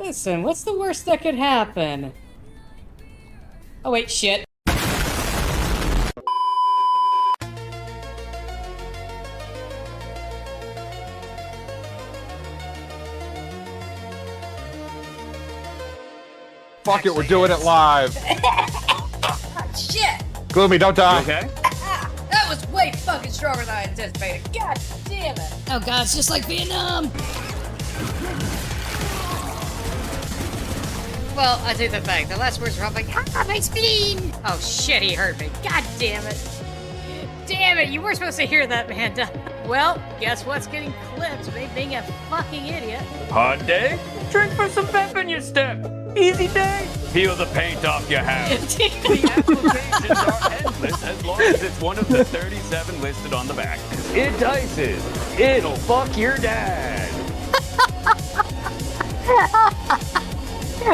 Listen, what's the worst that could happen? Oh wait, shit. Fuck it, we're doing it live. Shit! Gloomy, don't die. Okay. That was way fucking stronger than I anticipated. God damn it! Oh god, it's just like Vietnam! Well, I take that back. The last words were all like, ah, my spleen! Oh shit, he hurt me. God damn it. Damn it, you were supposed to hear that, man. Well, guess what's getting clipped? Me being a fucking idiot. Hot day? Drink for some pep in your step. Easy day. Peel the paint off your house. The applications are endless as long as it's one of the 37 listed on the back. Entices. It'll fuck your dad.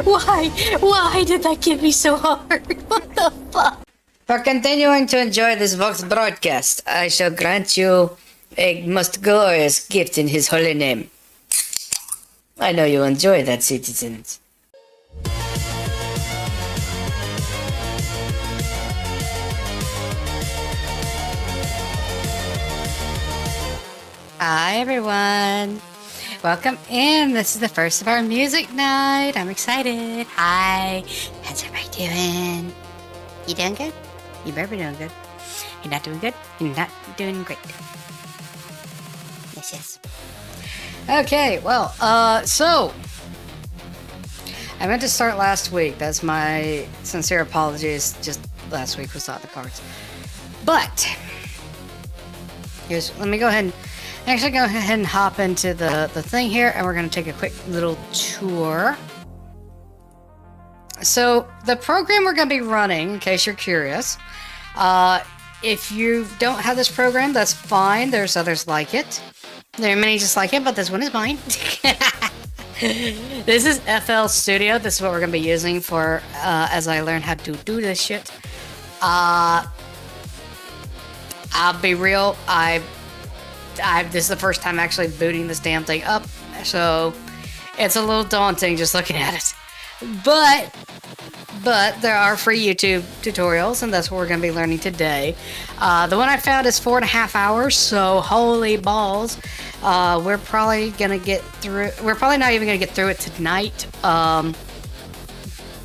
Why did that get me so hard? What the fuck? For continuing to enjoy this Vox broadcast, I shall grant you a most glorious gift in his holy name. I know you enjoy that, citizens. Hi everyone, welcome in. This is the first of our music night. I'm excited. Hi, how's everybody doing? You doing good? You better be doing good. You're not doing good? You're not doing great. Yes. Okay, well, so I meant to start last week. That's my sincere apologies. Just last week was not the cards. But let me go ahead and hop into the thing here, and we're going to take a quick little tour. So the program we're going to be running, in case you're curious, if you don't have this program, that's fine. There's others like it. There are many just like it, but this one is mine. This is FL Studio. This is what we're going to be using for as I learn how to do this shit. I'll be real. This is the first time actually booting this damn thing up, so it's a little daunting just looking at it. But there are free YouTube tutorials, and that's what we're going to be learning today. The one I found is 4.5 hours, so holy balls. We're probably going to get through. We're probably not even going to get through it tonight. But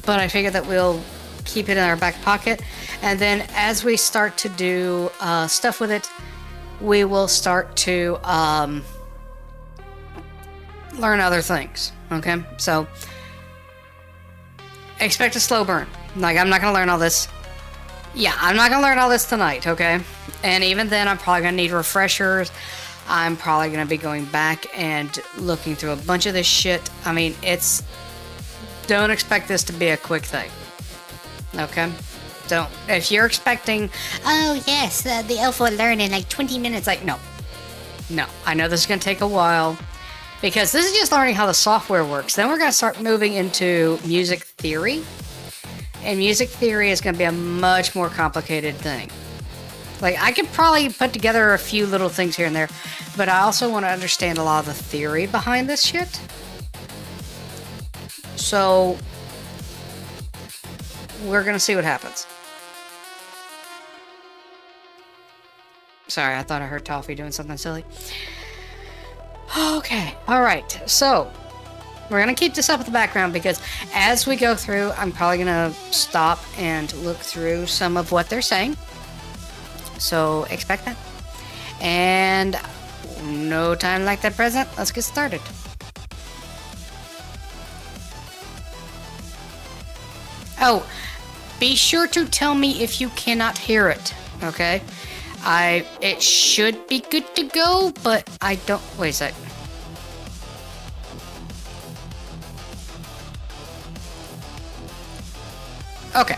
I figured that we'll keep it in our back pocket, and then as we start to do stuff with it, we will start to learn other things. Okay, so expect a slow burn. Like, I'm not gonna learn all this. Yeah, I'm not gonna learn all this tonight, okay? And even then, I'm probably gonna need refreshers. I'm probably gonna be going back and looking through a bunch of this shit. I mean, don't expect this to be a quick thing. Okay? Don't. If you're expecting, oh yes, the elf will learn in like 20 minutes, like, no. No. I know this is gonna take a while, because this is just learning how the software works. Then we're going to start moving into music theory. And music theory is going to be a much more complicated thing. Like, I could probably put together a few little things here and there, but I also want to understand a lot of the theory behind this shit. So, we're going to see what happens. Sorry, I thought I heard Toffee doing something silly. Okay, alright, so we're going to keep this up in the background, because as we go through, I'm probably going to stop and look through some of what they're saying. So expect that. And no time like the present, let's get started. Oh, be sure to tell me if you cannot hear it, okay? It should be good to go, but I don't... Wait a sec. Okay.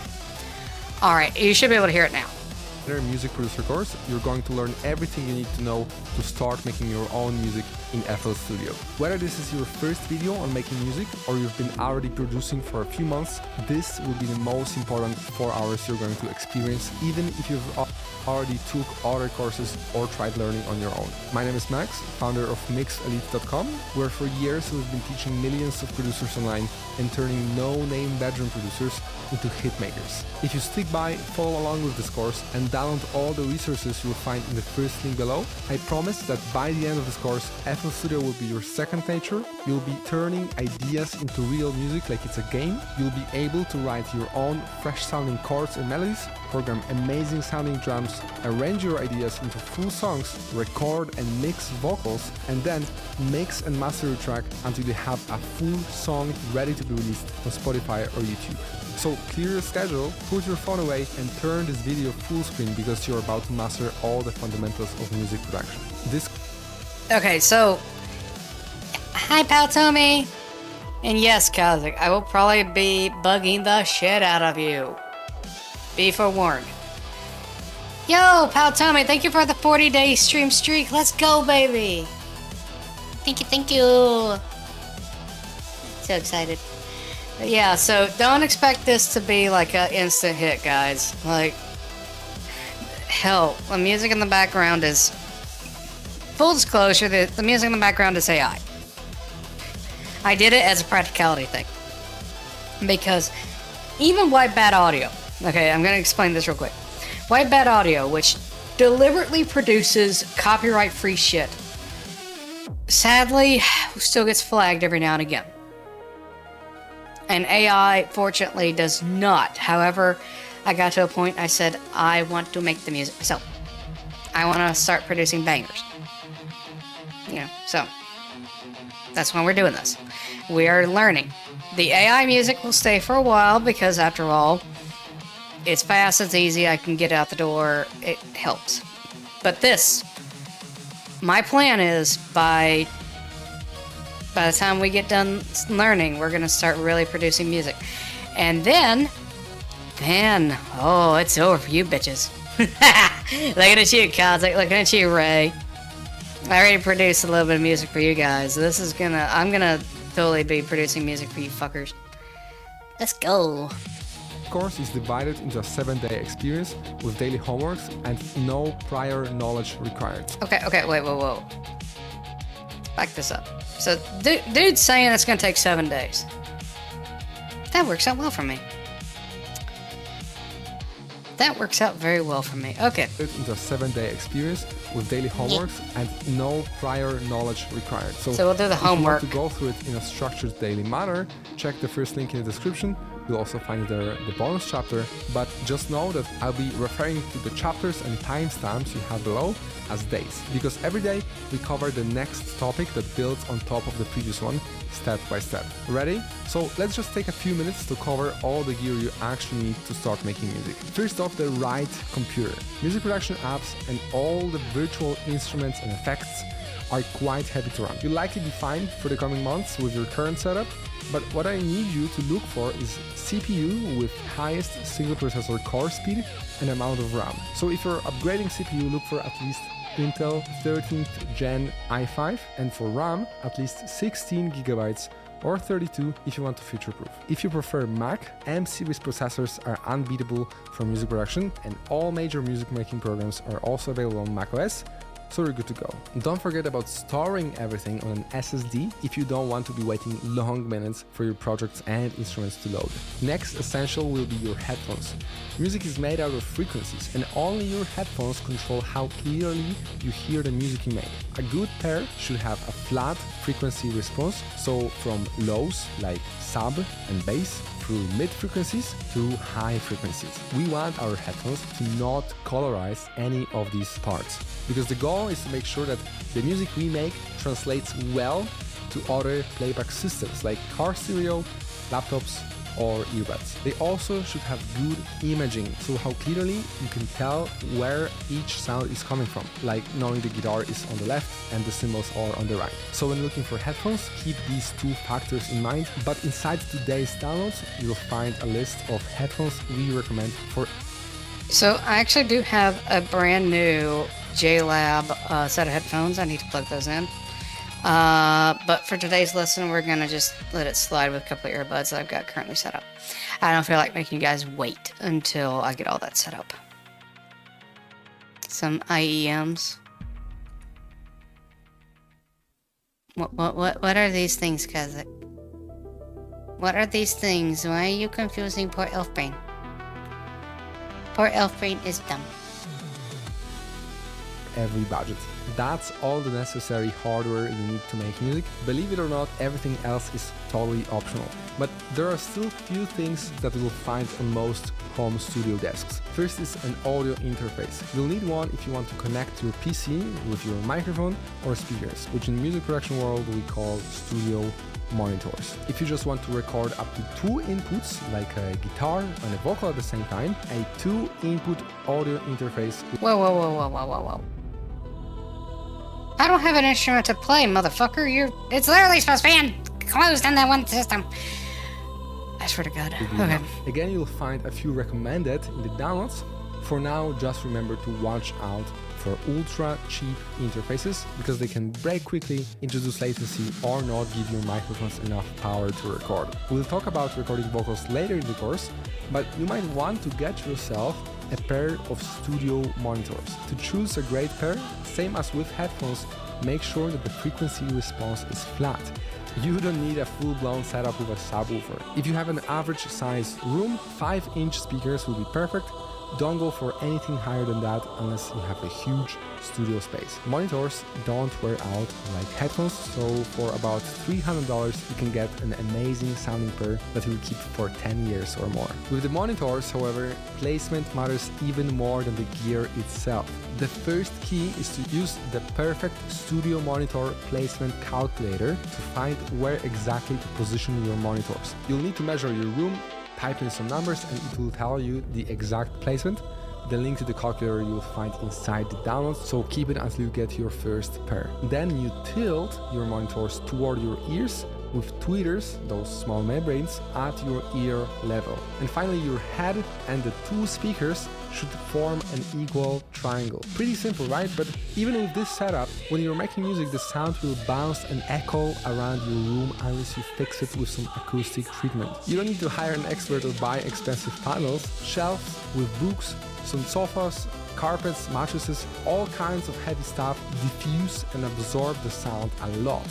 Alright, you should be able to hear it now. In our music producer course, you're going to learn everything you need to know to start making your own music in FL Studio. Whether this is your first video on making music or you've been already producing for a few months, this will be the most important 4 hours you're going to experience, even if you've already took other courses or tried learning on your own. My name is Max, founder of MixElite.com, where for years we've been teaching millions of producers online and turning no-name bedroom producers into hit makers. If you stick by, follow along with this course and download all the resources you'll find in the first link below, I promise that by the end of this course, FL Studio will be your second nature. You'll be turning ideas into real music like it's a game. You'll be able to write your own fresh sounding chords and melodies, program amazing sounding drums, arrange your ideas into full songs, record and mix vocals, and then mix and master your track until you have a full song ready to be released on Spotify or YouTube. So clear your schedule, put your phone away and turn this video full screen because you're about to master all the fundamentals of music production. Okay, so hi pal Tommy, and yes Kazik, I will probably be bugging the shit out of you. Be forewarned. Yo, pal Tommy, thank you for the 40-day stream streak. Let's go, baby. Thank you. So excited. But yeah, so don't expect this to be like an instant hit, guys. Like, hell, the music in the background is... Full disclosure, the music in the background is AI. I did it as a practicality thing. Because even White Bat Audio... Okay, I'm going to explain this real quick. White Bat Audio, which deliberately produces copyright-free shit, sadly, still gets flagged every now and again. And AI, fortunately, does not. However, I got to a point I said, I want to make the music myself. I want to start producing bangers. You know, so that's why we're doing this. We are learning. The AI music will stay for a while because, after all, it's fast, it's easy, I can get out the door, it helps. But this, my plan is by the time we get done learning, we're gonna start really producing music. And then, oh, it's over for you bitches. Looking at you, Kazik, looking at you, Ray. I already produced a little bit of music for you guys. I'm gonna totally be producing music for you fuckers. Let's go. Course is divided into a 7-day experience with daily homeworks and no prior knowledge required. Okay, whoa. Back this up. So, dude's saying it's gonna take 7 days. That works out well for me. That works out very well for me. Okay. Into a 7-day experience with daily homeworks and no prior knowledge required. So we'll do the homework. If you want to go through it in a structured daily manner, check the first link in the description. You'll also find there the bonus chapter, but just know that I'll be referring to the chapters and timestamps you have below as days, because every day we cover the next topic that builds on top of the previous one, step by step. Ready? So let's just take a few minutes to cover all the gear you actually need to start making music. First off, the right computer. Music production apps and all the virtual instruments and effects are quite heavy to run. You'll likely be fine for the coming months with your current setup, but what I need you to look for is CPU with highest single processor core speed and amount of RAM. So if you're upgrading CPU, look for at least Intel 13th Gen i5, and for RAM, at least 16 gigabytes or 32 if you want to future-proof. If you prefer Mac, M-series processors are unbeatable for music production, and all major music making programs are also available on macOS, so you're good to go. Don't forget about storing everything on an SSD if you don't want to be waiting long minutes for your projects and instruments to load. Next essential will be your headphones. Music is made out of frequencies, and only your headphones control how clearly you hear the music you make. A good pair should have a flat frequency response, so from lows like sub and bass through mid frequencies to high frequencies. We want our headphones to not colorize any of these parts, because the goal is to make sure that the music we make translates well to other playback systems like car stereo, laptops, or earbuds. They also should have good imaging, so how clearly you can tell where each sound is coming from, like knowing the guitar is on the left and the cymbals are on the right. So when looking for headphones, keep these two factors in mind, but inside today's downloads, you'll find a list of headphones we recommend for. So I actually do have a brand new JLab set of headphones. I need to plug those in. But for today's lesson, we're gonna just let it slide with a couple of earbuds that I've got currently set up. I don't feel like making you guys wait until I get all that set up. Some IEMs. What are these things, Kazakh? What are these things? Why are you confusing poor elf brain? Poor elf brain is dumb. Every budget. That's all the necessary hardware you need to make music. Believe it or not, everything else is totally optional. But there are still few things that you will find on most home studio desks. First is an audio interface. You'll need one if you want to connect your PC with your microphone or speakers, which in music production world we call studio monitors. If you just want to record up to 2 inputs, like a guitar and a vocal at the same time, a 2-input audio interface. Whoa. I don't have an instrument to play, motherfucker. It's literally supposed to be enclosed in that one system. I swear to God. Okay. Again, you'll find a few recommended in the downloads. For now, just remember to watch out for ultra cheap interfaces because they can break quickly, introduce latency, or not give your microphones enough power to record. We'll talk about recording vocals later in the course, but you might want to get yourself a pair of studio monitors. To choose a great pair, same as with headphones, make sure that the frequency response is flat. You don't need a full-blown setup with a subwoofer. If you have an average size room, 5-inch speakers will be perfect. Don't go for anything higher than that unless you have a huge studio space. Monitors don't wear out like headphones, so for about $300 you can get an amazing sounding pair that you will keep for 10 years or more. With the monitors, however, placement matters even more than the gear itself. The first key is to use the perfect studio monitor placement calculator to find where exactly to position your monitors. You'll need to measure your room, type in some numbers, and it will tell you the exact placement. The link to the calculator you will find inside the downloads, so keep it until you get your first pair. Then you tilt your monitors toward your ears with tweeters, those small membranes, at your ear level. And finally, your head and the 2 speakers should form an equal triangle. Pretty simple, right? But even with this setup, when you're making music, the sound will bounce and echo around your room unless you fix it with some acoustic treatment. You don't need to hire an expert or buy expensive panels. Shelves with books, some sofas, carpets, mattresses, all kinds of heavy stuff diffuse and absorb the sound a lot.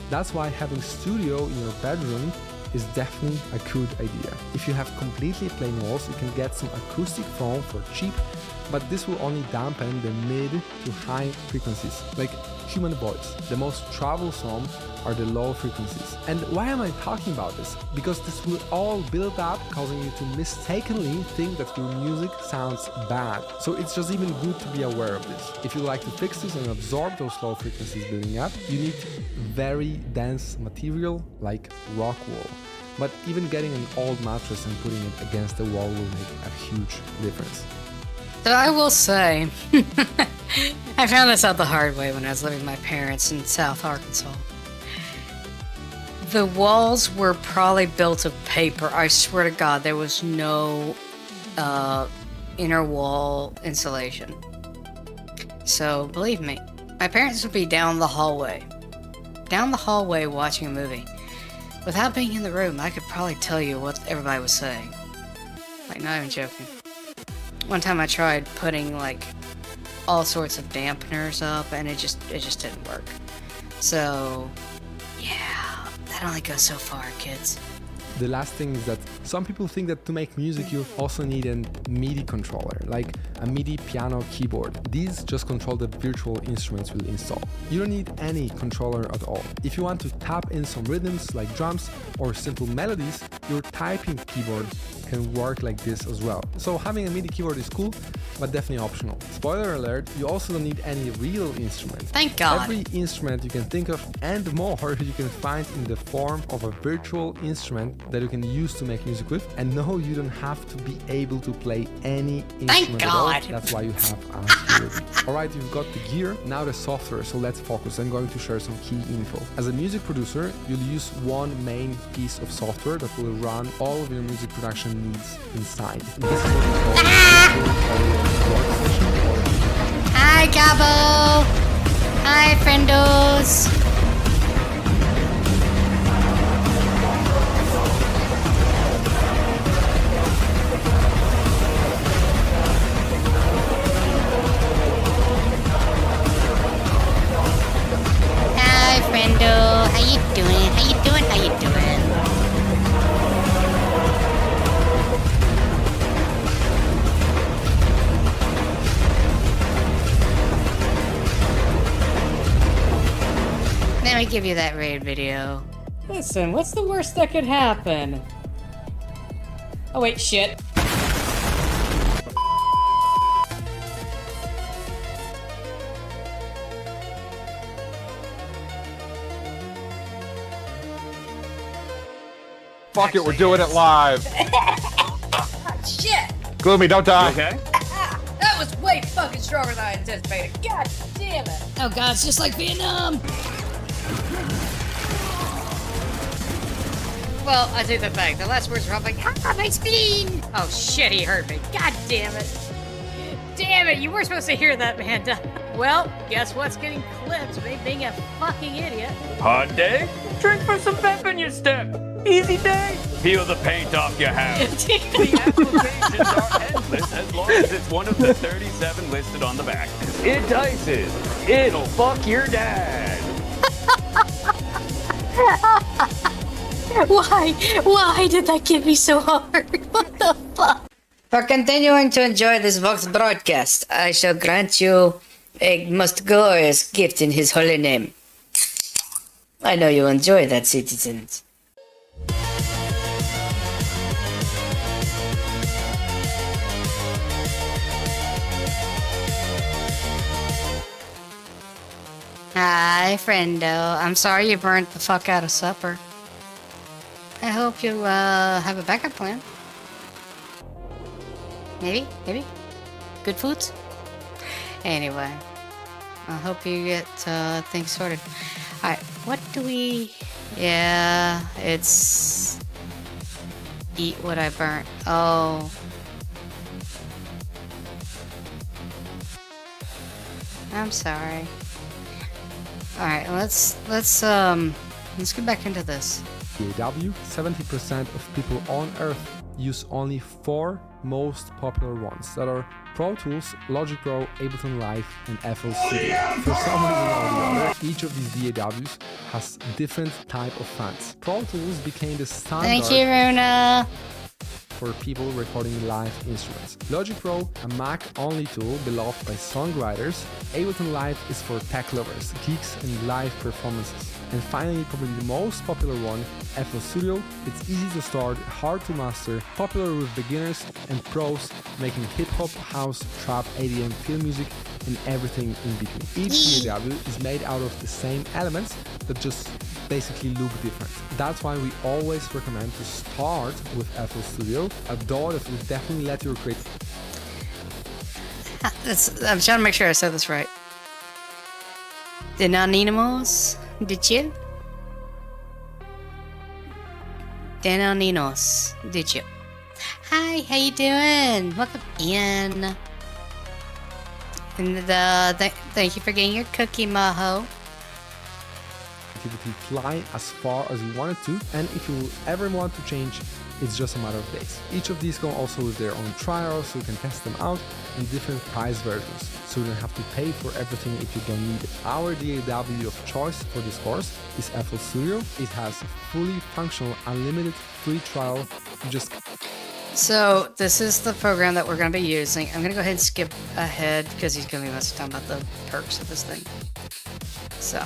That's why having studio in your bedroom is definitely a good idea. If you have completely plain walls, you can get some acoustic foam for cheap, but this will only dampen the mid to high frequencies, like human voice. The most troublesome are the low frequencies. And why am I talking about this? Because this will all build up, causing you to mistakenly think that your music sounds bad. So it's just even good to be aware of this. If you like to fix this and absorb those low frequencies building up, you need very dense material like rock wool. But even getting an old mattress and putting it against the wall will make a huge difference. So I will say, I found this out the hard way when I was living with my parents in South Arkansas. The walls were probably built of paper. I swear to God, there was no inner wall insulation. So believe me, my parents would be down the hallway watching a movie. Without being in the room, I could probably tell you what everybody was saying. Like, not even joking. One time I tried putting like all sorts of dampeners up and it just didn't work. So yeah, that only goes so far, kids. The last thing is that some people think that to make music you also need a MIDI controller, like a MIDI piano keyboard. These just control the virtual instruments we'll install. You don't need any controller at all. If you want to tap in some rhythms like drums or simple melodies, your typing keyboard can work like this as well. So having a MIDI keyboard is cool, but definitely optional. Spoiler alert, you also don't need any real instrument. Thank God. Every instrument you can think of and more you can find in the form of a virtual instrument that you can use to make music with. And no, you don't have to be able to play any instrument at all. That's why you have us. Alright, you've got the gear, now the software, so let's focus. I'm going to share some key info. As a music producer, you'll use one main piece of software that will run all of your music production needs inside. This is what we call Hi, Gabo! Hi, friendos! give you that raid video. Listen, what's the worst that could happen? Oh wait, shit. Fuck it, we're doing it live. Shit! Gloomy, don't die. Okay. That was way fucking stronger than I anticipated. God damn it! Oh god, it's just like Vietnam! Well, I take that back. The last words were like, ah, my spleen! Oh shit, he hurt me. God damn it. Damn it, you were supposed to hear that, man. Well, guess what's getting clipped? Me being a fucking idiot. Hard day? Drink for some pep in your step. Easy day? Peel the paint off your house. The applications are endless as long as it's one of the 37 listed on the back. Entices. It'll fuck your dad. Why did that get me so hard? What the fuck? For continuing to enjoy this Vox broadcast, I shall grant you a most glorious gift in his holy name. I know you enjoy that, citizens. Hi, friendo. I'm sorry you burnt the fuck out of supper. I hope you have a backup plan. Maybe? Good foods? Anyway, I hope you get things sorted. Alright, what do we... Yeah, it's... Eat what I burnt. Oh. I'm sorry. Alright, let's get back into this. DAW, 70% of people on Earth use only 4 most popular ones that are Pro Tools, Logic Pro, Ableton Live, and FL Studio. For some reason or the other, each of these DAWs has different type of fans. Pro Tools became the standard. Thank you, Runa. For people recording live instruments. Logic Pro, a Mac-only tool beloved by songwriters. Ableton Live is for tech lovers, geeks, and live performances. And finally, probably the most popular one, FL Studio. It's easy to start, hard to master, popular with beginners and pros, making hip-hop, house, trap, EDM, film music, and everything in between. Each DAW is made out of the same elements that just basically look different. That's why we always recommend to start with FL Studio, a DAW that will definitely let you create. I'm trying to make sure I said this right. Denaninos, did you? Denaninos, did you? Hi, how you doing? Welcome in. And thank you for getting your cookie, Maho. Activity fly as far as you want it to, and if you ever want to change, it's just a matter of days. Each of these come also with their own trials, so you can test them out in different price versions, so you don't have to pay for everything if you don't need it. Our DAW of choice for this course is FL Studio. It has fully functional, unlimited free trial. So this is the program that we're going to be using. I'm going to go ahead and skip ahead because he's going to be talking about the perks of this thing. So.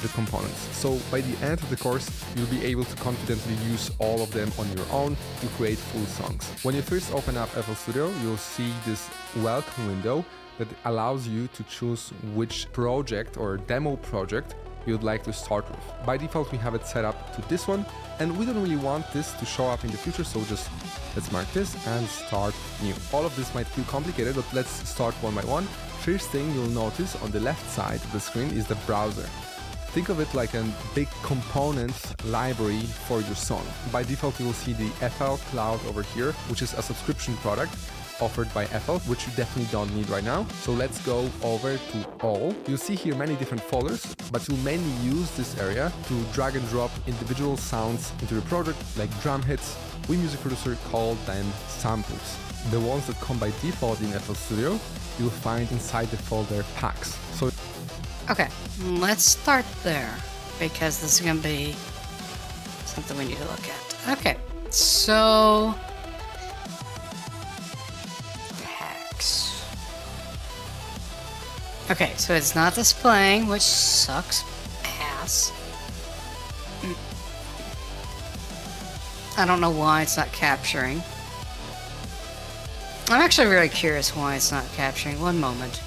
The components. So by the end of the course, you'll be able to confidently use all of them on your own to create full songs. When you first open up FL Studio, you'll see this welcome window that allows you to choose which project or demo project you'd like to start with. By default, we have it set up to this one, and we don't really want this to show up in the future, so just let's mark this and start new. All of this might feel complicated, but let's start one by one. First thing you'll notice on the left side of the screen is the browser. Think of it like a big component library for your song. By default, you will see the FL Cloud over here, which is a subscription product offered by FL, which you definitely don't need right now. So let's go over to all. You'll see here many different folders, but you'll mainly use this area to drag and drop individual sounds into your project, like drum hits. We music producer call them samples. The ones that come by default in FL Studio, you'll find inside the folder packs. So Okay, let's start there because this is going to be something we need to look at. Okay, so packs. Okay, so it's not displaying, which sucks ass. I don't know why it's not capturing. I'm actually really curious why it's not capturing. One moment.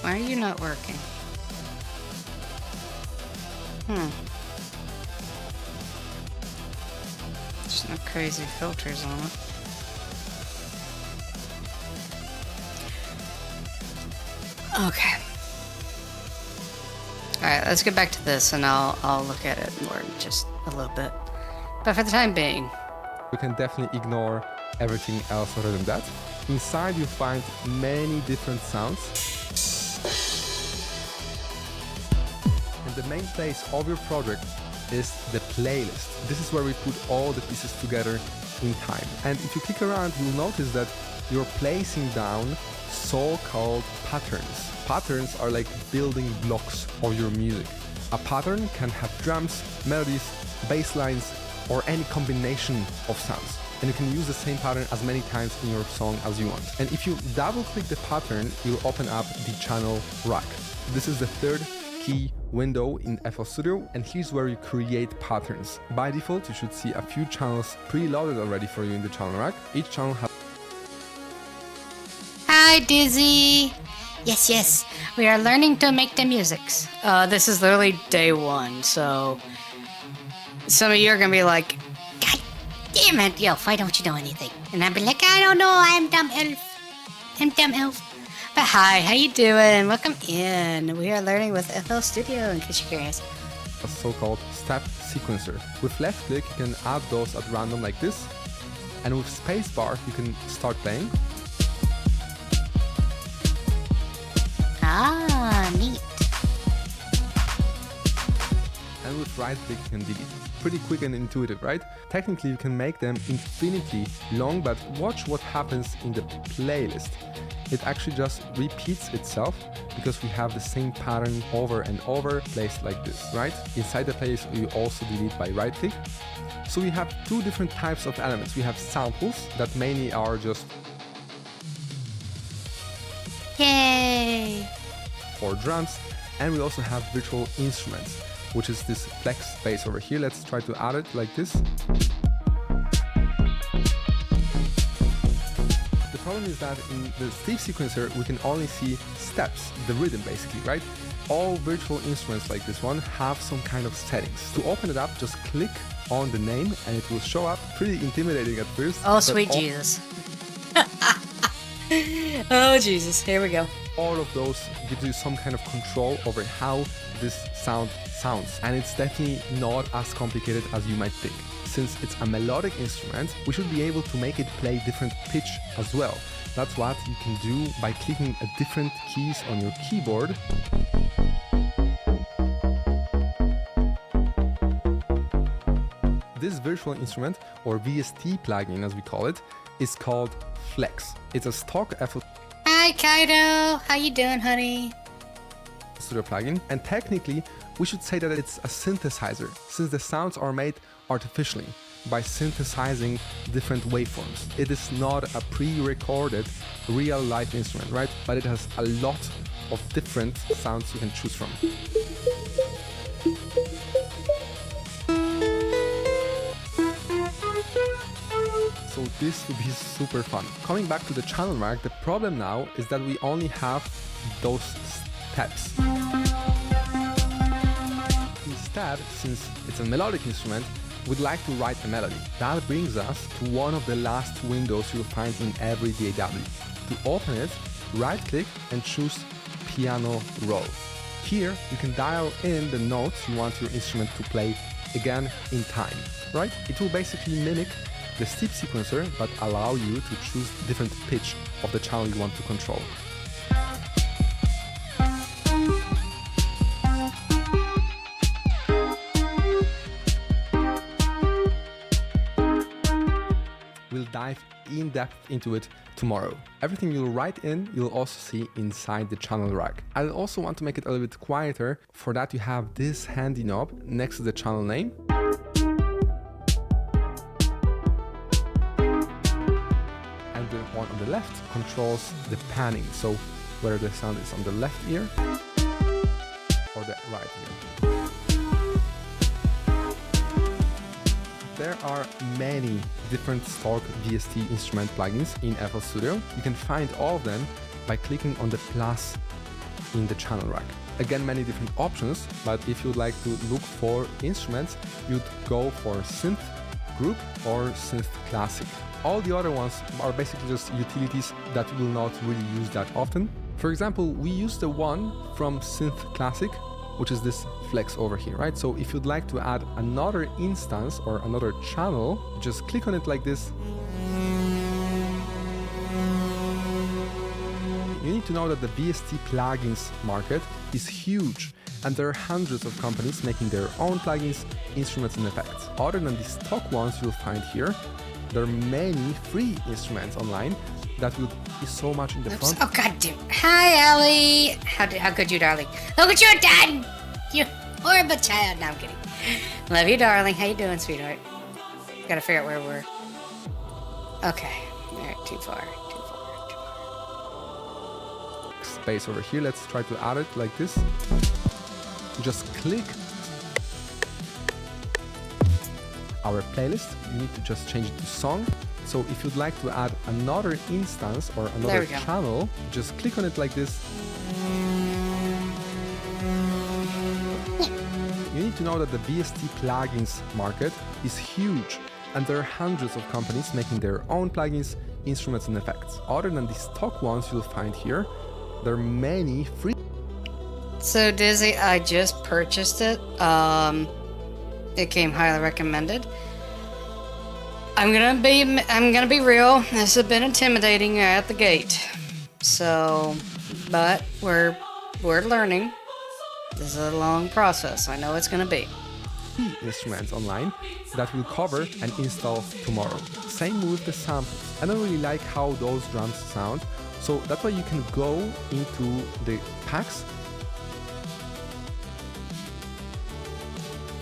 Why are you not working? There's no crazy filters on it. Okay. Alright, let's get back to this and I'll look at it more in just a little bit. But for the time being, We can definitely ignore everything else other than that. Inside you find many different sounds. And the main place of your project is the playlist. This is where we put all the pieces together in time. And if you click around, you'll notice that you're placing down so-called patterns. Patterns are like building blocks of your music. A pattern can have drums, melodies, bass lines, or any combination of sounds. And you can use the same pattern as many times in your song as you want. And if you double click the pattern, you'll open up the channel rack. This is the third key window in FL Studio, and here's where you create patterns. By default, you should see a few channels preloaded already for you in the channel rack. Each channel has... Hi, Dizzy! Yes, we are learning to make the musics. This is literally day one, so some of you are gonna be like, God damn it, yo, why don't you know anything? And I'll be like, I don't know, I'm dumb elf. But hi, how you doing? Welcome in. We are learning with FL Studio, in case you're curious. a so-called step sequencer. With left click, you can add those at random like this. And with spacebar, you can start playing. Ah, neat. And with right click, you can delete. Pretty quick and intuitive, right? Technically, you can make them infinitely long, but watch what happens in the playlist. It actually just repeats itself because we have the same pattern over and over placed like this, right? Inside the playlist, we also delete by right click. So we have two different types of elements. We have samples that mainly are just Yay! for drums, and we also have virtual instruments, which is this flex space over here. Let's try to add it like this. The problem is that in the step sequencer, we can only see steps, the rhythm basically, right? All virtual instruments like this one have some kind of settings. To open it up, just click on the name and it will show up. Pretty intimidating at first. Oh, sweet Jesus. Oh, Jesus. Here we go. All of those gives you some kind of control over how this sound sounds. And it's definitely not as complicated as you might think. Since it's a melodic instrument, we should be able to make it play different pitch as well. That's what you can do by clicking at different keys on your keyboard. This virtual instrument, or VST plugin as we call it, is called Flex. It's a stock FL Hi, Kaido. How you doing, honey? Studio plugin, and technically we should say that it's a synthesizer, since the sounds are made artificially by synthesizing different waveforms. It is not a pre-recorded real life instrument, right? But it has a lot of different sounds you can choose from. So this will be super fun. Coming back to the channel rack, the problem now is that we only have those steps. Instead, since it's a melodic instrument, we'd like to write a melody. That brings us to one of the last windows you'll find in every DAW. To open it, right-click and choose Piano Roll. Here, you can dial in the notes you want your instrument to play again in time, right? It will basically mimic the step sequencer, but allow you to choose different pitch of the channel you want to control. We'll dive in depth into it tomorrow. Everything you'll write in, you'll also see inside the channel rack. I also want to make it a little bit quieter. For that, you have this handy knob next to the channel name. And the one on the left controls the panning. So whether the sound is on the left ear or the right ear. There are many different stock VST instrument plugins in FL Studio. You can find all of them by clicking on the plus in the channel rack. Again, many different options, but if you'd like to look for instruments, you'd go for Synth Group or Synth Classic. All the other ones are basically just utilities that we will not really use that often. For example, we use the one from Synth Classic, which is this flex over here, right? So if you'd like to add another instance or another channel, just click on it like this. You need to know that the VST plugins market is huge, and there are hundreds of companies making their own plugins, instruments, and effects. Other than the stock ones you'll find here, there are many free instruments online that will be so much in the front. Oh, god damn. Hi, Ellie. How could you, darling? Look what you've done! You horrible child. No, I'm kidding. Love you, darling. How you doing, sweetheart? Gotta figure out where we're... Okay. Alright, too far. Space over here. Let's try to add it like this. Just click our playlist. You need to just change it to song. So if you'd like to add another instance or another channel, just click on it like this. You need to know that the VST plugins market is huge, and there are hundreds of companies making their own plugins, instruments, and effects. Other than the stock ones you'll find here, there are many free. So Dizzy, I just purchased it. It came highly recommended. I'm gonna be real. This has been intimidating at the gate. So, but we're learning. This is a long process. I know it's gonna be. Instruments online that we'll cover and install tomorrow. Same with the samples. I don't really like how those drums sound, so that's why you can go into the packs.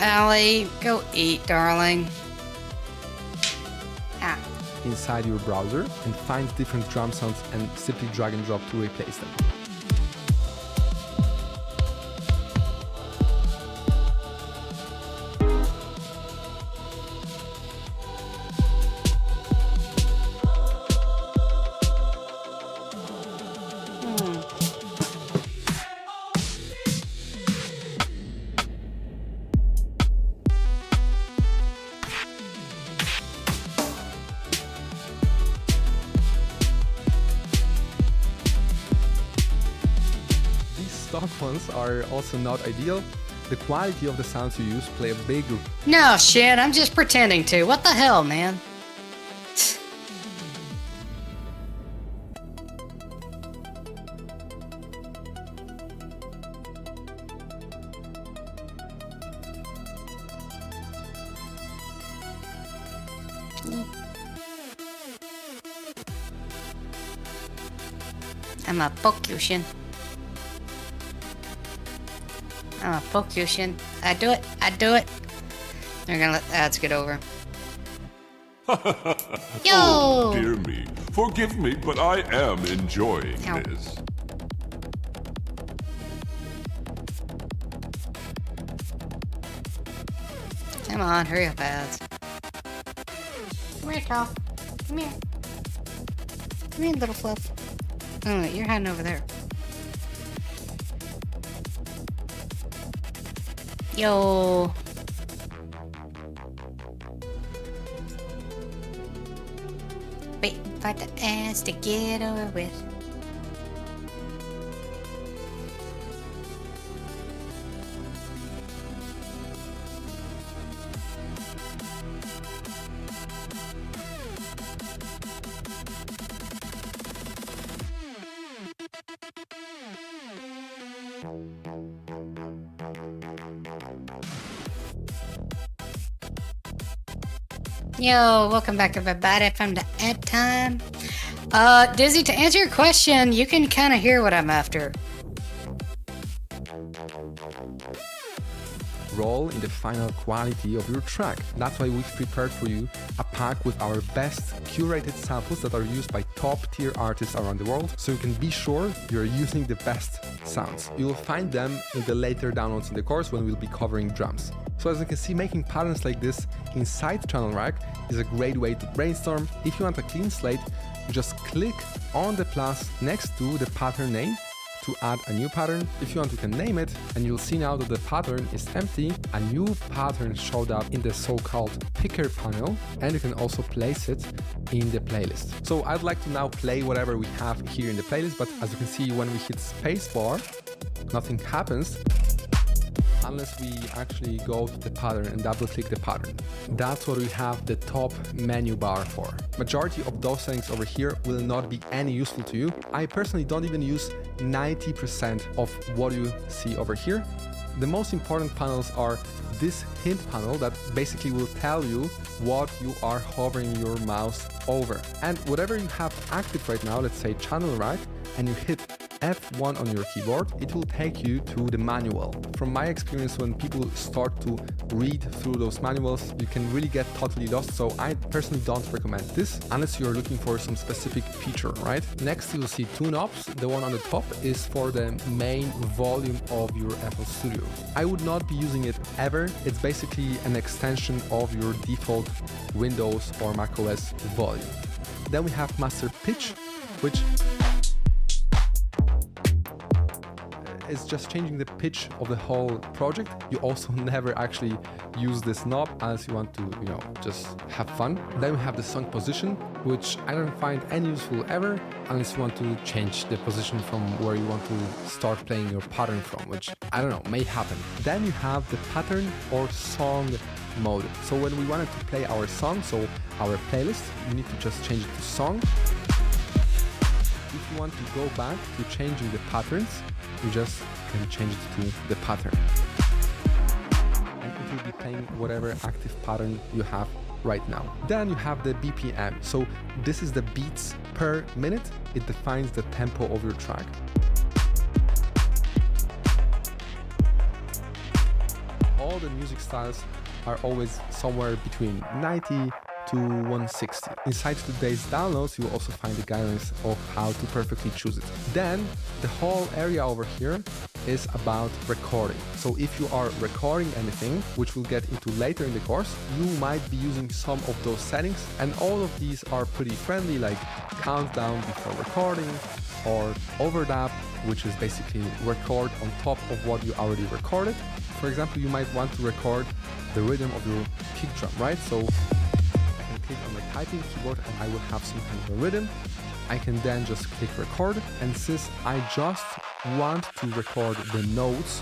Allie, go eat, darling. Inside your browser and find different drum sounds and simply drag and drop to replace them. Stock ones are also not ideal. The quality of the sounds you use play a big role. No shit, I'm just pretending to. What the hell, man? I'm a poke you, Shin. I'm a poke you, Shin. I do it. They're gonna let ads get over. Yo! Oh, dear me. Forgive me, but I am enjoying Ow. this. Come on, hurry up, ads. Come here, Cal. Come here. Come here, little fluff. Oh, you're hiding over there. Yo. Wait for the ads to get over with. Yo, welcome back everybody from the ad time. Dizzy, to answer your question, you can kind of hear what I'm after. Role in the final quality of your track. That's why we've prepared for you a pack with our best curated samples that are used by top tier artists around the world, so you can be sure you're using the best sounds. You will find them in the later downloads in the course when we'll be covering drums. So as you can see, making patterns like this inside Channel Rack is a great way to brainstorm. If you want a clean slate, you just click on the plus next to the pattern name to add a new pattern. If you want, you can name it, and you'll see now that the pattern is empty. A new pattern showed up in the so-called picker panel, and you can also place it in the playlist. So I'd like to now play whatever we have here in the playlist, but as you can see, when we hit spacebar, nothing happens unless we actually go to the pattern and double click the pattern. That's what we have the top menu bar for. Majority of those settings over here will not be any useful to you. I personally don't even use 90% of what you see over here. The most important panels are this hint panel that basically will tell you what you are hovering your mouse over. And whatever you have active right now, let's say Channel Rack, and you hit F1 on your keyboard, it will take you to the manual. From my experience, when people start to read through those manuals, you can really get totally lost. So I personally don't recommend this unless you're looking for some specific feature, right? Next, you'll see two knobs. The one on the top is for the main volume of your FL Studio. I would not be using it ever. It's basically an extension of your default Windows or macOS volume. Then we have Master Pitch, which is just changing the pitch of the whole project. You also never actually use this knob unless you want to, just have fun. Then we have the song position, which I don't find any useful ever unless you want to change the position from where you want to start playing your pattern from, which I don't know, may happen. Then you have the pattern or song mode. So when we wanted to play our song, so our playlist, you need to just change it to song. If you want to go back to changing the patterns, you just can change it to the pattern. And it will be playing whatever active pattern you have right now. Then you have the BPM. So this is the beats per minute. It defines the tempo of your track. All the music styles are always somewhere between 90 to 160. Inside today's downloads, you will also find the guidelines of how to perfectly choose it. Then the whole area over here is about recording. So if you are recording anything, which we'll get into later in the course, you might be using some of those settings, and all of these are pretty friendly, like countdown before recording, or overdub, which is basically record on top of what you already recorded. For example, you might want to record the rhythm of your kick drum, right? So on my typing keyboard and I will have some kind of a rhythm. I can then just click record, and since I just want to record the notes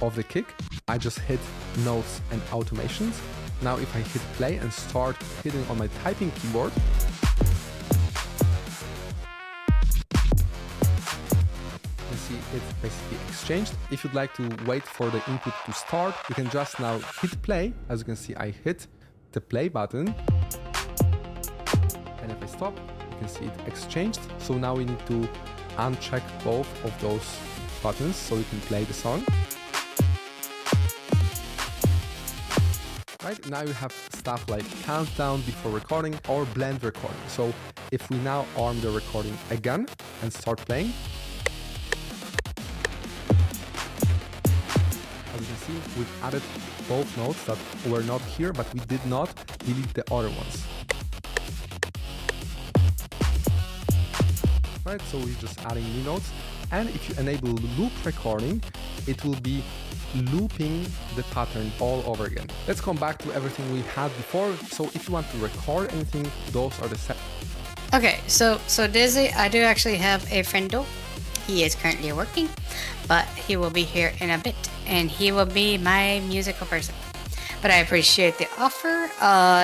of the kick, I just hit notes and automations. Now if I hit play and start hitting on my typing keyboard, you see it's basically exchanged. If you'd like to wait for the input to start, you can just now hit play. As you can see, I hit the play button. And if I stop, you can see it exchanged. So now we need to uncheck both of those buttons so we can play the song. Right, now you have stuff like countdown before recording or blend recording. So if we now arm the recording again and start playing, as you can see, we've added both notes that were not here, but we did not delete the other ones. Right, so we're just adding new notes, and if you enable loop recording, it will be looping the pattern all over again. Let's come back to everything we had before. So if you want to record anything, those are the settings. Okay, so Dizzy, I do actually have a friendo. He is currently working, but he will be here in a bit, and he will be my musical person. But I appreciate the offer.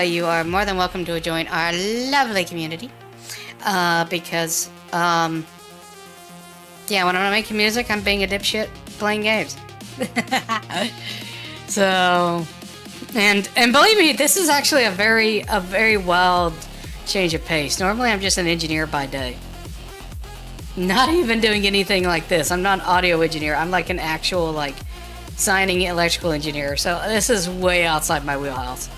You are more than welcome to join our lovely community, because yeah, when I'm making music, I'm being a dipshit playing games. So And believe me, this is actually a very wild change of pace. Normally, I'm just an engineer by day. Not even doing anything like this. I'm not an audio engineer. I'm like an actual like signing electrical engineer. So this is way outside my wheelhouse.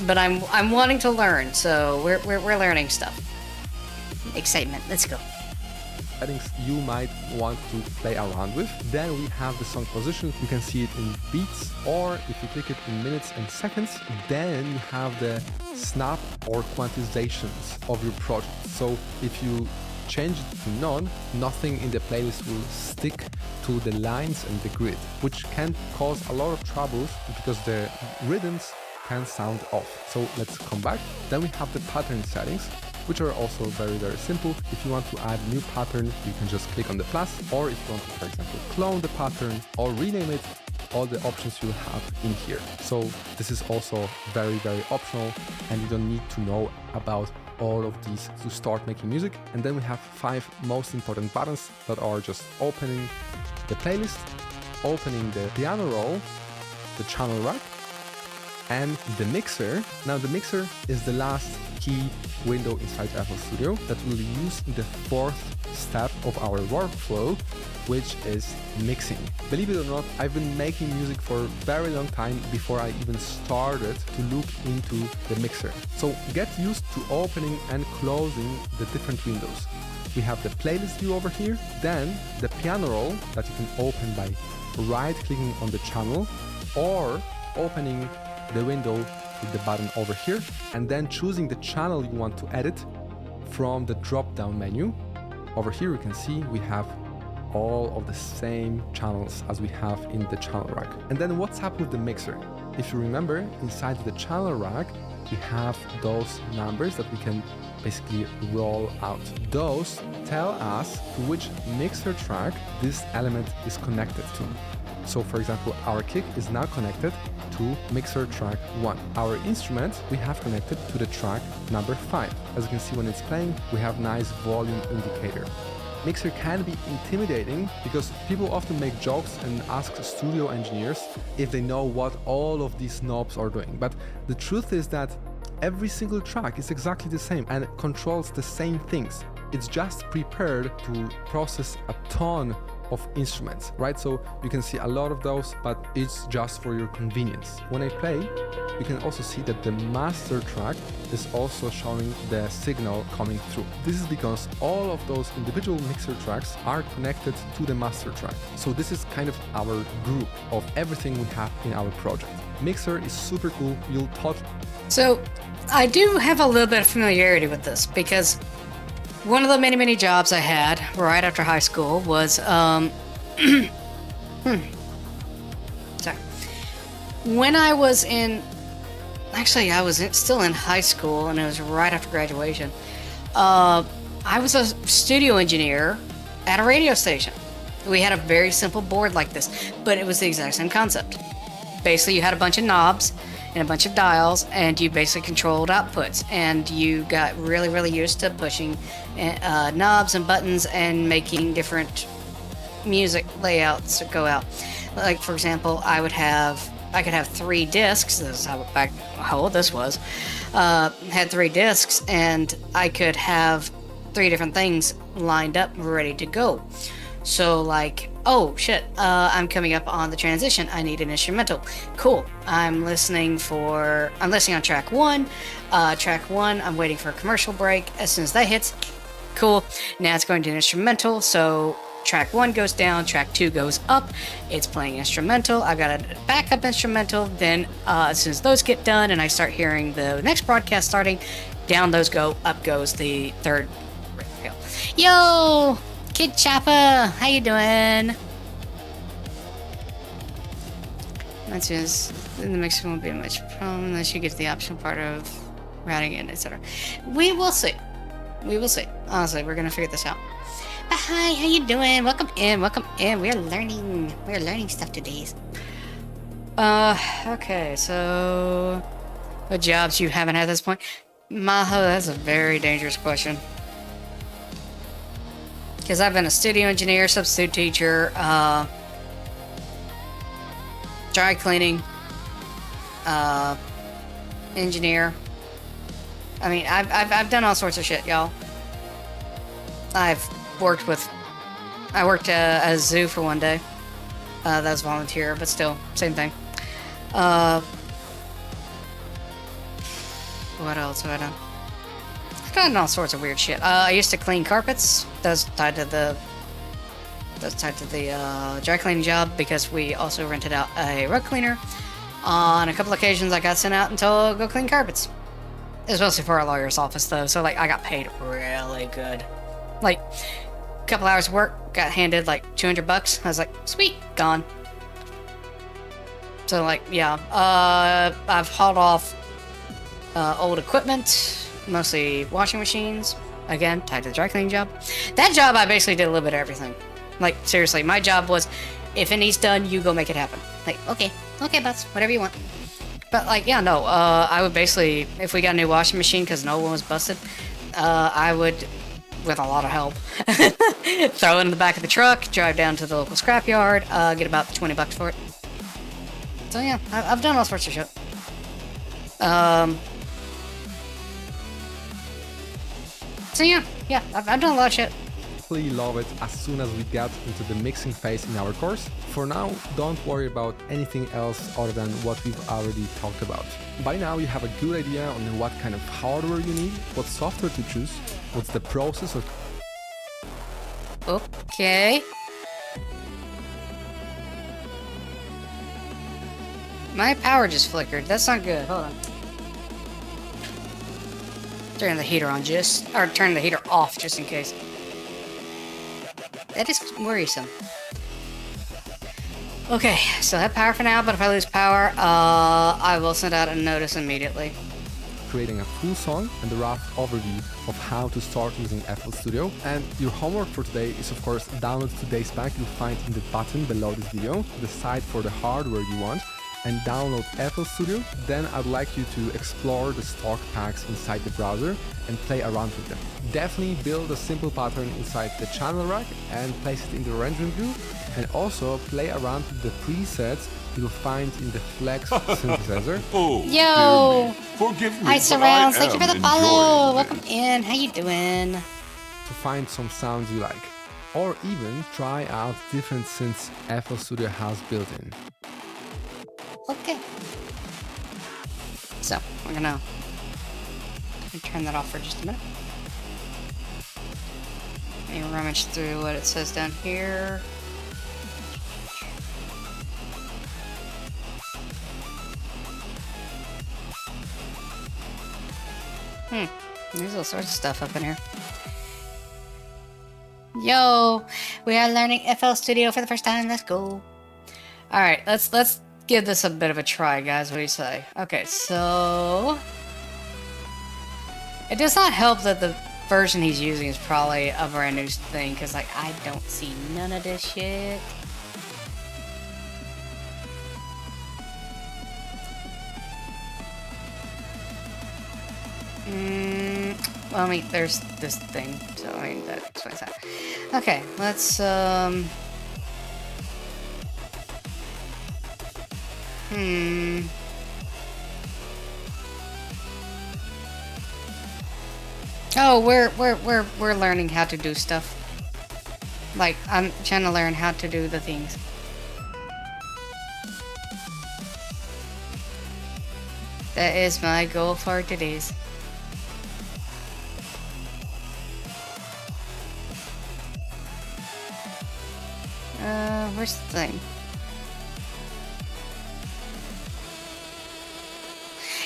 But I'm wanting to learn. So we're learning stuff. Excitement. Let's go. Settings you might want to play around with. Then we have the song position. You can see it in beats, or if you click it in minutes and seconds, then you have the snap or quantizations of your project. So if you change it to none, nothing in the playlist will stick to the lines and the grid, which can cause a lot of troubles because the rhythms can sound off. So let's come back. Then we have the pattern settings, which are also very simple. If you want to add new pattern, you can just click on the plus, or if you want to, for example, clone the pattern or rename it, all the options you have in here. So this is also very optional, and you don't need to know about all of these to start making music. And then we have 5 most important buttons that are just opening the playlist, opening the piano roll, the channel rack, and the mixer. Now the mixer is the last key window inside FL Studio that we'll use in the 4th step of our workflow, which is mixing. Believe it or not, I've been making music for a very long time before I even started to look into the mixer. So get used to opening and closing the different windows. We have the playlist view over here, then the piano roll that you can open by right-clicking on the channel or opening the window with the button over here, and then choosing the channel you want to edit from the drop-down menu. Over here you can see we have all of the same channels as we have in the channel rack. And then what's up with the mixer? If you remember, inside the channel rack we have those numbers that we can basically roll out. Those tell us to which mixer track this element is connected to. So for example, our kick is now connected to mixer track 1. Our instrument we have connected to the track number 5. As you can see when it's playing, we have nice volume indicator. Mixer can be intimidating because people often make jokes and ask studio engineers if they know what all of these knobs are doing. But the truth is that every single track is exactly the same and controls the same things. It's just prepared to process a ton of instruments, right? So you can see a lot of those, but it's just for your convenience. When I play, you can also see that the master track is also showing the signal coming through. This is because all of those individual mixer tracks are connected to the master track. So this is kind of our group of everything we have in our project. Mixer is super cool. You'll touch. So I do have a little bit of familiarity with this because one of the many jobs I had right after high school was sorry. When I was in, actually I was still in high school, and it was right after graduation. I was a studio engineer at a radio station. We had a very simple board like this, but it was the exact same concept. Basically, you had a bunch of knobs and a bunch of dials, and you basically controlled outputs, and you got really used to pushing knobs and buttons and making different music layouts go out. Like for example, I could have 3 discs. This is how old this was. Had 3 discs, and I could have 3 different things lined up ready to go. So like, oh shit, I'm coming up on the transition. I need an instrumental. Cool. I'm listening on track 1. Track 1, I'm waiting for a commercial break. As soon as that hits, cool. Now it's going to an instrumental. So track 1 goes down, track 2 goes up. It's playing instrumental. I've got a backup instrumental. Then as soon as those get done and I start hearing the next broadcast starting, down those go, up goes the third. Yo! Kid Chopper, how you doing? That's just, the mixer won't be much problem unless you get to the optional part of routing it, etc. We will see. Honestly, we're gonna figure this out. But hi, how you doing? Welcome in. We're learning stuff today. Okay, so what jobs you haven't had at this point? Maho, that's a very dangerous question. Because I've been a studio engineer, substitute teacher, dry cleaning, engineer. I mean, I've done all sorts of shit, y'all. I worked at a zoo for one day. That was volunteer, but still, same thing. What else have I done? I've done all sorts of weird shit. I used to clean carpets. That's tied to the dry cleaning job because we also rented out a rug cleaner. On a couple occasions, I got sent out to go clean carpets. It was mostly for our lawyer's office, though, so like I got paid really good. Like, a couple hours of work, got handed like $200. I was like, sweet, gone. So like, yeah, I've hauled off old equipment, mostly washing machines. Again, tied to the dry cleaning job. That job, I basically did a little bit of everything. Like, seriously, my job was, if it needs done, you go make it happen. Like, okay, boss, whatever you want. But, like, yeah, no, I would basically, if we got a new washing machine because no one was busted, I would, with a lot of help, throw it in the back of the truck, drive down to the local scrapyard, get about $20 for it. So, yeah, I've done all sorts of shit. So, yeah, I've done a lot of shit. Absolutely love it as soon as we get into the mixing phase in our course. For now, don't worry about anything else other than what we've already talked about. By now you have a good idea on what kind of hardware you need, what software to choose, what's the process of... Okay. My power just flickered. That's not good. Hold on. Turn the heater on turn the heater off just in case. That is worrisome. Okay, so I have power for now, but if I lose power, I will send out a notice immediately. Creating a full song and a rough overview of how to start using FL Studio. And your homework for today is of course download today's pack you'll find in the button below this video, decide for the hardware you want, and download FL Studio. Then I'd like you to explore the stock packs inside the browser and play around with them. Definitely build a simple pattern inside the channel rack and place it in the arrangement view, and also play around with the presets you'll find in the Flex synthesizer. Oh, Yo! dear me. Forgive me, Hi, but Surrounds. I Thank you for am the follow. enjoying Welcome this. in. How you doing? To find some sounds you like, or even try out different synths FL Studio has built in. Okay. So, we're gonna turn that off for just a minute. Let me rummage through what it says down here. There's all sorts of stuff up in here. Yo, we are learning FL Studio for the first time. Let's go. All right, let's give this a bit of a try, guys. What do you say? Okay, so it does not help that the version he's using is probably a brand new thing, because like I don't see none of this shit. Well, I mean, there's this thing, so I mean, that explains that. Okay, let's, Oh, we're learning how to do stuff. Like, I'm trying to learn how to do the things. That is my goal for today's. Where's the thing?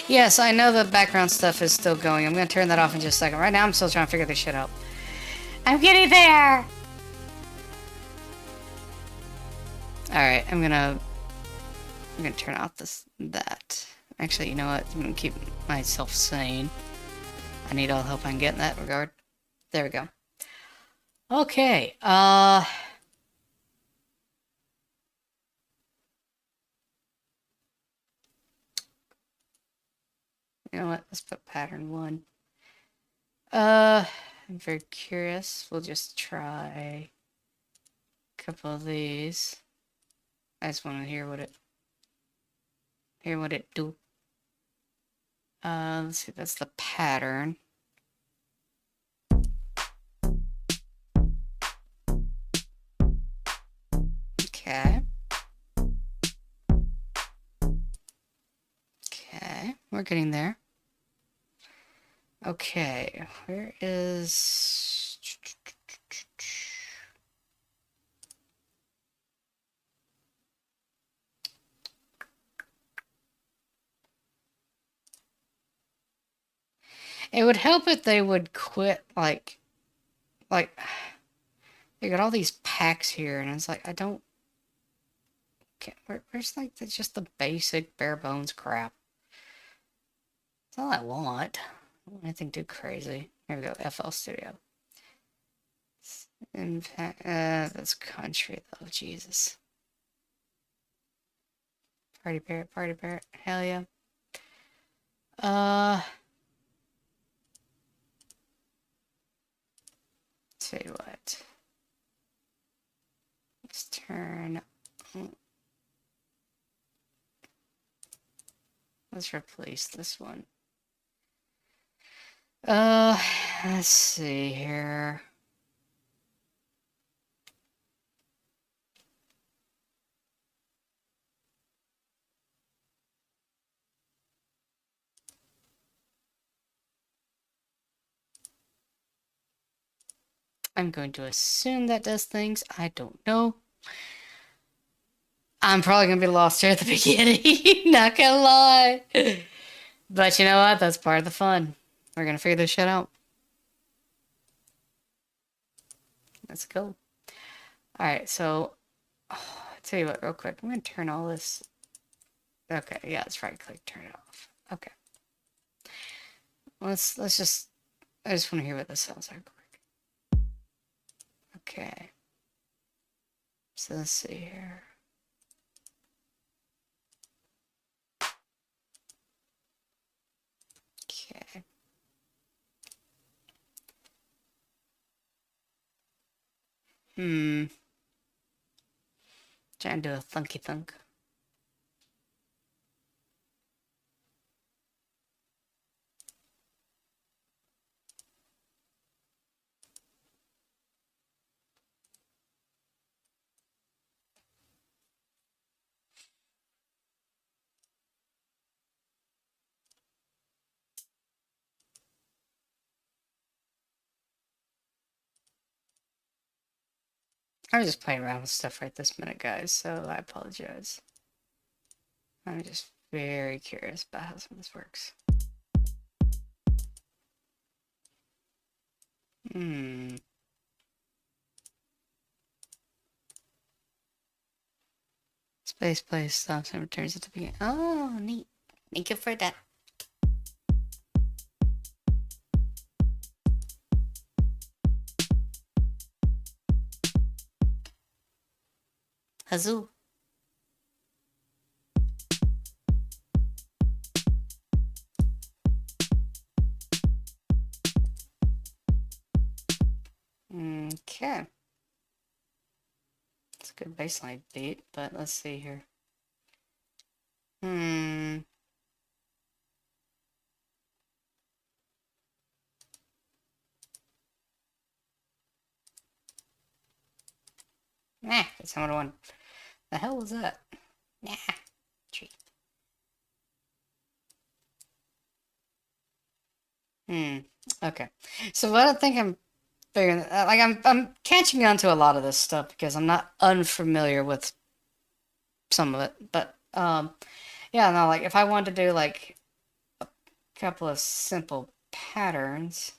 Yes, I know the background stuff is still going. I'm gonna turn that off in just a second. Right now, I'm still trying to figure this shit out. I'm getting there! Alright, I'm gonna turn off that. Actually, you know what? I'm gonna keep myself sane. I need all the help I can get in that regard. There we go. Okay, you know what? Let's put pattern 1. I'm very curious. We'll just try a couple of these. I just want to hear what it do. Let's see, that's the pattern. Okay. Okay, we're getting there. Okay, where is... It would help if they would quit, like, they got all these packs here, and it's like, I don't, where's like just the basic bare bones crap? That's all I want. I don't want anything too crazy. Here we go, FL Studio. Impact, that's country though, Jesus. Party parrot, hell yeah. Tell you what. Let's turn. Let's replace this one. Let's see here. I'm going to assume that does things. I don't know. I'm probably going to be lost here at the beginning. Not gonna lie. But you know what? That's part of the fun. We're going to figure this shit out. Let's go. Alright, so... I'll tell you what, real quick. I'm going to turn all this... Okay, yeah, let's right-click, turn it off. Okay. Let's just... I just want to hear what this sounds like quick. Okay. So let's see here. Okay. Trying to do a thunky thunk. I was just playing around with stuff right this minute, guys, so I apologize. I'm just very curious about how some of this works. Space place stops and returns at the beginning. Oh, neat. Thank you for that. Hazoo. Okay. It's a good baseline beat, but let's see here. Nah, that's not what I want. The hell was that? Nah. Tree. Okay. So what I think I'm figuring, like I'm catching on to a lot of this stuff because I'm not unfamiliar with some of it. But yeah, no, like if I wanted to do like a couple of simple patterns,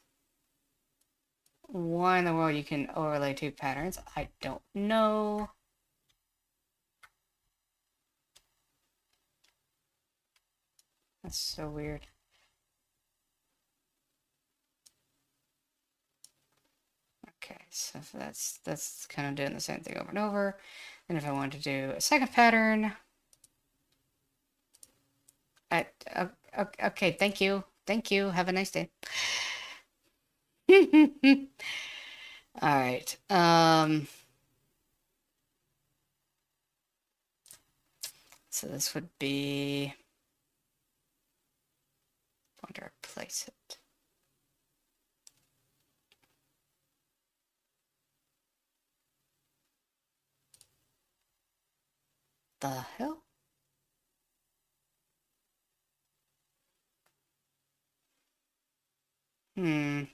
why in the world you can overlay two patterns? I don't know. That's so weird. Okay, so that's kind of doing the same thing over and over. And if I wanted to do a second pattern, okay, thank you. Thank you. Have a nice day. All right. So this would be want to replace it. The hell? Hmm.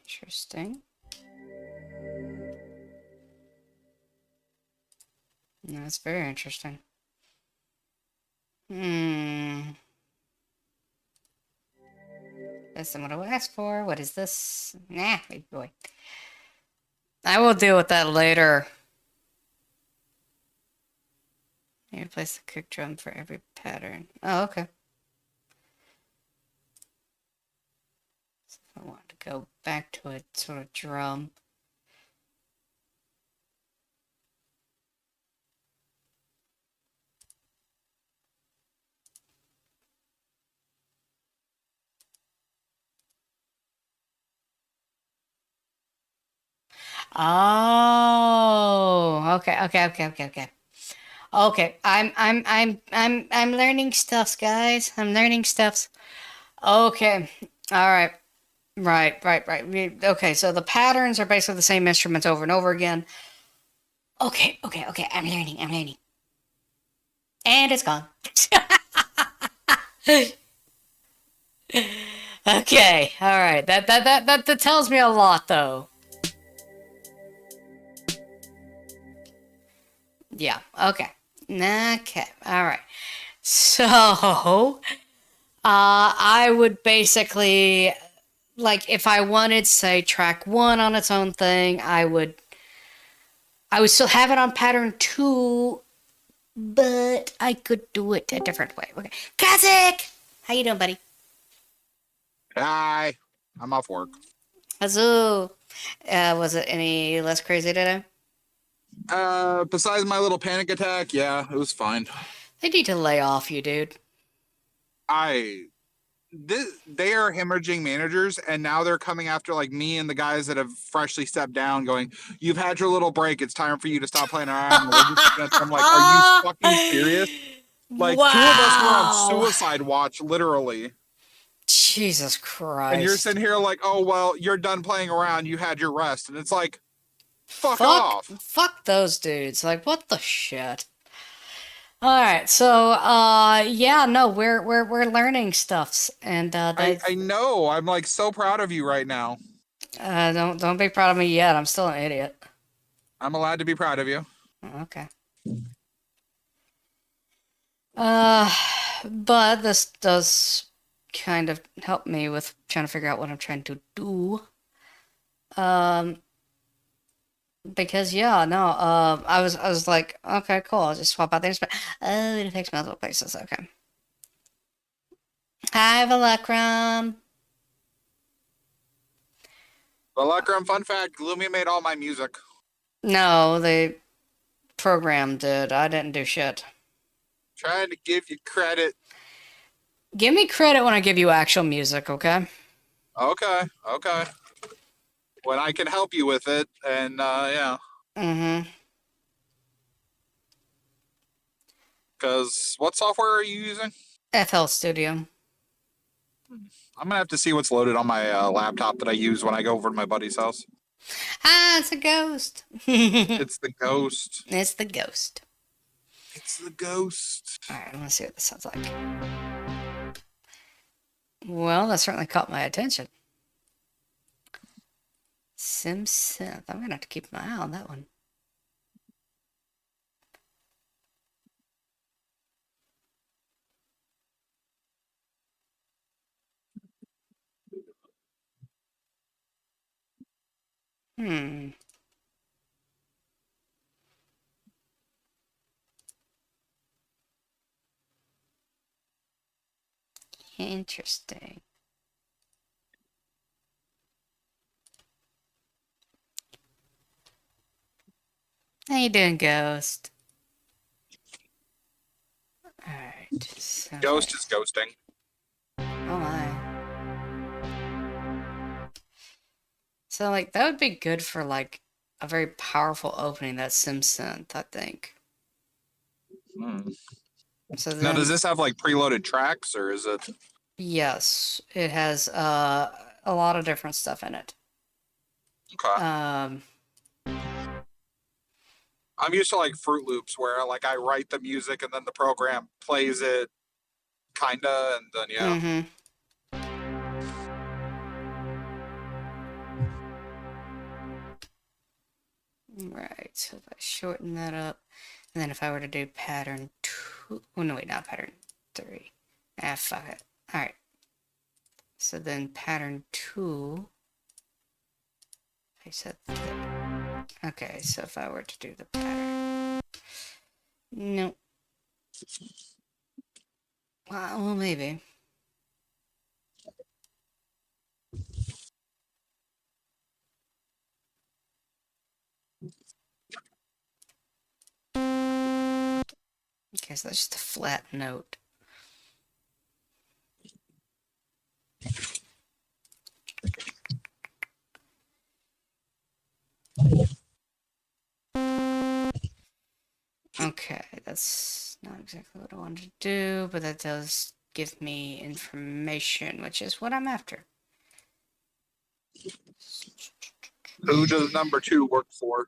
Interesting. That's very interesting. That's not what I asked for. What is this? Nah, wait, boy. I will deal with that later. You replace the kick drum for every pattern. Oh, okay. So if I want to go back to a sort of drum. Oh, okay. Okay, I'm learning stuffs, guys. I'm learning stuffs. Okay, all right, right. Okay, so the patterns are basically the same instruments over and over again. Okay. I'm learning, and it's gone. Okay, all right. That tells me a lot, though. Yeah. Okay. Okay. All right. So, I would basically, like, if I wanted, say, track 1 on its own thing, I would still have it on pattern 2, but I could do it a different way. Okay. Kazik! How you doing, buddy? Hi. I'm off work. Huzzoo! Was it any less crazy today? Besides my little panic attack, yeah, it was fine. They need to lay off you, dude. They are hemorrhaging managers, and now they're coming after like me and the guys that have freshly stepped down, going, "You've had your little break. It's time for you to stop playing around." I'm like, "Are you fucking serious?" Like, Wow. 2 of us were on suicide watch, literally. Jesus Christ. And you're sitting here like, "Oh well, you're done playing around. You had your rest," and it's like, fuck off. Fuck those dudes. Like, what the shit? All right, so yeah, no, we're learning stuffs, and I know. I'm like so proud of you right now. don't be proud of me yet. I'm still an idiot. I'm allowed to be proud of you. Okay. But this does kind of help me with trying to figure out what I'm trying to do. Because yeah, no, I was like, okay, cool, I'll just swap out the instrument. Oh, it affects multiple places. Okay. Hi, Velacrum. Velacrum, fun fact, Gloomy made all my music. No, the program did. I didn't do shit. Trying to give you credit. Give me credit when I give you actual music, okay? Okay. When I can help you with it, and yeah. Mm-hmm. Because what software are you using? FL Studio. I'm gonna have to see what's loaded on my laptop that I use when I go over to my buddy's house. Ah, it's a ghost. It's the ghost. It's the ghost. It's the ghost. Alright, I want to see what this sounds like. Well, that certainly caught my attention. Sim Synth. I'm gonna have to keep my eye on that one. Hmm. Interesting. How you doing, Ghost? Alright. So Ghost is ghosting. oh my. So like that would be good for like a very powerful opening, that sim synth, I think. Hmm. So Now, does then this have like preloaded tracks or is it? yes, it has a lot of different stuff in it. Okay. Um I'm used to like Fruit Loops where like I write the music and then the program plays it, kinda, and then yeah. mhm. Right. So if I shorten that up, and then if I were to do pattern 2, oh no wait, not pattern 3. Ah, fuck it. All right. So then pattern 2, I said okay, so if I were to do the pattern, no, well maybe. Okay, so that's just a flat note. Okay, that's not exactly what I wanted to do, but that does give me information, which is what I'm after. Who does number 2 work for?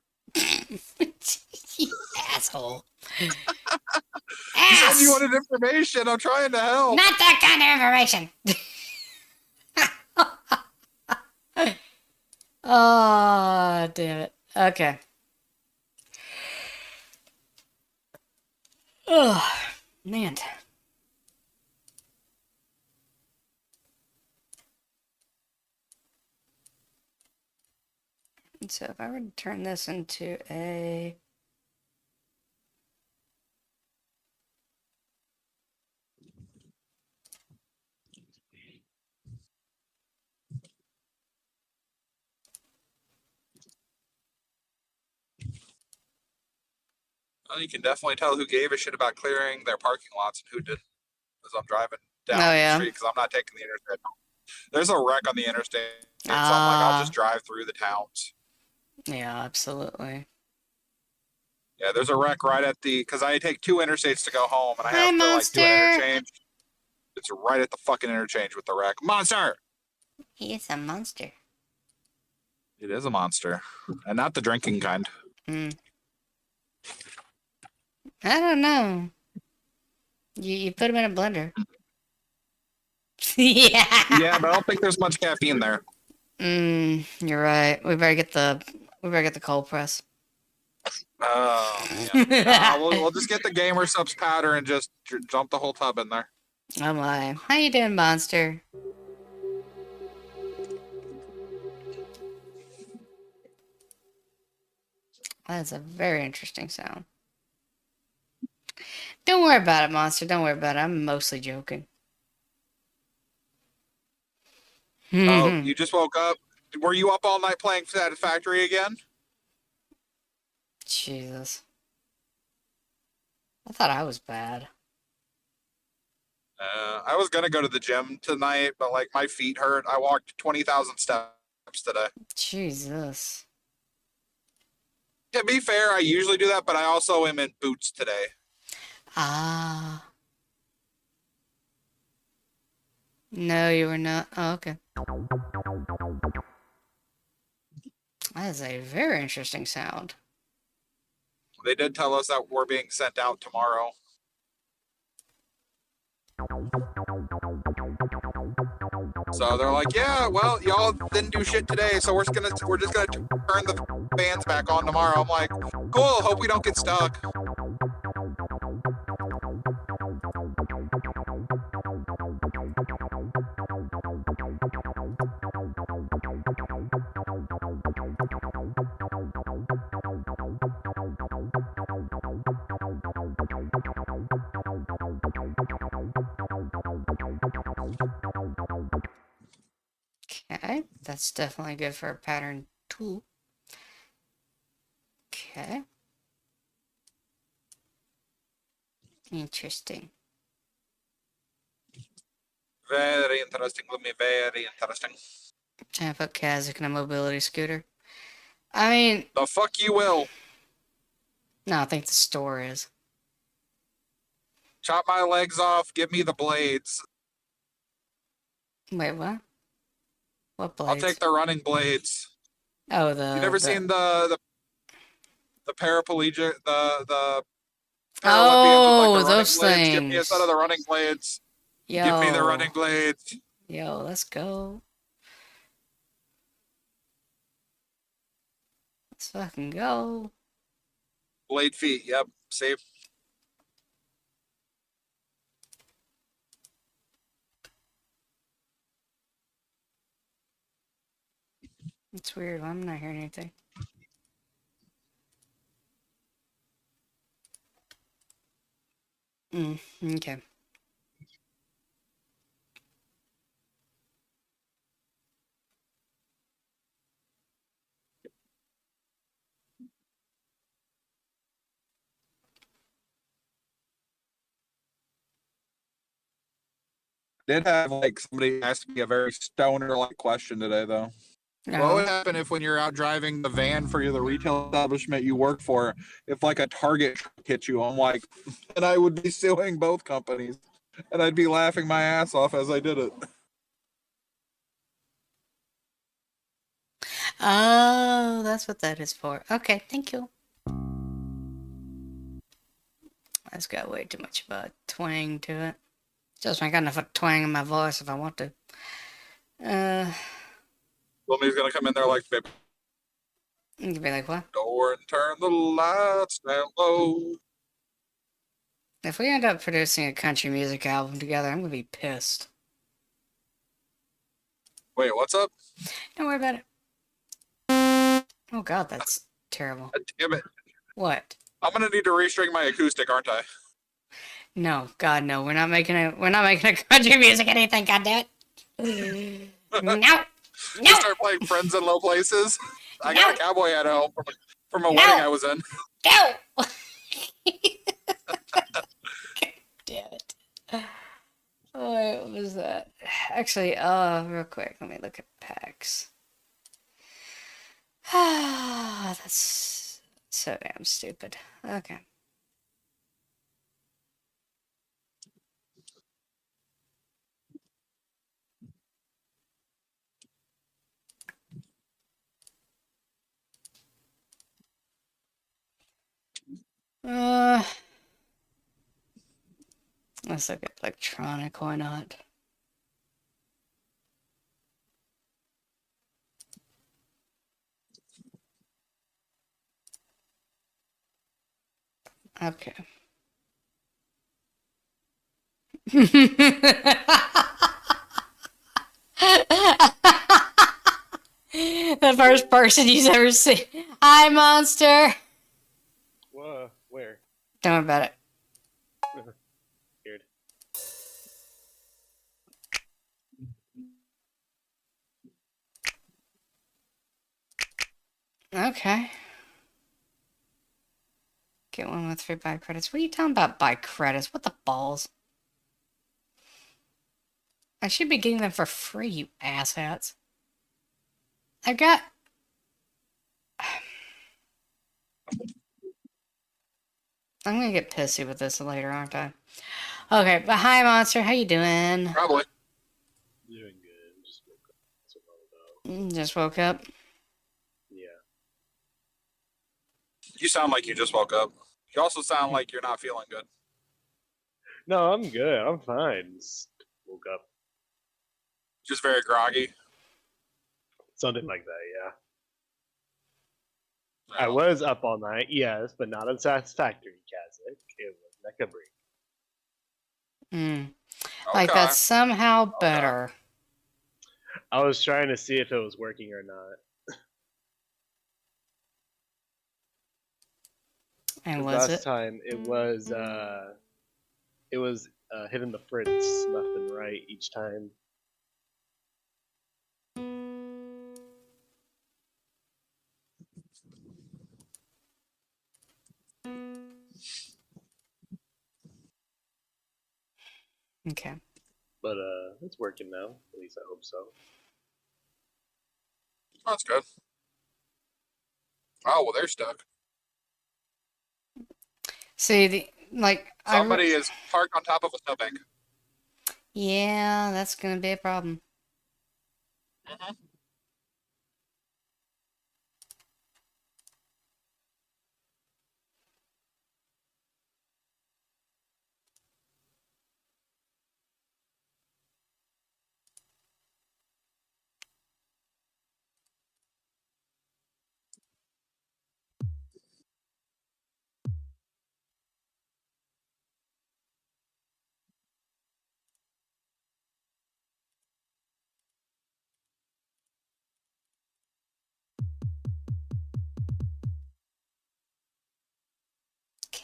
You asshole. You said you Ass! wanted information. I'm trying to help. Not that kind of information. Oh, damn it. Okay. Oh, man. So if I were to turn this into a... Well, you can definitely tell who gave a shit about clearing their parking lots and who didn't. As I'm driving Oh, down the yeah. street because I'm not taking the interstate. There's a wreck on the interstate, so I'm like, I'll Ah, just drive through the towns. yeah, absolutely. Yeah, there's a wreck right at the because I take 2 interstates to go home and I Hi, have to like do an monster! interchange. It's right at the fucking interchange with the wreck. Monster! He is a monster. It is a monster. And not the drinking kind. Hmm. I don't know. You put him in a blender. Yeah. Yeah, but I don't think there's much caffeine there. You're right. We better get the cold press. Oh, yeah. Nah, we'll just get the gamer subs powder and just jump the whole tub in there. Oh my. How you doing, monster? That's a very interesting sound. Don't worry about it, monster. Don't worry about it. I'm mostly joking. Oh, you just woke up? Were you up all night playing Satisfactory again? Jesus. I thought I was bad. I was gonna go to the gym tonight, but like my feet hurt. I walked 20,000 steps today. Jesus. To be fair, I usually do that, but I also am in boots today. Ah. No, you were not. Oh, okay. That is a very interesting sound. They did tell us that we're being sent out tomorrow. So they're like, yeah, well, y'all didn't do shit today, so we're just gonna turn the fans back on tomorrow. I'm like, cool. Hope we don't get stuck. Okay, that's definitely good for pattern 2. Okay. Interesting. Very interesting, Lummi. Very interesting. Trying to put Kazakh in a mobility scooter. I mean, The fuck you will. no, I think the store is. Chop my legs off. Give me the blades. Wait, what? What I'll blades? take the running blades. Oh, You never seen the paraplegic the Paralympians with like the Oh, running those blades? Give me a set of things. the running blades. Yo. Give me the running blades. Yo, let's go. Let's fucking go. Blade feet. Yep. See. It's weird. I'm not hearing anything. Okay. Did have like somebody ask me a very stoner like question today though. What would happen if when you're out driving the van for the retail establishment you work for, if like a Target truck hit you? I'm like, and I would be suing both companies, and I'd be laughing my ass off as I did it. Oh, that's what that is for. Okay, thank you. That's got way too much of a twang to it. Just I got enough of a twang in my voice if I want to. Somebody's gonna come in there like, baby, You can be like, what? door and turn the lights down low. If we end up producing a country music album together, I'm gonna be pissed. Wait, what's up? Don't worry about it. Oh god, that's terrible. God damn it! What? I'm gonna need to restring my acoustic, aren't I? No, God, no. We're not making a country music anything. God damn it. No. You No. start playing Friends in Low Places. I got a cowboy hat at home from a No. wedding I was in. Go. Damn it. Oh, wait, what was that? Actually, real quick, let me look at packs. That's so damn stupid. Okay. Let's look at electronic, why not? Okay. The first person you've ever seen. Hi, monster. Whoa, where? Don't worry about it. Weird. Okay. Get one with free buy credits. What are you talking about, buy credits? What the balls? I should be getting them for free, you asshats. I've got... I'm gonna get pissy with this later, aren't I? Okay, but hi, monster. How you doing? Probably. Doing good. Just woke up. That's what I'm about. Just woke up. Yeah. You sound like you just woke up. You also sound like you're not feeling good. No, I'm good. I'm fine. Just woke up. Just very groggy. Something like that, yeah. I was up all night, yes, but not unsatisfactory, Kazakh. It was mecha break. Like Okay. that's somehow better. I was trying to see if it was working or not. And was last it? time it was hitting the fritz left and right each time. Okay. But it's working now. At least I hope so. That's good. Oh, well, they're stuck. See, Somebody is parked on top of a snowbank. yeah, that's gonna be a problem. Mhm.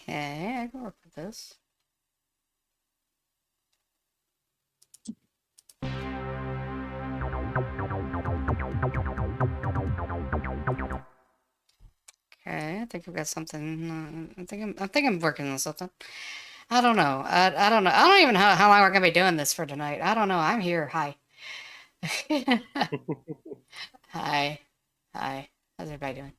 Okay, I can work with this. Okay, I think we've got something. I think I'm working on something. I don't know. I don't know. I don't even know how long we're gonna be doing this for tonight. I don't know. I'm here. Hi. Hi. Hi. How's everybody doing?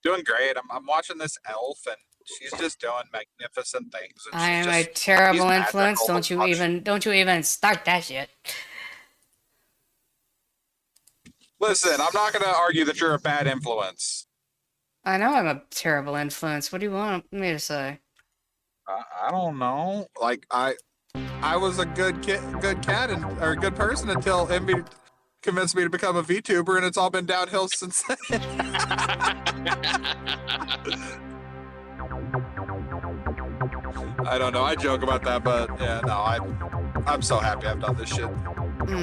Doing great. I'm watching this elf, and she's just doing magnificent things. And I she's am a just terrible she's influence. magical. Don't you even start that shit. Listen, I'm not going to argue that you're a bad influence. I know I'm a terrible influence. What do you want me to say? I don't know. Like I was a good cat, or a good person until Envy convinced me to become a VTuber, and it's all been downhill since then. I don't know. I joke about that, but yeah, no, I'm so happy I've done this shit.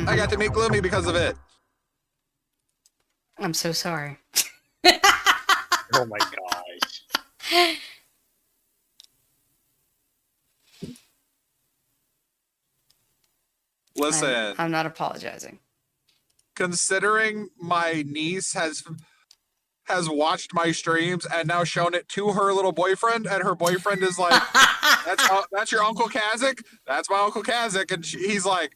I got to meet Gloomy because of it. I'm so sorry. Oh my gosh. Listen, I'm not apologizing. considering my niece has watched my streams and now shown it to her little boyfriend, and her boyfriend is like, "That's your Uncle Kazik? That's my Uncle Kazik," and he's like,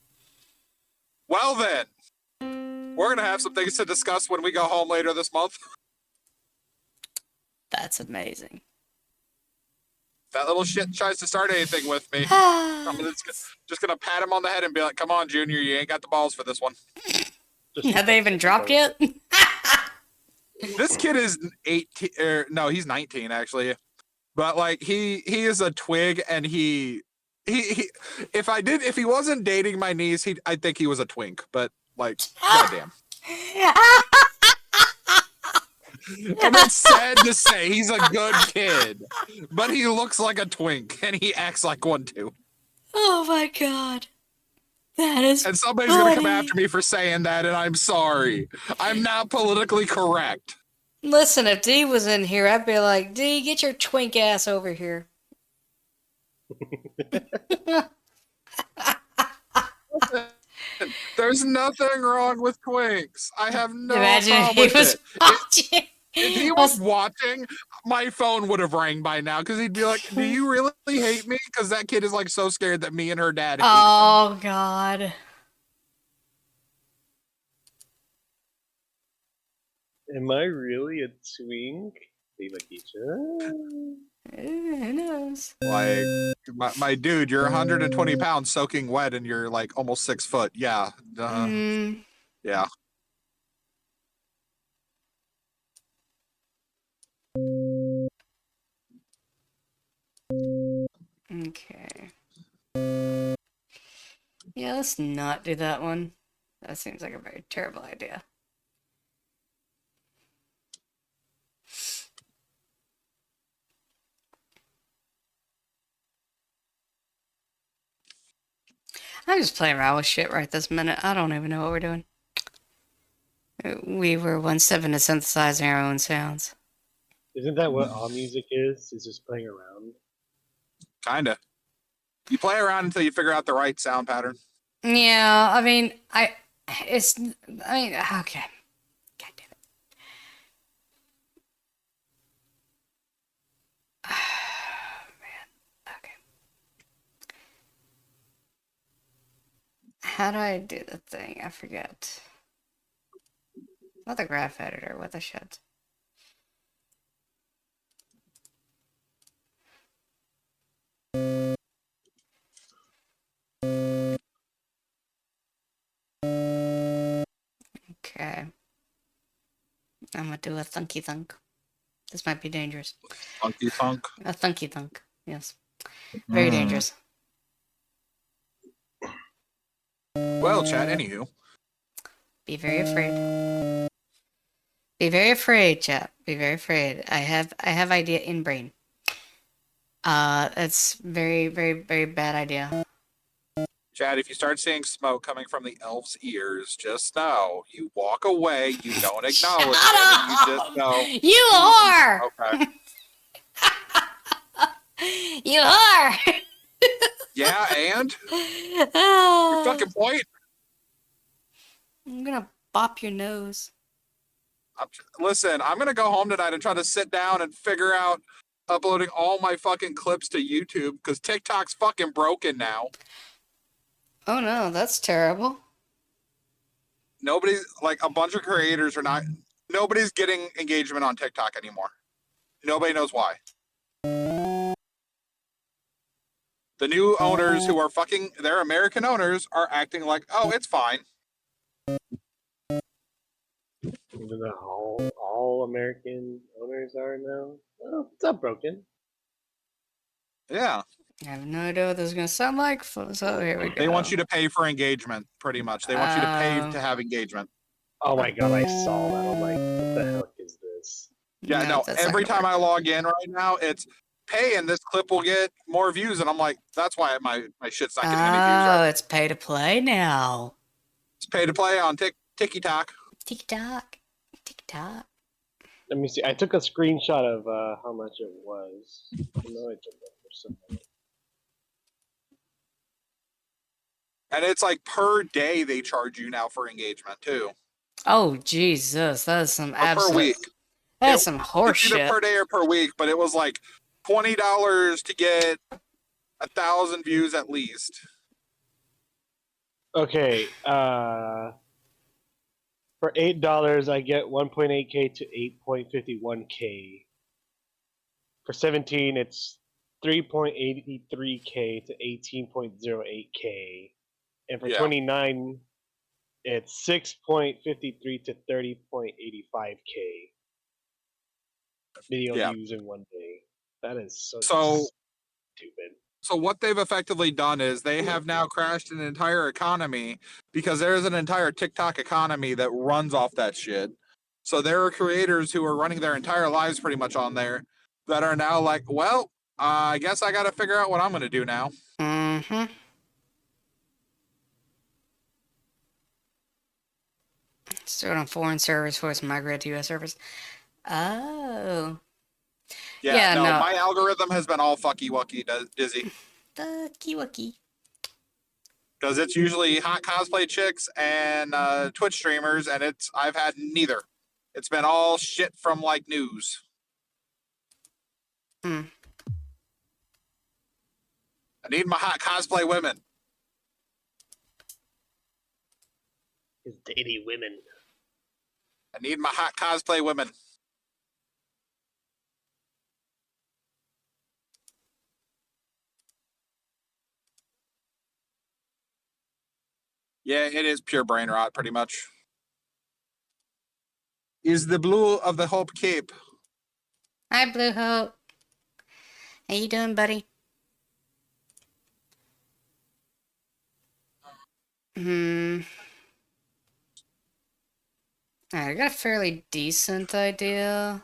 "Well then, we're gonna have some things to discuss when we go home later this month." That's amazing. That little shit tries to start anything with me, I'm just gonna pat him on the head and be like, "Come on, Junior, you ain't got the balls for this one." Have they even dropped yet? This kid is 18. No, he's 19 actually. But like he is a twig, and he if he wasn't dating my niece, I think he was a twink. But like, goddamn. And it's sad to say he's a good kid, but he looks like a twink and he acts like one too. Oh my god. That is And somebody's gonna come after me for saying that, and I'm sorry. I'm not politically correct. Listen, if Dee was in here, I'd be like, Dee, get your twink ass over here. There's nothing wrong with twinks. I have no Imagine problem he with was it. watching. If he was watching, my phone would have rang by now, because he'd be like, "Do you really hate me?" Because that kid is like so scared that me and her dad hate him. Oh god. Am I really a twink? Who knows? Like, my dude, you're 120 pounds soaking wet, and you're like almost 6 foot. Yeah. Yeah. Okay. Yeah, let's not do that one. That seems like a very terrible idea. I'm just playing around with shit right this minute. I don't even know what we're doing. We were one step into synthesizing our own sounds. Isn't that what all music is? Is just playing around? Kinda. You play around until you figure out the right sound pattern. Yeah, I mean, okay. God damn it. Man, okay. How do I do the thing? I forget. Not the graph editor. What the shit? Okay. I'm gonna do a thunky thunk. This might be dangerous. Funky thunk. A thunky thunk. Yes. Very dangerous. Well, chat. Anywho, Be very afraid. Be very afraid, chat. Be very afraid. I have idea in brain. That's very, very, very bad idea. Chad, if you start seeing smoke coming from the elf's ears, just know you walk away. You don't acknowledge it. And you just know. You are. Okay. You are. Yeah, and your fucking point. I'm gonna bop your nose. Listen, I'm gonna go home tonight and try to sit down and figure out uploading all my fucking clips to YouTube because TikTok's fucking broken now. Oh no, that's terrible. Nobody's like a bunch of creators are not. Nobody's getting engagement on TikTok anymore. Nobody knows why. The new owners who are fucking, they're American owners, are acting like, oh, it's fine. Even though all American owners are now. Well, it's not broken. Yeah. I have no idea what this is gonna sound like, so here we go. They want you to pay for engagement, pretty much. They want you to pay Oh. to have engagement. Oh my god, I saw that. I'm like, what the heck is this? Yeah, no, that's not every gonna time work. I log in right now, it's pay and this clip will get more views. And I'm like, that's why my shit's not getting any views Oh, right. it's pay to play now. It's pay to play on TikTok. TikTok. TikTok. Let me see. I took a screenshot of how much it was. I know I took that for something. And it's like per day they charge you now for engagement too. Oh Jesus, that is some Or absolute. per week. That is some horse It's either shit. per day or per week, but it was like $20 to get 1,000 views at least. Okay, for $8 I get 1.8k to 8.51k. For 17 it's 3.83k to 18.08k. And for Yeah. 29 it's 6.53 to 30.85k. Video Yeah. views in one day. That is so stupid. So what they've effectively done is they have now crashed an entire economy because there's an entire TikTok economy that runs off that shit. So there are creators who are running their entire lives pretty much on there that are now like, well, I guess I got to figure out what I'm going to do now. Mm-hmm. Start on foreign servers before it's migrated to U.S. servers. Oh. Yeah, no, no. my algorithm has been all fucky wucky dizzy The Kiwaki. because it's usually hot cosplay chicks and Twitch streamers, and I've had neither. It's been all shit from like news. Hmm. I need my hot cosplay women. Is dating women. I need my hot cosplay women. Yeah, it is pure brain rot, pretty much. Is the blue of the Hope Cape? Hi, Blue Hope. How you doing, buddy? I got a fairly decent idea.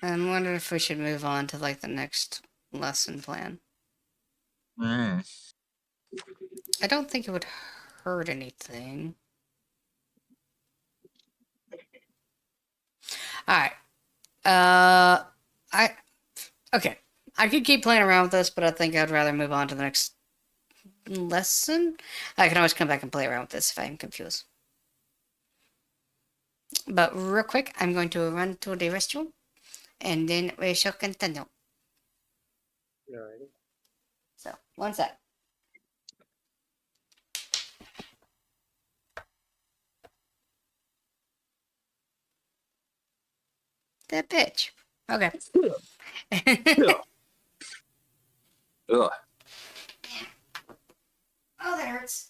I'm wondering if we should move on to like the next lesson plan. I don't think it would hurt anything. Alright. Okay. I could keep playing around with this, but I think I'd rather move on to the next lesson. I can always come back and play around with this if I'm confused. But real quick, I'm going to run to the restroom, and then we shall continue. Alrighty. So, one sec. That bitch. Okay. Ugh. Oh, that hurts.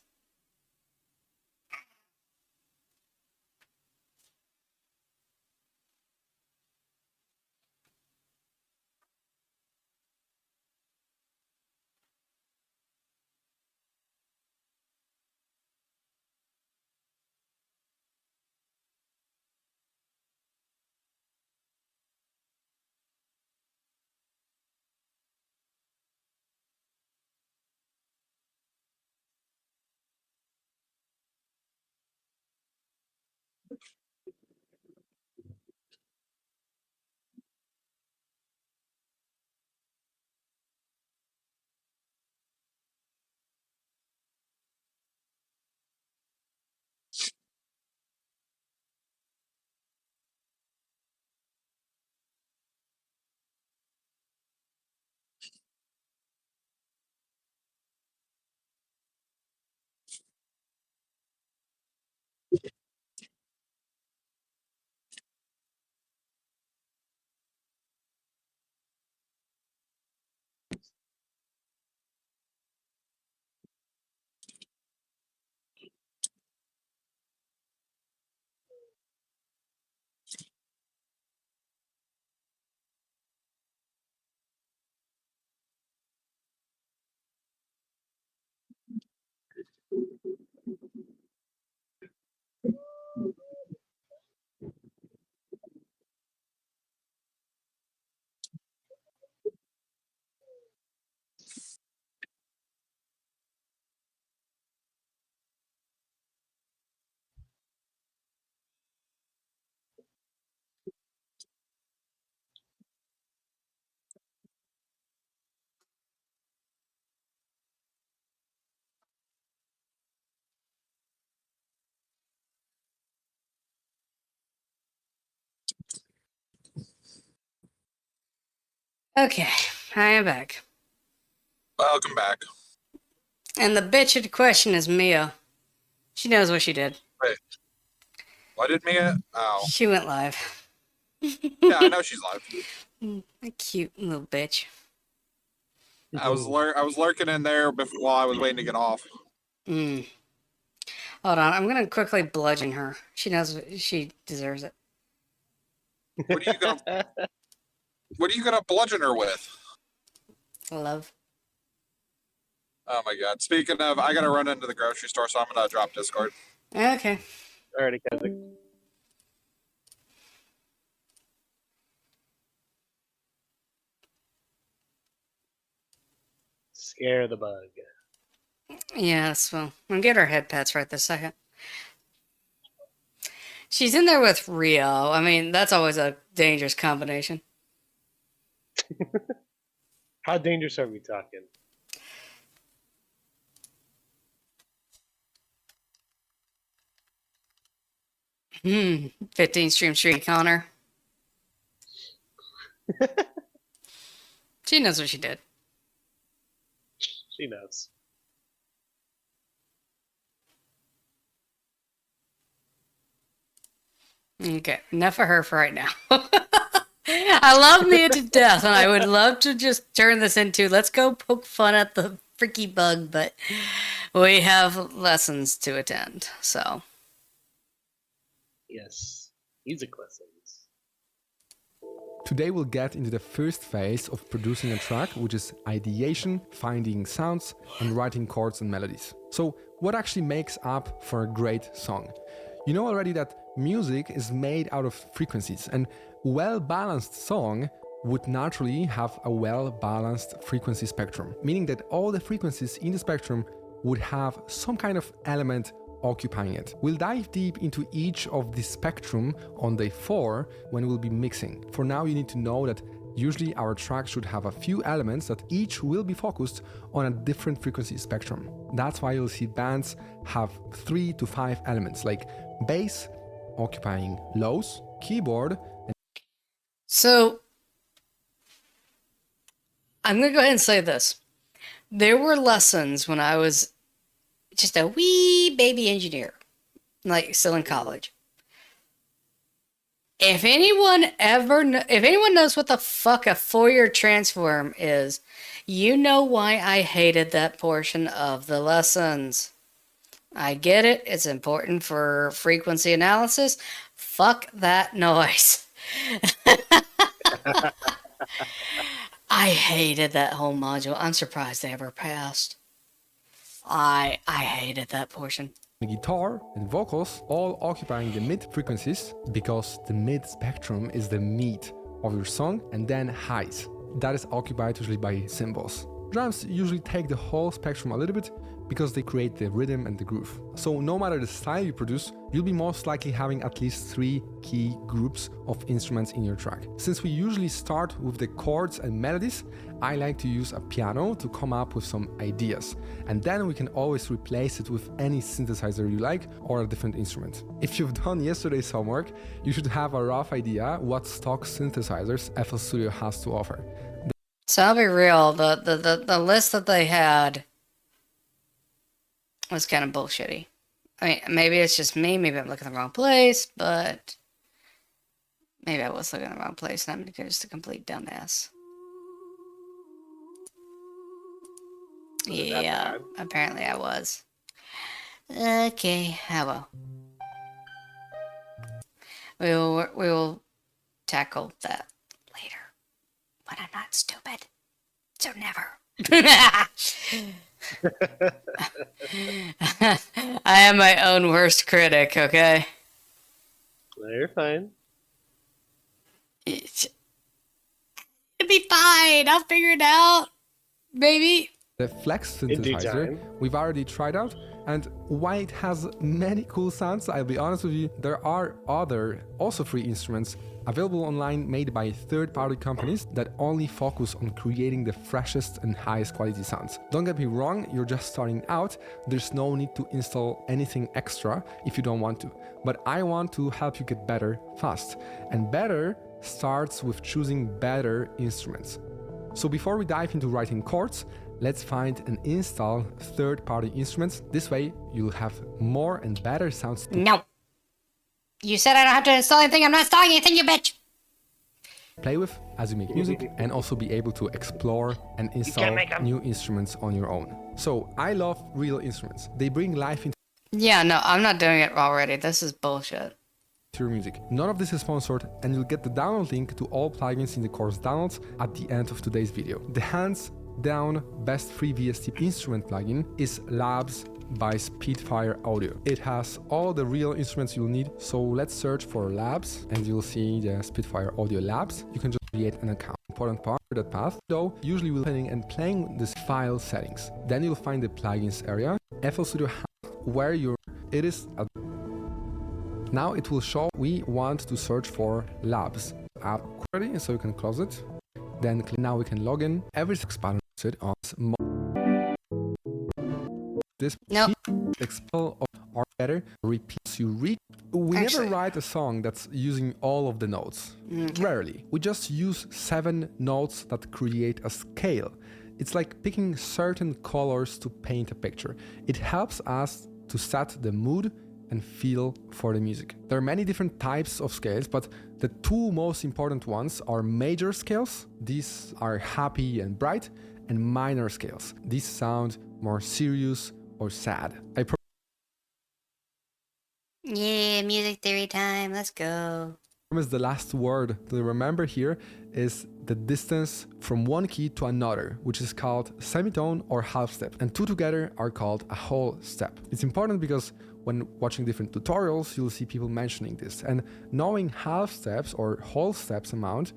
Okay, I am back. Welcome back. And the bitch in question is Mia. She knows what she did. Wait. What did Mia? Oh. She went live. Yeah, I know she's live. A cute little bitch. I was lurking in there before while I was waiting to get off. Mm. Hold on, I'm gonna quickly bludgeon her. She knows she deserves it. What are you gonna bludgeon her with? Love. Oh my god. Speaking of, I gotta run into the grocery store, so I'm gonna drop Discord. Okay. Alrighty, Kevin. Scare the bug. Yes, well, I'll get her head pats right this second. She's in there with Rio. I mean, that's always a dangerous combination. How dangerous are we talking? Hmm. 15 stream streak on her. She knows what she did. She knows. Okay, enough of her for right now. I love Mia to death, and I would love to just turn this into let's go poke fun at the freaky bug, but we have lessons to attend, so. Yes. Music lessons. Today we'll get into the first phase of producing a track, which is ideation, finding sounds, and writing chords and melodies. So what actually makes up for a great song? You know already that music is made out of frequencies, and well-balanced song would naturally have a well-balanced frequency spectrum, meaning that all the frequencies in the spectrum would have some kind of element occupying it. We'll dive deep into each of the spectrum on day 4 when we'll be mixing. For now, you need to know that usually our tracks should have a few elements that each will be focused on a different frequency spectrum. That's why you'll see bands have 3 to 5 elements, like bass occupying lows, keyboard. So, I'm going to go ahead and say this. There were lessons when I was just a wee baby engineer, like still in college. If anyone if anyone knows what the fuck a Fourier transform is, you know why I hated that portion of the lessons. I get it. It's important for frequency analysis. Fuck that noise. I hated that whole module. I'm surprised they ever passed. I hated that portion. The guitar and vocals all occupying the mid frequencies because the mid spectrum is the meat of your song, and then highs. That is occupied usually by cymbals. Drums usually take the whole spectrum a little bit because they create the rhythm and the groove. So no matter the style you produce, you'll be most likely having at least 3 key groups of instruments in your track. Since we usually start with the chords and melodies, I like to use a piano to come up with some ideas. And then we can always replace it with any synthesizer you like or a different instrument. If you've done yesterday's homework, you should have a rough idea what stock synthesizers FL Studio has to offer. So I'll be real, the list that they had was kind of bullshitty. I mean, maybe it's just me, maybe I'm looking in the wrong place, but maybe I was looking in the wrong place and I'm just a complete dumbass. Yeah, apparently I was. Okay, well. We will tackle that later. But I'm not stupid. So never. I am my own worst critic, okay? No, you're fine. It'll be fine. I'll figure it out. Maybe. The Flex In due synthesizer time. we've already tried out, and while it has many cool sounds, I'll be honest with you, there are other also free instruments available online made by third-party companies that only focus on creating the freshest and highest quality sounds. Don't get me wrong, you're just starting out, there's no need to install anything extra if you don't want to. But I want to help you get better fast. And better starts with choosing better instruments. So before we dive into writing chords, let's find and install third-party instruments. This way, you'll have more and better sounds to No. You said I don't have to install anything. I'm not installing anything, you bitch. play with as you make music, and also be able to explore and install new instruments on your own. So I love real instruments. They bring life into Yeah, no, I'm not doing it already. This is bullshit. your music. None of this is sponsored, and you'll get the download link to all plugins in the course downloads at the end of today's video. The hands down best free VST instrument plugin is Labs by Spitfire Audio. It has all the real instruments you'll need, so let's search for Labs and you'll see the Spitfire Audio Labs. You can just create an account. Important part of that path, though, usually we'll be playing this file settings. Then you'll find the plugins area. FL Studio has where it is. Now it will show we want to search for Labs app query, so you can close it. Then now we can log in. Every expand on this Nope. expel or better repeats you read. We Actually. never write a song that's using all of the notes. Rarely. We just use 7 notes that create a scale. It's like picking certain colors to paint a picture. It helps us to set the mood and feel for the music. There are many different types of scales, but the 2 most important ones are major scales. These are happy and bright, and minor scales. These sound more serious or sad. I Yeah, music theory time. Let's go. promise the last word to remember here is the distance from one key to another, which is called semitone or half step, and 2 together are called a whole step. It's important because when watching different tutorials, you'll see people mentioning this, and knowing half steps or whole steps amount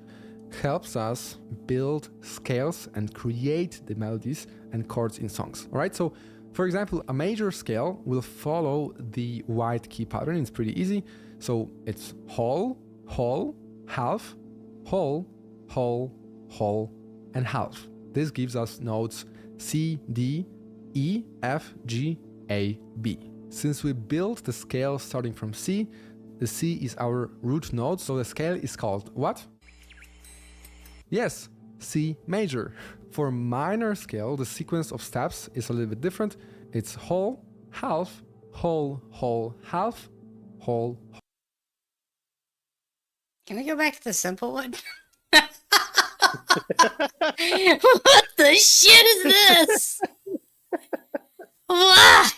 helps us build scales and create the melodies and chords in songs. All right, so for example, a major scale will follow the white key pattern. It's pretty easy. So it's whole, whole, half, whole, whole, whole, and half. This gives us notes C, D, E, F, G, A, B. Since we built the scale starting from C, the C is our root note, so the scale is called what? Yes, C major. For minor scale, the sequence of steps is a little bit different. It's whole, half, whole, whole, half, whole. Can we go back to the simple one? What the shit is this? What?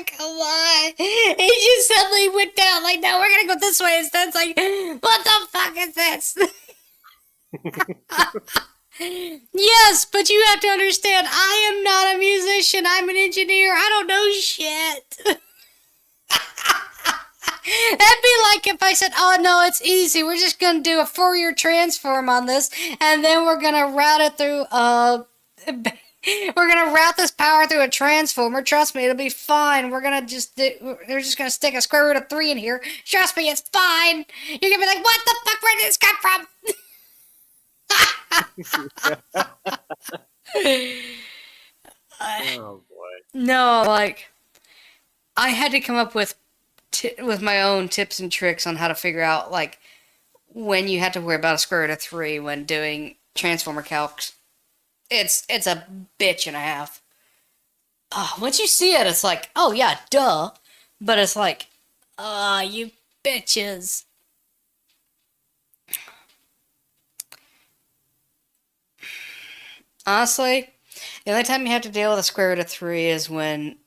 Come on. It just suddenly went down. Like, no, we're gonna go this way instead. It's like, what the fuck is this? Yes, but you have to understand, I am not a musician. I'm an engineer. I don't know shit. That'd be like if I said, oh no, it's easy. We're just gonna do a Fourier transform on this, and then we're gonna route it through we're gonna route this power through a transformer. Trust me, it'll be fine. We're just gonna stick a square root of 3 in here. Trust me, it's fine. You're gonna be like, what the fuck? Where did this come from? Oh boy. No, like I had to come up with my own tips and tricks on how to figure out like when you have to worry about a square root of 3 when doing transformer calcs. It's a bitch and a half. Oh, once you see it, it's like, oh yeah, duh. But it's like, you bitches. Honestly, the only time you have to deal with a square root of 3 is when,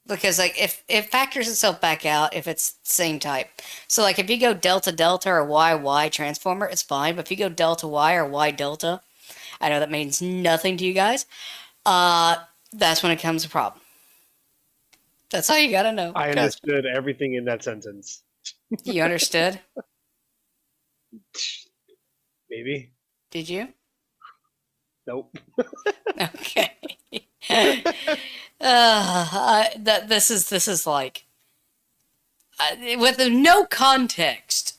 because like if it factors itself back out if it's same type. So like if you go delta delta or y y transformer, it's fine. But if you go delta y or y delta, I know that means nothing to you guys. That's when it becomes a problem. That's all you gotta know. I understood everything in that sentence. You understood? Maybe. Did you? Nope. Okay. This is like with no context,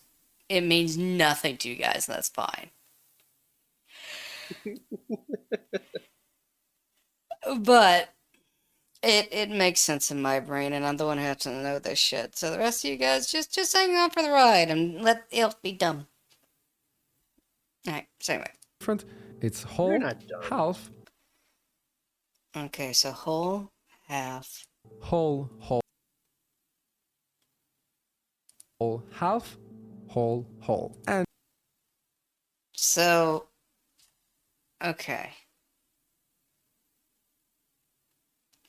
it means nothing to you guys, and that's fine. But it makes sense in my brain, and I'm the one who has to know this shit. So the rest of you guys just hang on for the ride and let it be dumb. All right. So anyway. Different. It's whole, half. Okay, so whole, half. Whole, half, whole. And So, okay.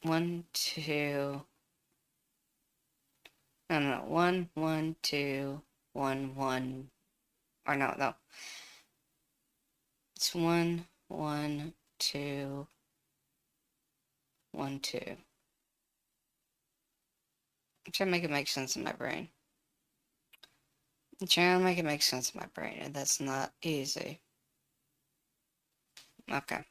1, 2. No. 1, 1, 2, 1, 1. Or no. It's 1, 1, 2, 1, 2. I'm trying to make it make sense in my brain. I'm trying to make it make sense in my brain, and that's not easy. Okay.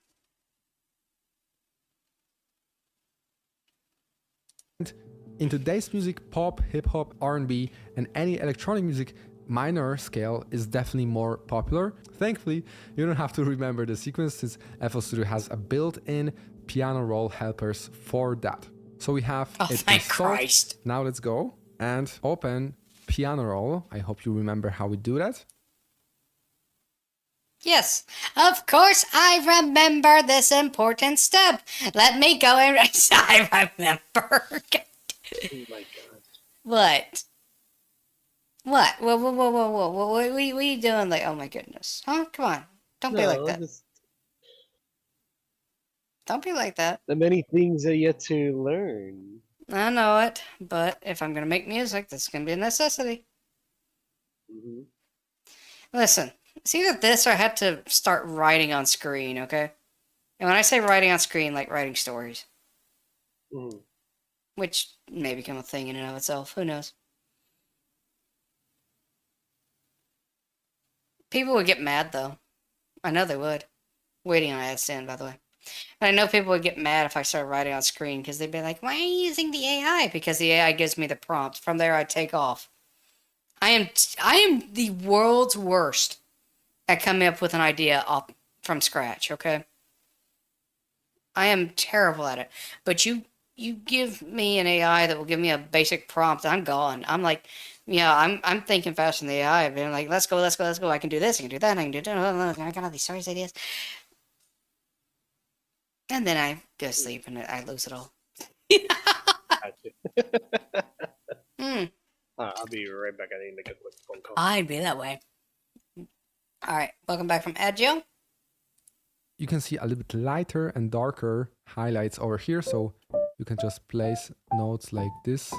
in today's music, pop, hip-hop, R&B, and any electronic music, minor scale is definitely more popular. Thankfully, you don't have to remember the sequence since FL Studio has a built-in piano roll helpers for that. So we have Oh, it thank installed. Christ. Now let's go and open piano roll. I hope you remember how we do that. Yes, of course I remember this important step. Let me go and I remember. Oh my god. What? What? Whoa. What are you doing? Like, oh my goodness. Huh? Come on. Don't be like that. Don't be like that. The many things are yet to learn. I know it, but if I'm going to make music, this is going to be a necessity. Mm-hmm. Listen, it's either this or I had to start writing on screen, okay? And when I say writing on screen, like writing stories. Mm. Which may become a thing in and of itself. Who knows? People would get mad, though. I know they would. Waiting on AdSend, by the way. And I know people would get mad if I started writing on screen because they'd be like, why are you using the AI? Because the AI gives me the prompt. From there, I take off. I am the world's worst at coming up with an idea from scratch, okay? I am terrible at it. But you give me an AI that will give me a basic prompt, I'm gone. I'm like, yeah, I'm thinking faster than the AI. I've been like, let's go. I can do this, I can do that, I can do that. I got all these stories, ideas. And then I go to sleep and I lose it all. I'll be right back. I need to make a quick phone call. I'd be that way. All right, welcome back from Agile. You can see a little bit lighter and darker highlights over here, so you can just place notes like this.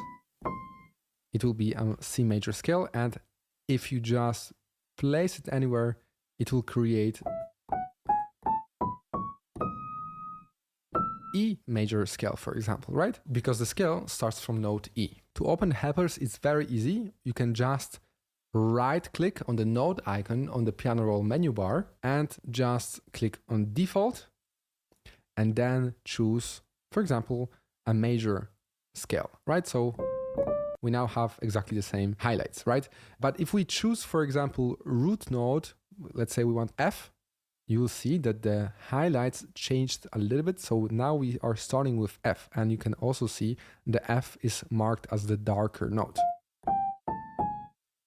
It will be a C major scale, and if you just place it anywhere, it will create E major scale, for example, right? Because the scale starts from note E. To open helpers, it's very easy. You can just right-click on the note icon on the piano roll menu bar and just click on default and then choose, for example, a major scale, right? So we now have exactly the same highlights, right? But if we choose, for example, root note, let's say we want F, you will see that the highlights changed a little bit. So now we are starting with F, and you can also see the F is marked as the darker note.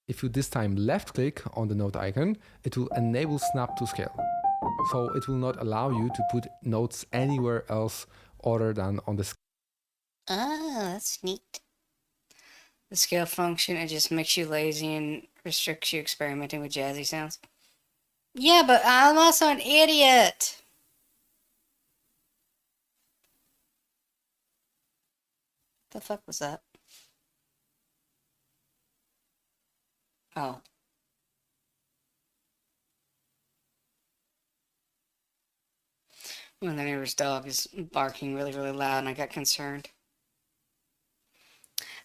If you this time left click on the note icon, it will enable snap to scale. So it will not allow you to put notes anywhere else other than on the scale. Oh, that's neat. The scale function, it just makes you lazy and restricts you experimenting with jazzy sounds. Yeah, but I'm also an idiot. The fuck was that? Oh. Well, the neighbor's dog is barking really, really loud, and I got concerned.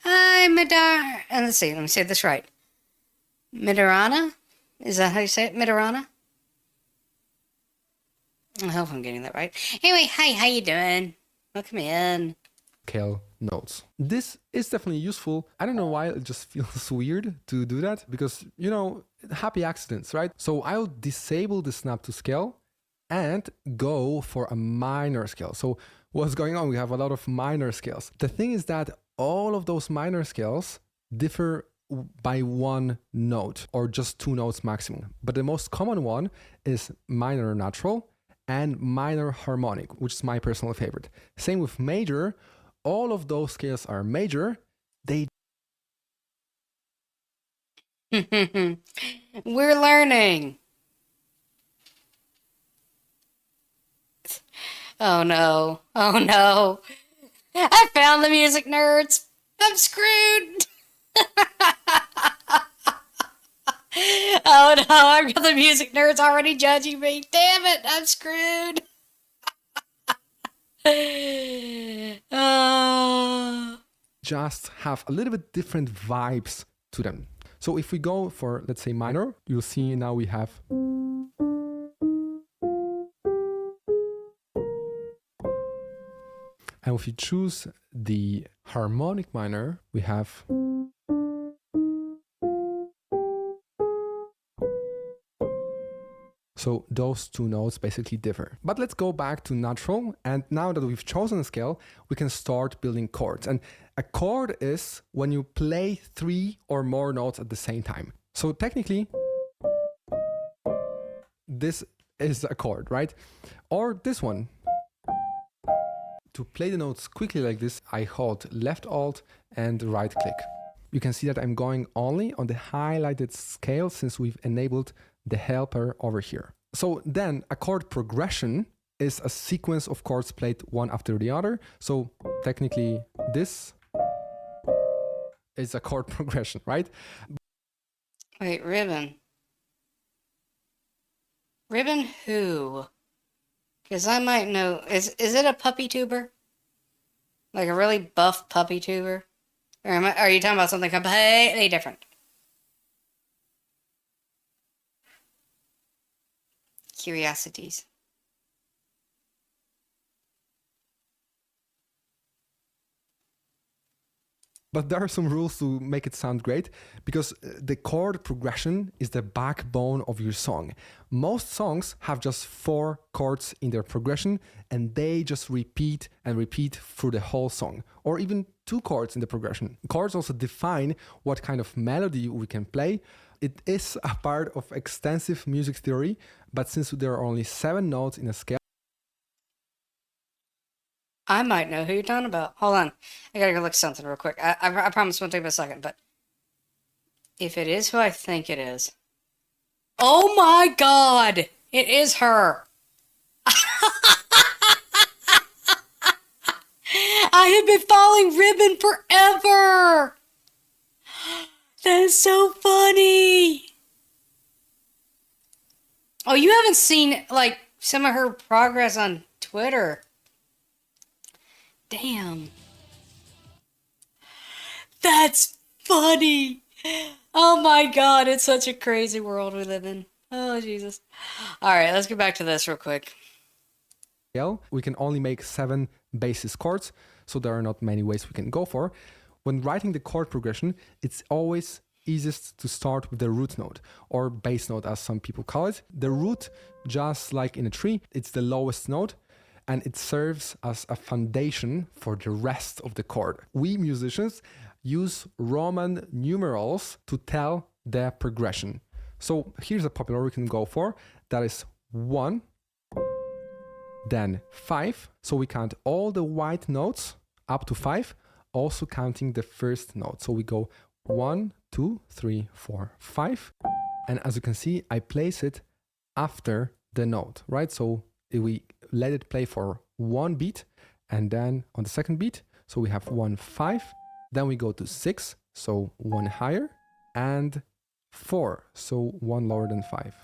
Hi, Midar. And let's see, let me say this right. Midarana? Is that how you say it? Midarana? I hope I'm getting that right. Anyway, hi, how you doing? Welcome in. Scale notes. This is definitely useful. I don't know why it just feels weird to do that because, you know, happy accidents, right? So I'll disable the snap to scale and go for a minor scale. So what's going on? We have a lot of minor scales. The thing is that all of those minor scales differ by one note or just two notes maximum. But the most common one is minor natural and minor harmonic, which is my personal favorite. Same with major. All of those scales are major. They We're learning. Oh no. Oh no. I found the music nerds. I'm screwed. Oh no, I've got the music nerds already judging me. Damn it, I'm screwed. Oh. just have a little bit different vibes to them. So if we go for, let's say, minor, you'll see now we have. And if you choose the harmonic minor, we have. So those two notes basically differ. But let's go back to natural. And now that we've chosen a scale, we can start building chords. And a chord is when you play 3 or more notes at the same time. So technically, this is a chord, right? Or this one. To play the notes quickly like this, I hold left alt and right click. You can see that I'm going only on the highlighted scale since we've enabled the helper over here. So then a chord progression is a sequence of chords played one after the other. So technically this is a chord progression, right? Wait, Ribbon. Ribbon who? Because I might know. Is it a puppy tuber? Like a really buff puppy tuber? Or are you talking about something completely different? Curiosities. But there are some rules to make it sound great because the chord progression is the backbone of your song. Most songs have just 4 chords in their progression and they just repeat and repeat through the whole song, or even 2 chords in the progression. Chords also define what kind of melody we can play. It is a part of extensive music theory, but since there are only 7 notes in a scale, I might know who you're talking about. Hold on. I gotta go look something real quick. I promise it won't take me a second, but If it is who I think it is. Oh my god! It is her! I have been following Ribbon forever! That is so funny! Oh, you haven't seen, like, some of her progress on Twitter. Damn. That's funny! Oh my god, it's such a crazy world we live in. Oh, Jesus. Alright, let's get back to this real quick. We can only make 7 basis chords, so there are not many ways we can go for. When writing the chord progression, it's always easiest to start with the root note, or bass note as some people call it. The root, just like in a tree, it's the lowest note, and it serves as a foundation for the rest of the chord. We musicians use Roman numerals to tell the progression. So here's a popular we can go for. That is 1, then 5. So we count all the white notes up to 5, also counting the first note. So we go 1, 2, 3, 4, 5. And as you can see, I place it after the note, right? So we let it play for 1 beat, and then on the second beat, so we have 1, 5. Then we go to 6, so 1 higher, and 4, so 1 lower than 5.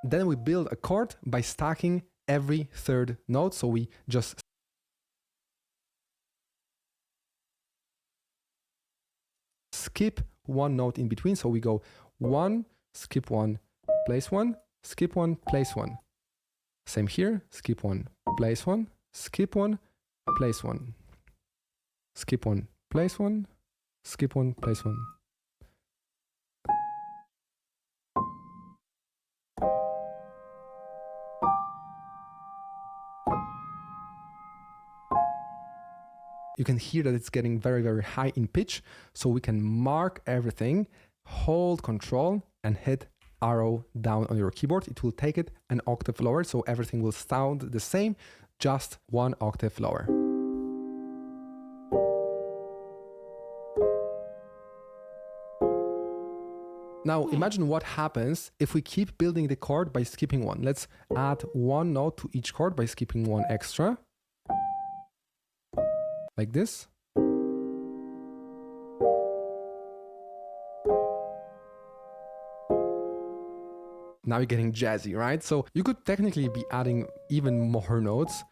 Then we build a chord by stacking every third note, so we just skip 1 note in between, so we go 1, skip 1, place 1, skip 1, place 1. Same here, skip 1, place 1, skip 1, place 1. Skip 1, place 1, skip 1, place 1. You can hear that it's getting very, very high in pitch, so we can mark everything, hold Control, and hit arrow down on your keyboard. It will take it an octave lower, so everything will sound the same, just 1 octave lower. Now imagine what happens if we keep building the chord by skipping 1. Let's add 1 note to each chord by skipping 1 extra. Like this. Now you're getting jazzy, right? So you could technically be adding even more notes,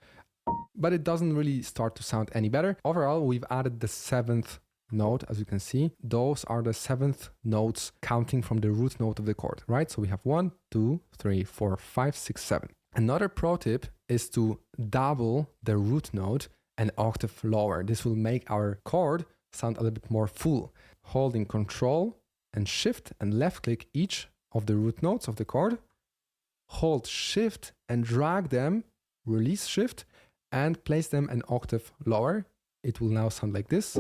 but it doesn't really start to sound any better. Overall, we've added the 7th note, as you can see. Those are the 7th notes counting from the root note of the chord, right? So we have 1, 2, 3, 4, 5, 6, 7. Another pro tip is to double the root note an octave lower. This will make our chord sound a little bit more full. Holding Control and Shift and left click each of the root notes of the chord. Hold Shift and drag them, release Shift, and place them an octave lower. It will now sound like this.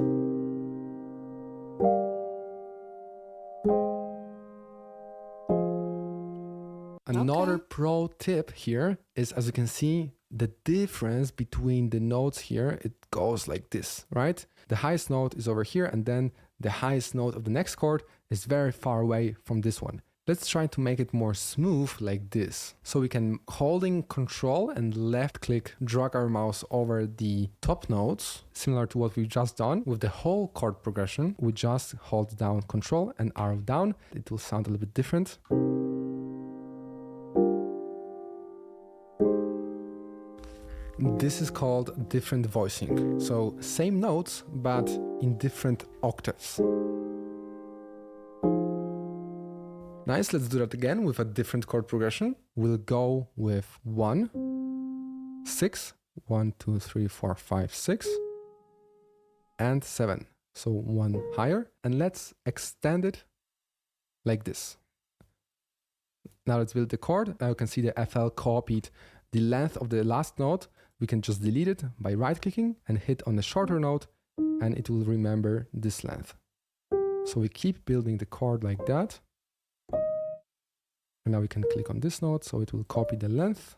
Another pro tip here is, as you can see, the difference between the notes here, it goes like this, right? The highest note is over here, and then the highest note of the next chord is very far away from this one. Let's try to make it more smooth like this. So we can, holding Control and left click, drag our mouse over the top notes, similar to what we've just done with the whole chord progression. We just hold down Control and arrow down. It will sound a little bit different. This is called different voicing. So same notes, but in different octaves. Nice, let's do that again with a different chord progression. We'll go with 1, 6, 1, 2, 3, 4, 5, 6, and 7. So 1 higher, and let's extend it like this. Now let's build the chord. Now you can see the FL copied the length of the last note. We can just delete it by right-clicking and hit on the shorter note, and it will remember this length. So we keep building the chord like that. And now we can click on this note, so it will copy the length.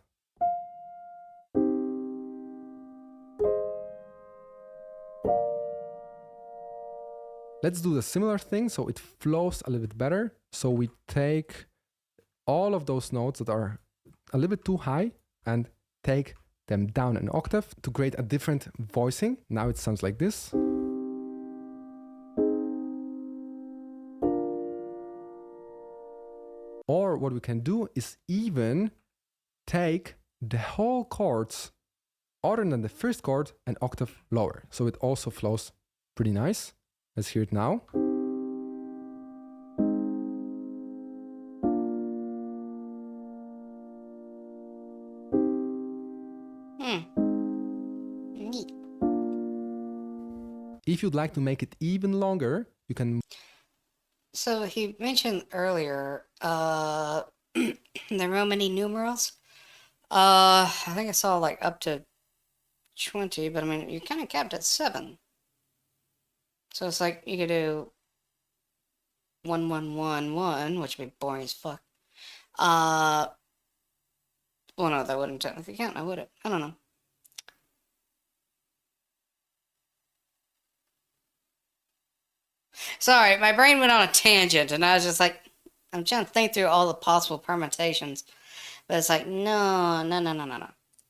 Let's do the similar thing so it flows a little bit better. So we take all of those notes that are a little bit too high and take them down an octave to create a different voicing. Now it sounds like this. Or what we can do is even take the whole chords other than the first chord an octave lower. So it also flows pretty nice. Let's hear it now. Neat. If you'd like to make it even longer, you can. So he mentioned earlier the Romany numerals. I think I saw like up to 20, but I mean you kind of capped at 7. So it's like you could do 1111, which would be boring as fuck. Well, no, that wouldn't technically count, now would it? I don't know. Sorry, my brain went on a tangent, and I was just like, I'm trying to think through all the possible permutations, but it's like, no.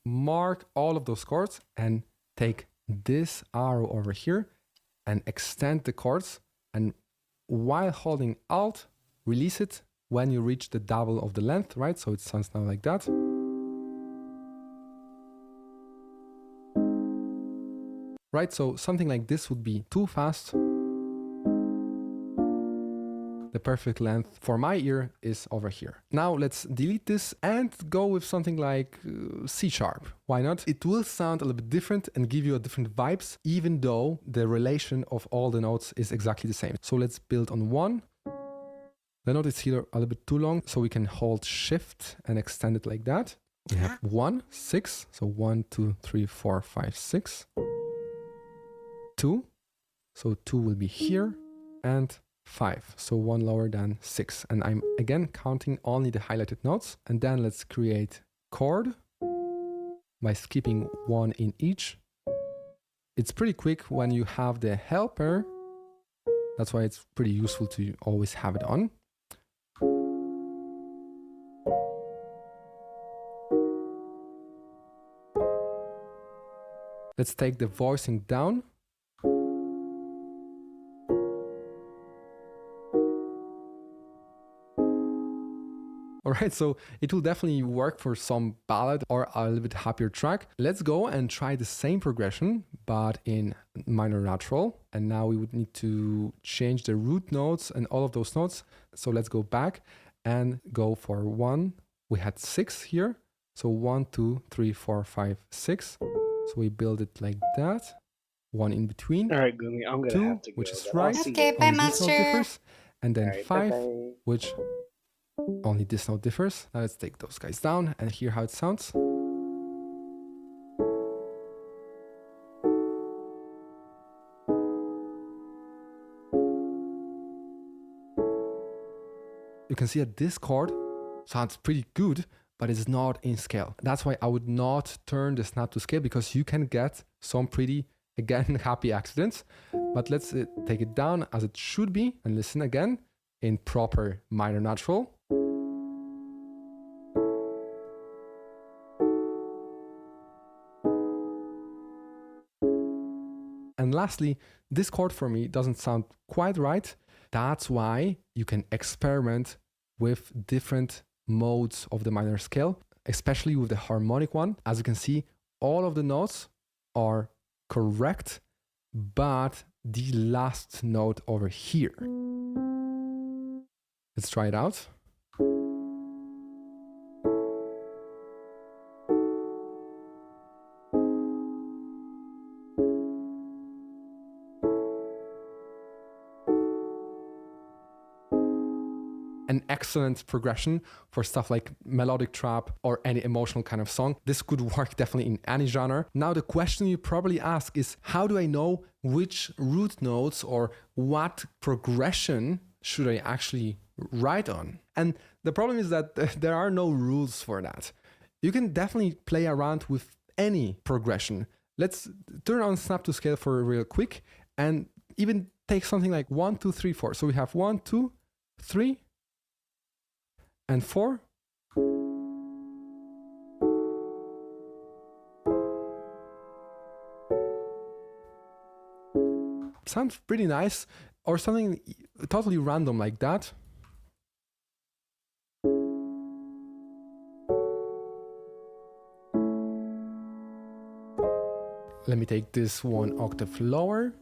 Mark all of those chords and take this arrow over here and extend the chords, and while holding Alt, release it when you reach the double of the length, right? So it sounds now like that. Right, so something like this would be too fast. The perfect length for my ear is over here. Now let's delete this and go with something like C sharp. Why not? It will sound a little bit different and give you a different vibes, even though the relation of all the notes is exactly the same. So let's build on 1. The note is here a little bit too long, so we can hold shift and extend it like that. We have 1, 6, so 1, 2, 3, 4, 5, 6. 2, so 2 will be here, and 5, so 1 lower than 6. And I'm again counting only the highlighted notes. And then let's create chord by skipping 1 in each. It's pretty quick when you have the helper. That's why it's pretty useful to always have it on. Let's take the voicing down. Alright, so it will definitely work for some ballad or a little bit happier track. Let's go and try the same progression, but in minor natural. And now we would need to change the root notes and all of those notes. So let's go back and go for 1. We had 6 here. So 1, 2, 3, 4, 5, 6. So we build it like that. 1 in between. All right, Gumi, I'm gonna 2, have to go. which is but I'll right. see Okay, you. bye, Only this note Monster. differs. And then All right, 5, bye-bye. which only this note differs. Now let's take those guys down and hear how it sounds. You can see that this chord sounds pretty good, but it's not in scale. That's why I would not turn the snap to scale, because you can get some pretty, again, happy accidents. But let's take it down as it should be and listen again in proper minor natural. And lastly, this chord for me doesn't sound quite right. That's why you can experiment with different modes of the minor scale, especially with the harmonic one. As you can see, all of the notes are correct, but the last note over here. Let's try it out. An excellent progression for stuff like melodic trap or any emotional kind of song. This could work definitely in any genre. Now the question you probably ask is, how do I know which root notes or what progression should I actually write on? And the problem is that there are no rules for that. You can definitely play around with any progression. Let's turn on snap to scale for real quick and even take something like 1, 2, 3, 4. So we have 1, 2, 3, and 4. Sounds pretty nice, or something totally random like that. Let me take this one octave lower.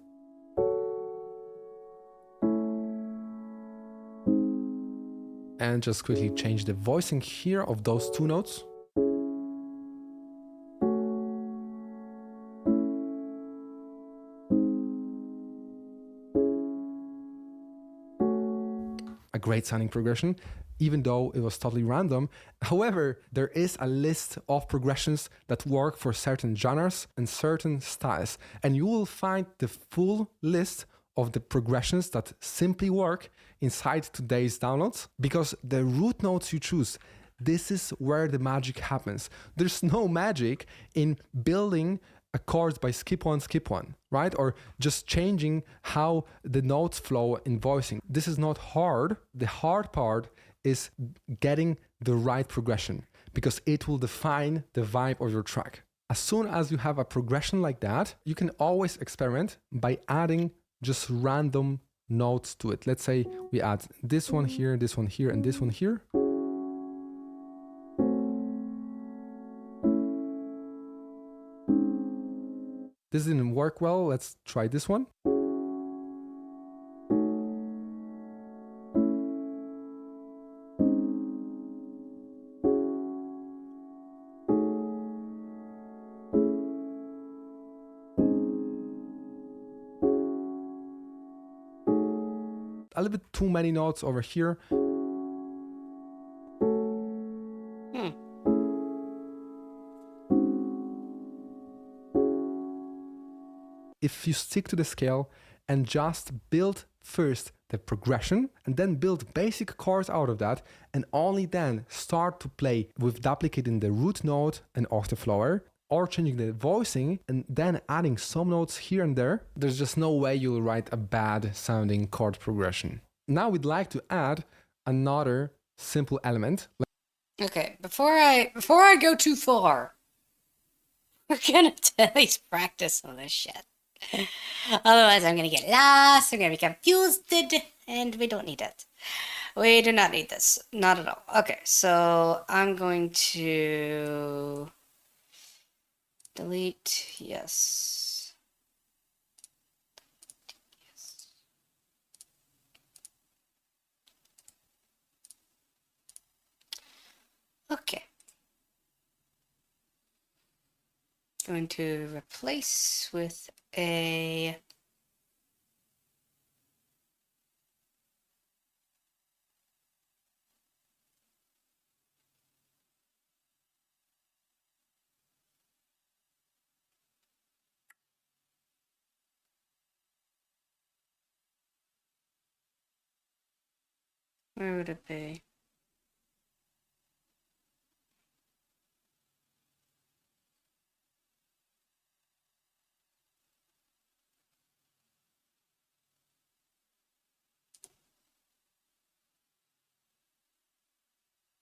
And just quickly change the voicing here of those two notes. A great sounding progression, even though it was totally random. However, there is a list of progressions that work for certain genres and certain styles, and you will find the full list of the progressions that simply work inside today's downloads, because the root notes you choose, this is where the magic happens. There's no magic in building a chord by skip one, right? Or just changing how the notes flow in voicing. This is not hard. The hard part is getting the right progression, because it will define the vibe of your track. As soon as you have a progression like that, you can always experiment by adding just random notes to it. Let's say we add this one here, and this one here, and this one here. This didn't work well. Let's try this one. A little bit too many notes over here. If you stick to the scale and just build first the progression and then build basic chords out of that, and only then start to play with duplicating the root note and octave lower, or changing the voicing and then adding some notes here and there, there's just no way you'll write a bad sounding chord progression. Now we'd like to add another simple element. Okay, before I go too far, we're gonna at least practice some of this shit. Otherwise, I'm gonna get lost, I'm gonna be confused, and we don't need it. We do not need this. Not at all. Okay, so I'm going to delete, yes. Yes. Okay. Going to replace with a where would it be?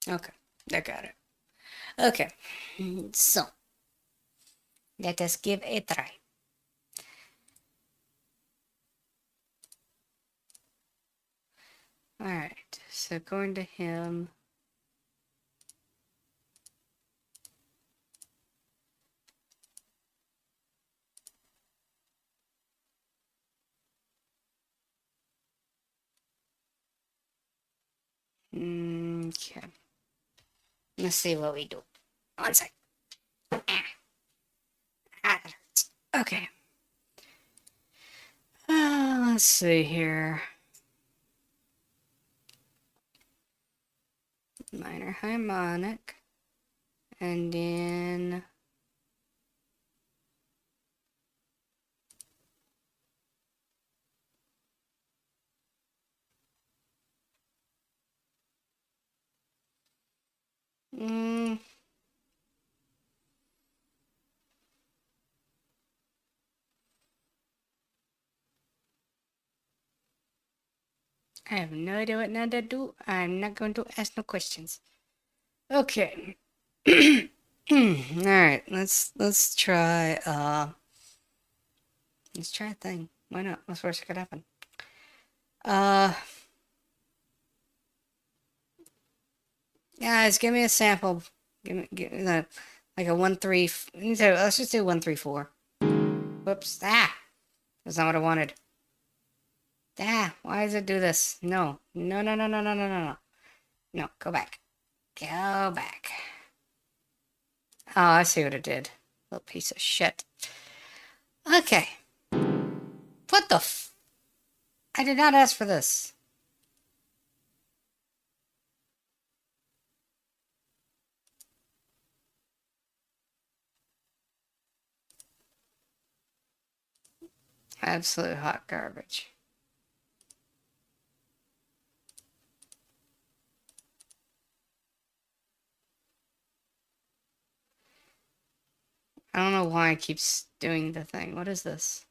Okay, I got it. Okay, so let us give a try. All right, so going to him. Okay. Let's see what we do. One sec. That hurts. Okay. Let's see here. Minor harmonic. And then I have no idea what now to do. I'm not going to ask no questions. Okay. Alright, let's try let's try a thing. Why not? What's worse that could happen? Guys, give me a sample. Give me the, like a 1 3 let's just do 1 3 4. Whoops. That's not what I wanted. Why does it do this? No. No, no, no, no, no, no, no, no. No, go back. Go back. Oh, I see what it did. Little piece of shit. Okay. What the f... I did not ask for this. Absolute hot garbage. I don't know why it keeps doing the thing. What is this?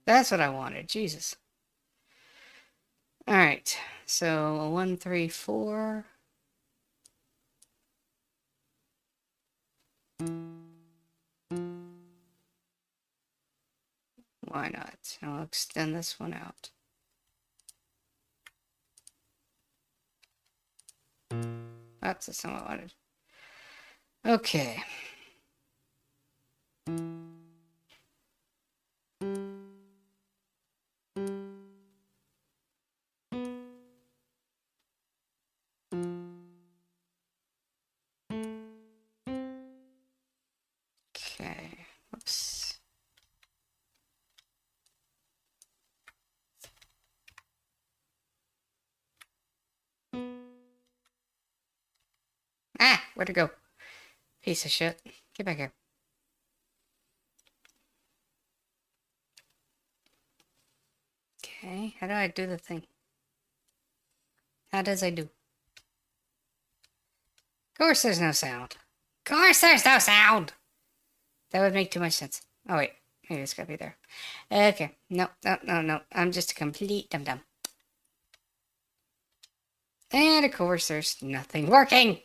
That's what I wanted. Jesus. Alright. So, 1 3 4. Why not? I'll extend this one out. That's not what I wanted. Okay. Okay. Whoops. Where'd it go? Piece of shit. Get back here. Okay, how do I do the thing? How does I do? Of course there's no sound. Of course there's no sound! That would make too much sense. Oh wait, maybe it's gotta be there. Okay, no, no, no, no. I'm just a complete dum-dum. And of course there's nothing working!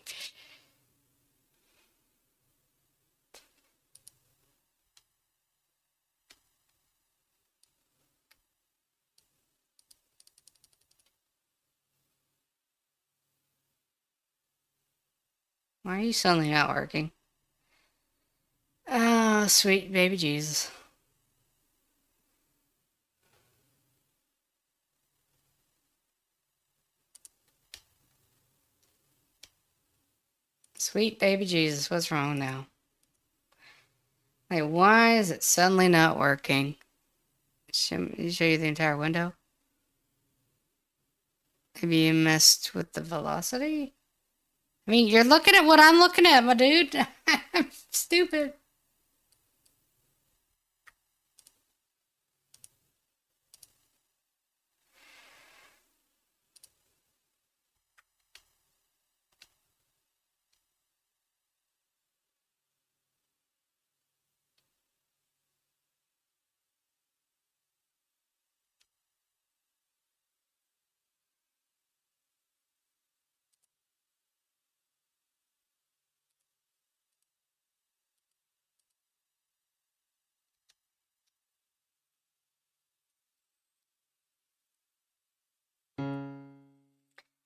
Why are you suddenly not working? Oh, sweet baby Jesus. Sweet baby Jesus, what's wrong now? Like, why is it suddenly not working? Show you the entire window? Maybe you messed with the velocity? I mean, you're looking at what I'm looking at, my dude. I'm stupid.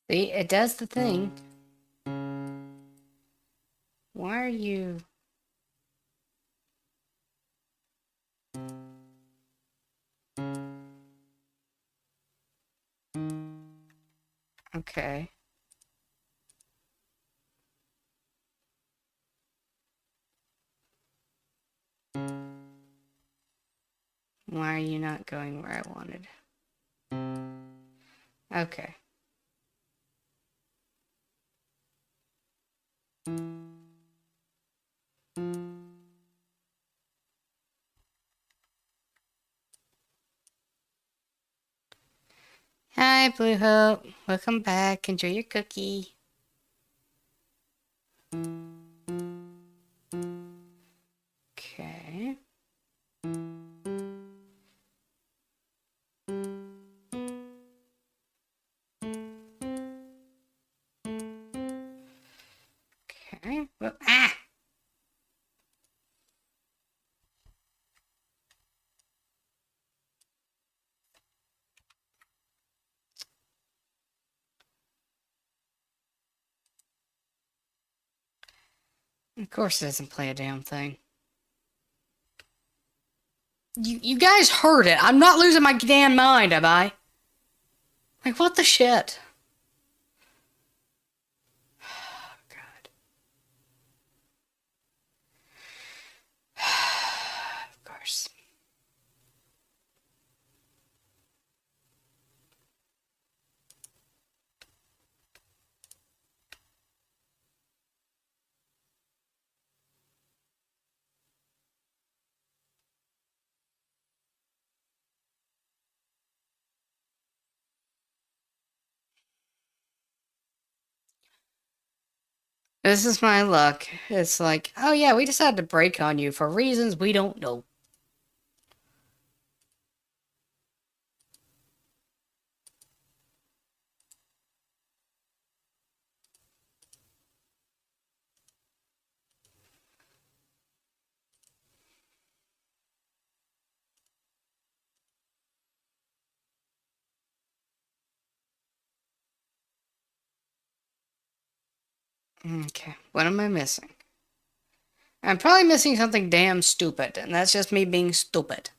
See, it does the thing. Why are you... Okay. Why are you not going where I wanted? Okay. Hi, Blue Hope. Welcome back. Enjoy your cookie. Okay. Of course it doesn't play a damn thing. You guys heard it. I'm not losing my damn mind, am I? Like, what the shit? God. Of course. This is my luck. It's like, oh yeah, we decided to break on you for reasons we don't know. Okay, what am I missing? I'm probably missing something damn stupid, and that's just me being stupid.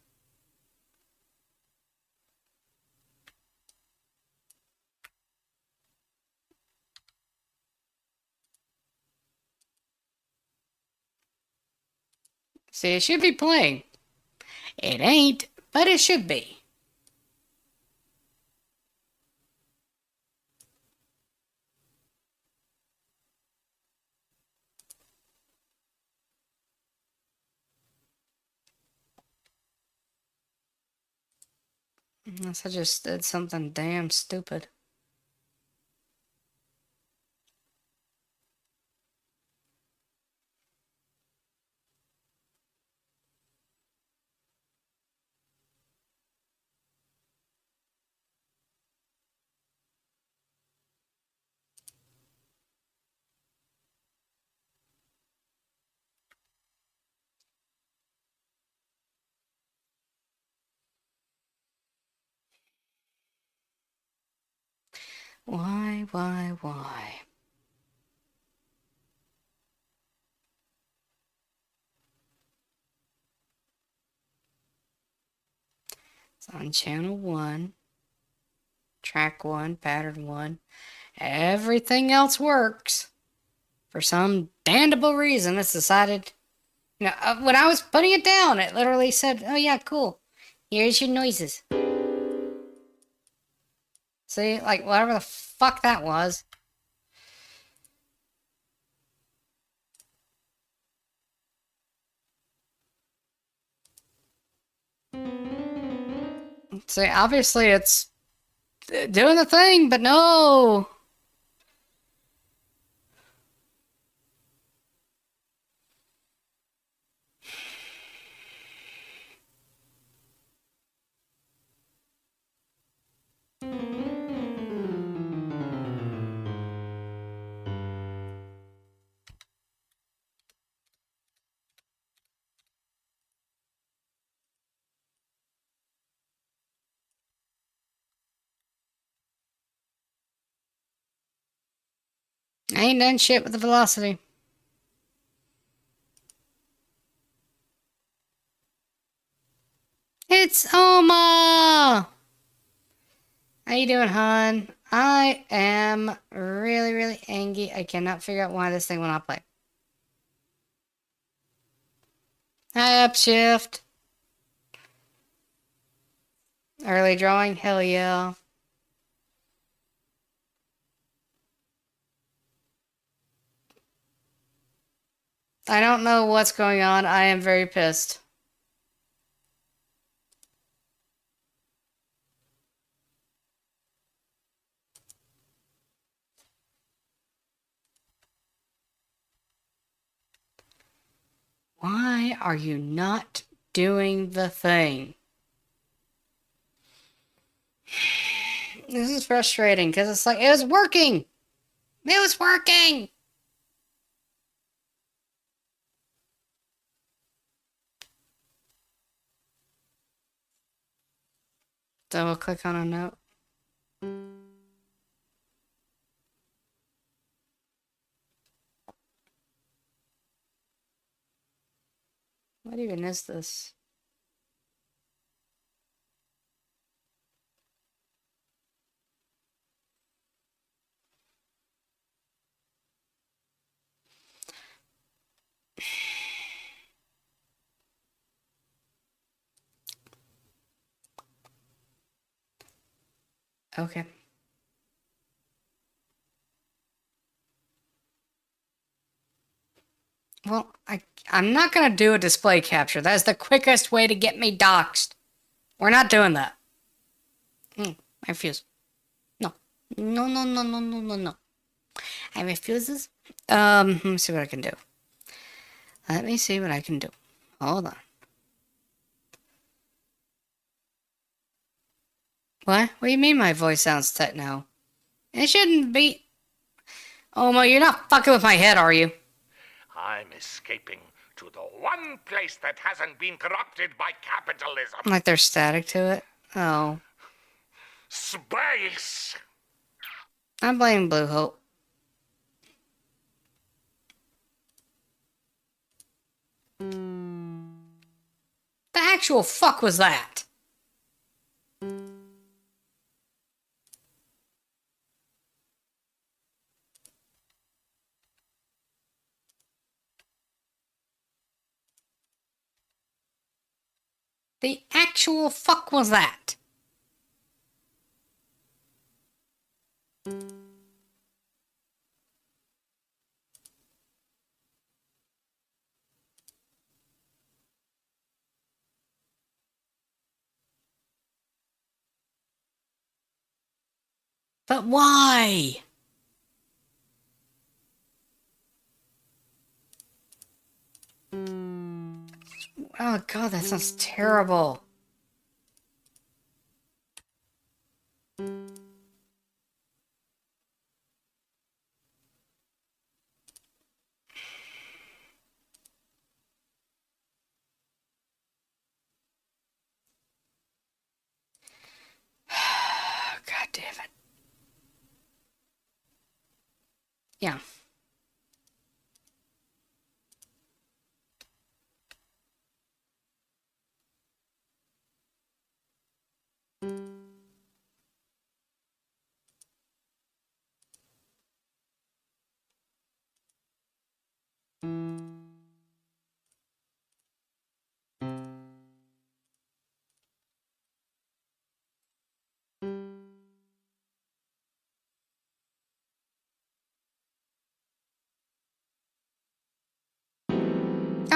See, it should be playing. It ain't, but it should be. Unless I just did something damn stupid. Why? It's on channel 1, track 1, pattern 1. Everything else works. For some damnable reason, it's decided. When I was putting it down, it literally said, oh yeah, cool. Here's your noises. See, like, whatever the fuck that was. See, obviously it's doing the thing, but no. I ain't done shit with the velocity. It's Oma! How you doing, hon? I am really, really angry. I cannot figure out why this thing will not play. Hi, upshift. Early drawing? Hell yeah. I don't know what's going on. I am very pissed. Why are you not doing the thing? This is frustrating because it's like, it was working! It was working! Double click on a note. even is this? Okay. Well, I'm not going to do a display capture. That's the quickest way to get me doxxed. We're not doing that. I refuse. No. No, no, no, no, no, no, no. I refuse this. Let me see what I can do. Let me see what I can do. Hold on. What? What do you mean my voice sounds techno? It shouldn't be. Oh, well, you're not fucking with my head, are you? I'm escaping to the one place that hasn't been corrupted by capitalism. Like there's static to it? Oh. Space! I'm blaming Blue Hope. The actual fuck was that? The actual fuck was that? But why? Oh god, that sounds terrible. God damn it. Yeah.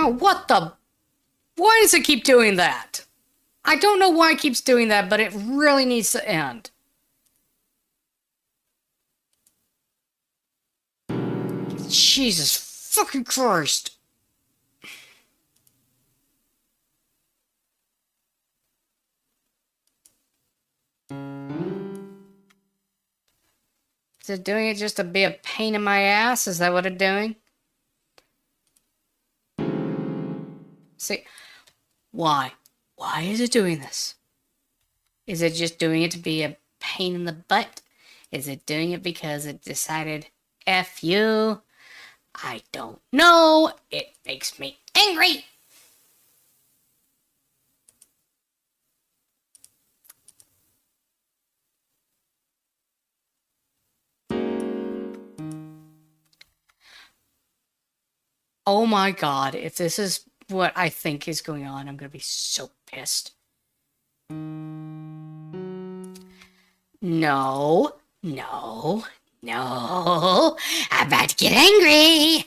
Oh, what the? Why does it keep doing that? I don't know why it keeps doing that, but it really needs to end. Jesus fucking Christ. Is it doing it just to be a pain in my ass? Is that what it's doing? See, why? Why is it doing this? Is it just doing it to be a pain in the butt? Is it doing it because it decided, F you? I don't know. It makes me angry. Oh my god, if this is what I think is going on, I'm gonna be so pissed. No, no, no. I'm about to get angry.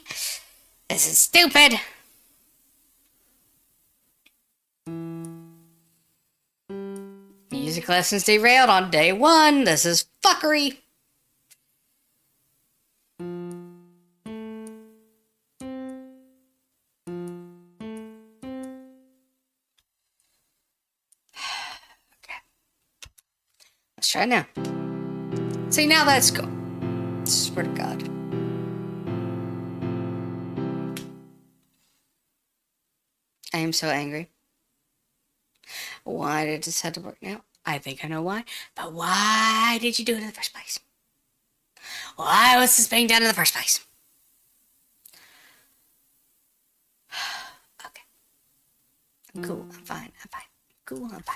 This is stupid. Music lessons derailed on day one. This is fuckery. Let's try now. See, now that's go. Swear to God. I am so angry. Why did this have to work now? I think I know why. But why did you do it in the first place? Why was this being done in the first place? Okay. I'm cool. I'm fine. I'm fine. Cool. I'm fine.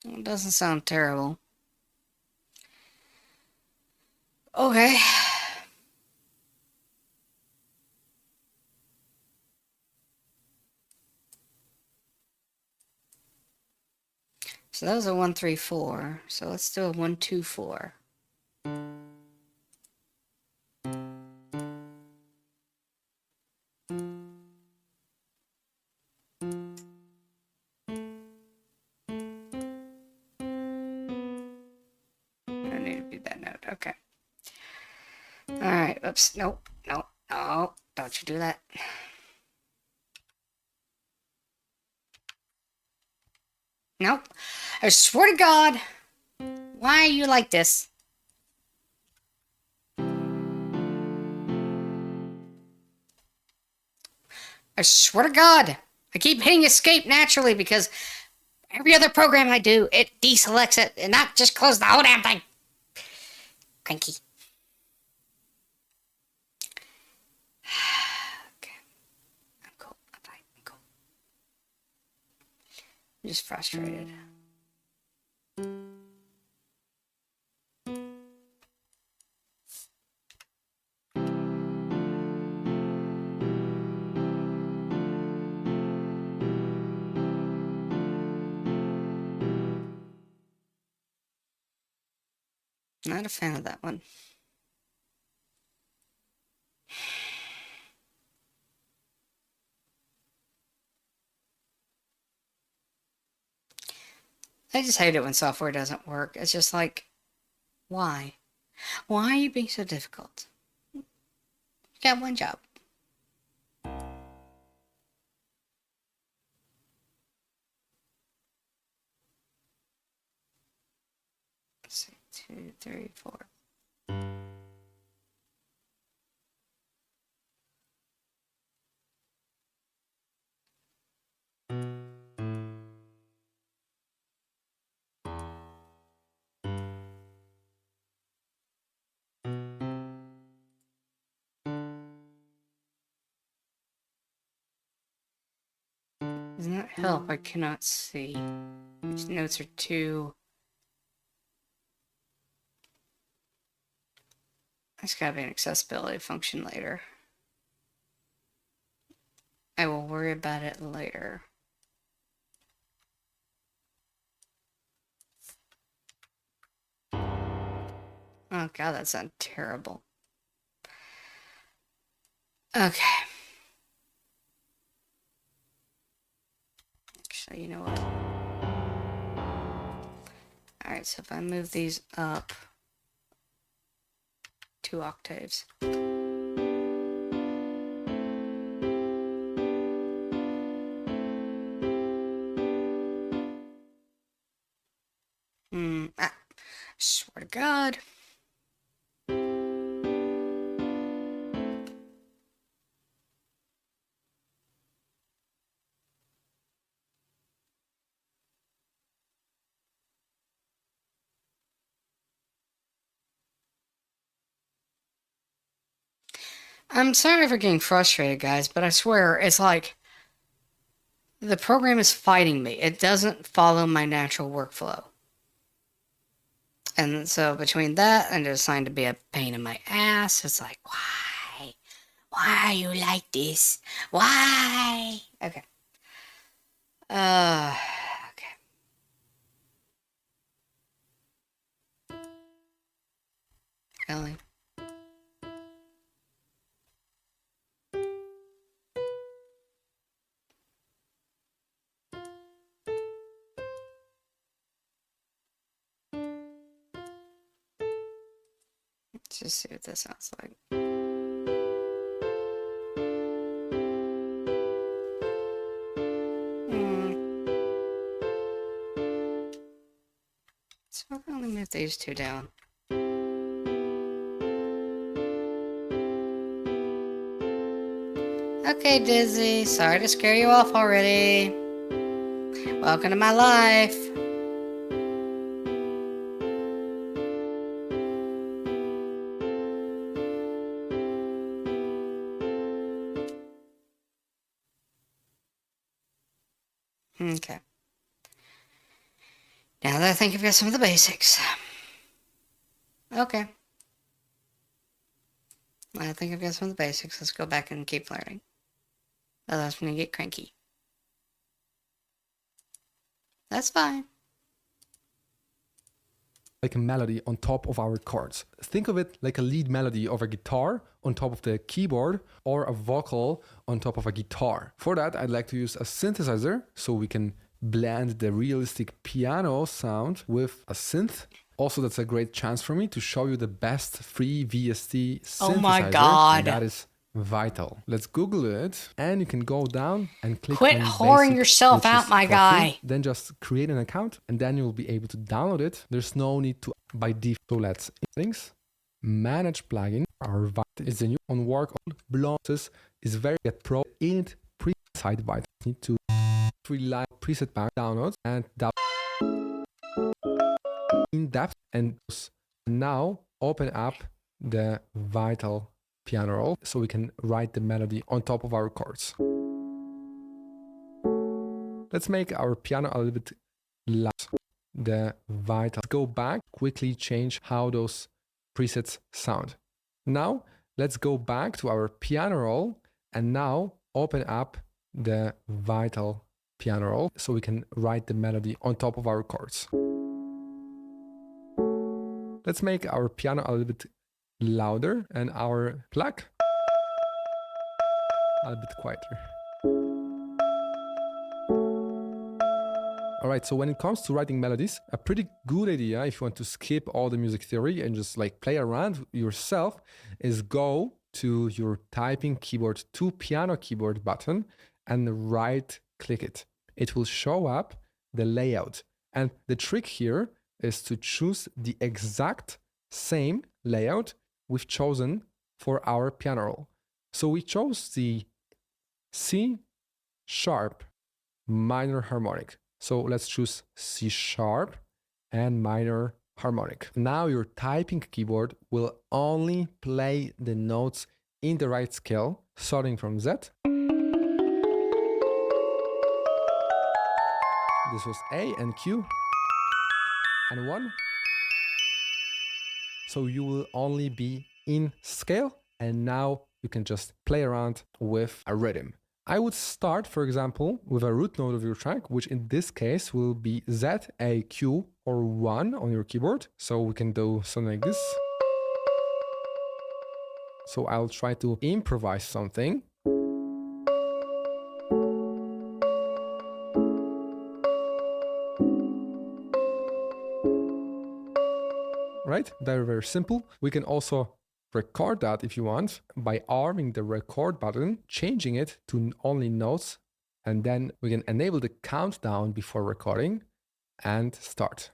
It doesn't sound terrible. Okay. So that was a 1, 3, 4. So let's do a 1, 2, 4. I need to beat that note. Okay. Alright. Oops. Nope. Nope. No. Don't you do that. Nope. I swear to God. Why are you like this? I swear to God. I keep hitting escape naturally because every other program I do, it deselects it and not just close the whole damn thing. Cranky. Okay. I'm cool. I'm fine. I'm cool. I'm just frustrated. Not a fan of that one. I just hate it when software doesn't work. It's just like, why? Why are you being so difficult? You got one job. Let's see, 2, 3, 4. Does not help. I cannot see. These notes are too... There's gotta be an accessibility function later. I will worry about it later. Oh god, that sounds terrible. Okay. Actually, you know what? Alright, so if I move these up 2 octaves. Swear to God. I'm sorry for getting frustrated, guys, but I swear, it's like the program is fighting me. It doesn't follow my natural workflow. And so between that and it's assigned to be a pain in my ass, it's like, why? Why are you like this? Why? Okay. Okay. Really? Let's just see what this sounds like. So I'll only move these 2 down. Okay, Dizzy. Sorry to scare you off already. Welcome to my life. Okay. Now that I think I've got some of the basics. Okay. I think I've got some of the basics. Let's go back and keep learning. Otherwise, I'm going to get cranky. That's fine. Like a melody on top of our chords. Think of it like a lead melody of a guitar on top of the keyboard or a vocal on top of a guitar. For that, I'd like to use a synthesizer so we can blend the realistic piano sound with a synth. Also, that's a great chance for me to show you the best free VST synthesizer. Oh my God. And that is Vital. Let's Google it, and you can go down and click Quit on whoring basic, yourself which out, is my for free. guy. Then just create an account, and then you'll be able to download it. There's no need to by default. So let's settings, manage plugin. Our Vital is the new on work on blocks is very get pro in it preset Vital. Need to rely on preset pack downloads and in depth, and now open up the Vital piano roll so we can write the melody on top of our chords. Let's make our piano a little bit loud. The Vital. Let's go back, quickly change how those presets sound. Now let's go back to our piano roll and now open up the Vital piano roll so we can write the melody on top of our chords. Let's make our piano a little bit louder and our plug a little bit quieter. All right, so when it comes to writing melodies, a pretty good idea if you want to skip all the music theory and just like play around yourself is go to your typing keyboard to piano keyboard button and right click it. It will show up the layout. And the trick here is to choose the exact same layout we've chosen for our piano roll. So we chose the C sharp minor harmonic. So let's choose C sharp and minor harmonic. Now your typing keyboard will only play the notes in the right scale, starting from Z. This was A and Q and 1. So you will only be in scale, and now you can just play around with a rhythm. I would start, for example, with a root note of your track, which in this case will be Z, A, Q, or 1 on your keyboard. So we can do something like this. So I'll try to improvise something. Right? Very, very simple. We can also record that if you want by arming the record button, changing it to only notes, and then we can enable the countdown before recording and start.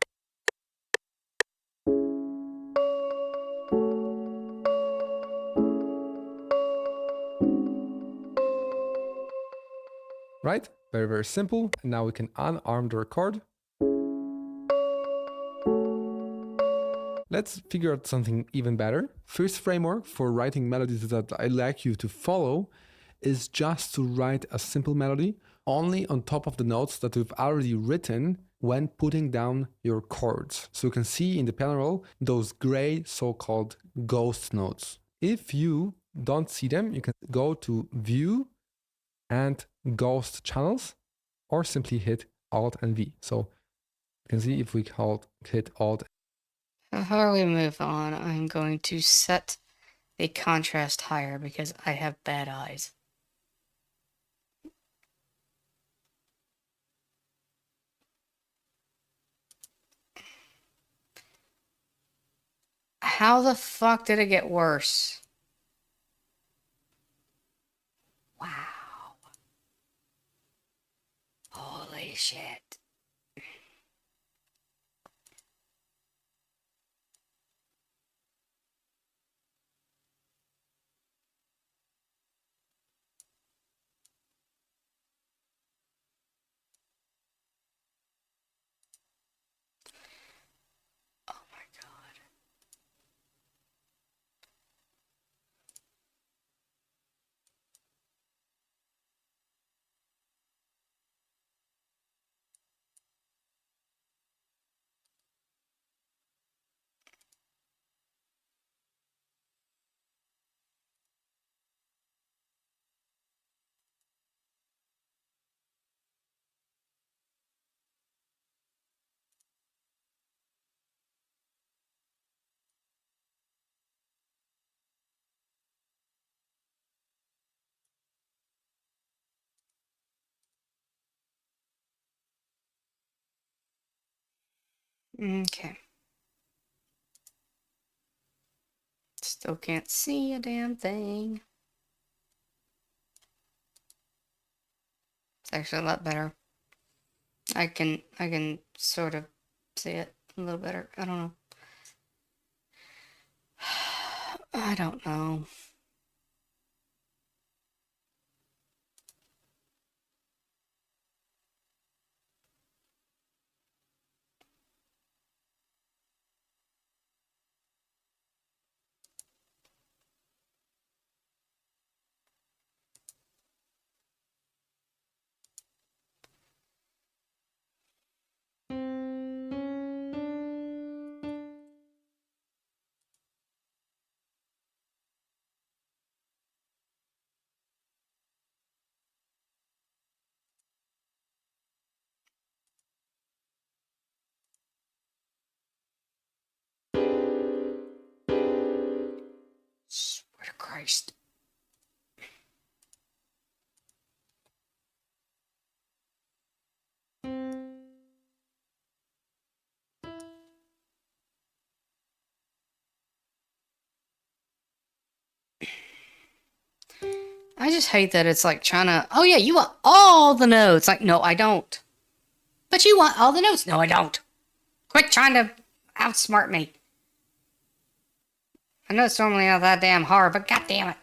Right? Very, very simple. And now we can unarm the record. Let's figure out something even better. First framework for writing melodies that I'd like you to follow is just to write a simple melody only on top of the notes that we've already written when putting down your chords. So you can see in the piano roll those gray so-called ghost notes. If you don't see them, you can go to View and Ghost Channels, or simply hit Alt and V. So you can see if we hit Alt. Before we move on, I'm going to set the contrast higher because I have bad eyes. How the fuck did it get worse? Wow. Holy shit. Okay. Still can't see a damn thing. It's actually a lot better. I can sort of see it a little better. I don't know. I don't know. Swear to Christ. I just hate that it's like trying to, oh yeah, you want all the notes. Like, no, I don't. But you want all the notes. No, I don't. Quit trying to outsmart me. I know it's normally not that damn hard, but god damn it.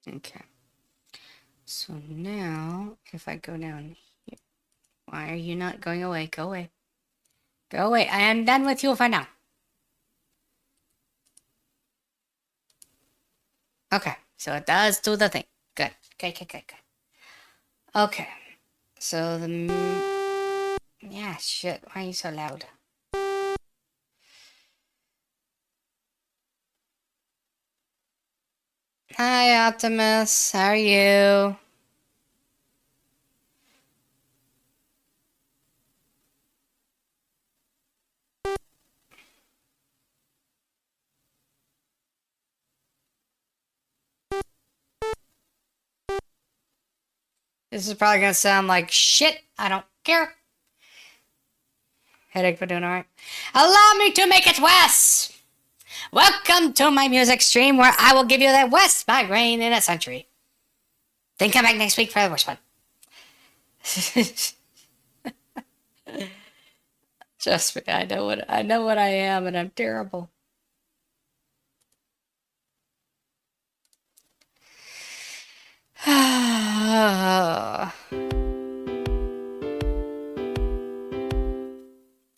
Okay. So now, if I go down here, why are you not going away? Go away. Go away. I am done with you for now. Okay. So it does do the thing. Good. Okay, okay, okay, okay. Okay. So the... Yeah, shit. Why are you so loud? Hi, Optimus. How are you? This is probably gonna sound like shit. I don't care. Headache for doing alright. Allow me to make it worse! Welcome to my music stream where I will give you the worst migraine in a century. Then come back next week for the worst one. Trust me, I know what I am, and I'm terrible.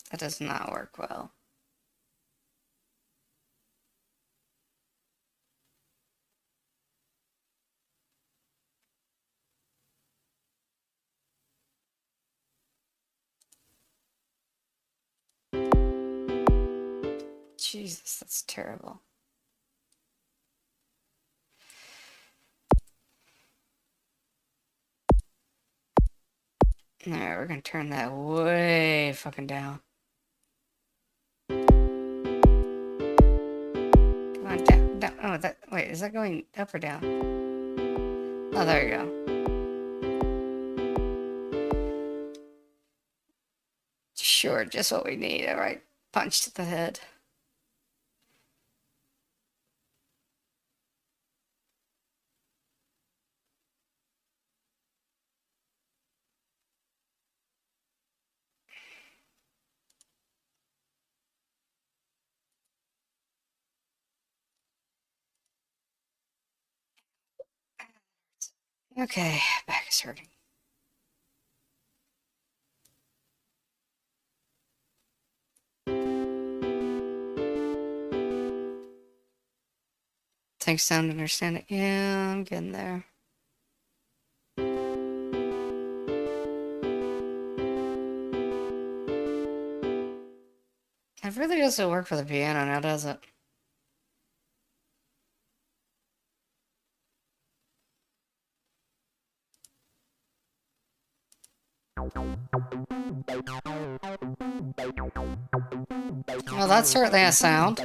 That does not work well. Jesus, that's terrible. Alright, we're gonna turn that way fucking down. Come on, down, down. Oh, wait, is that going up or down? Oh, there you go. Sure, just what we need. Alright, punch to the head. Okay, back is hurting. Takes time to understand it. Yeah, I'm getting there. It really doesn't work for the piano now, does it? Well, that's certainly a sound.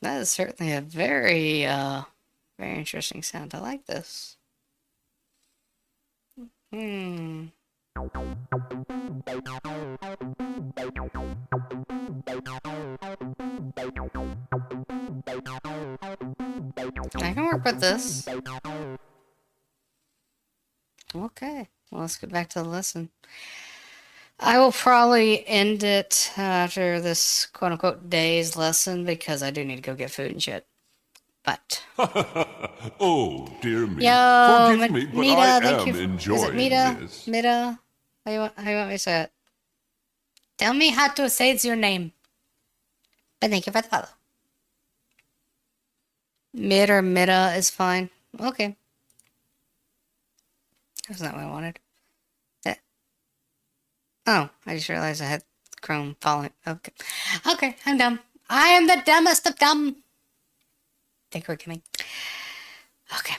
That is certainly a very, very interesting sound. I like this. Hmm. I can work with this. Okay, well, let's get back to the lesson. I will probably end it after this quote-unquote day's lesson because I do need to go get food and shit. But Oh, dear me. yo, Forgive me, but Mita, I thank you. am Is it enjoying Mita? this. Mita? How you want me to say it? Tell me how to say it's your name. But thank you for the follow. Mid or Mita is fine. Okay. That's not what I wanted. Oh, I just realized I had Chrome following. Okay. Okay, I'm dumb. I am the dumbest of dumb. Thank you for coming. Okay.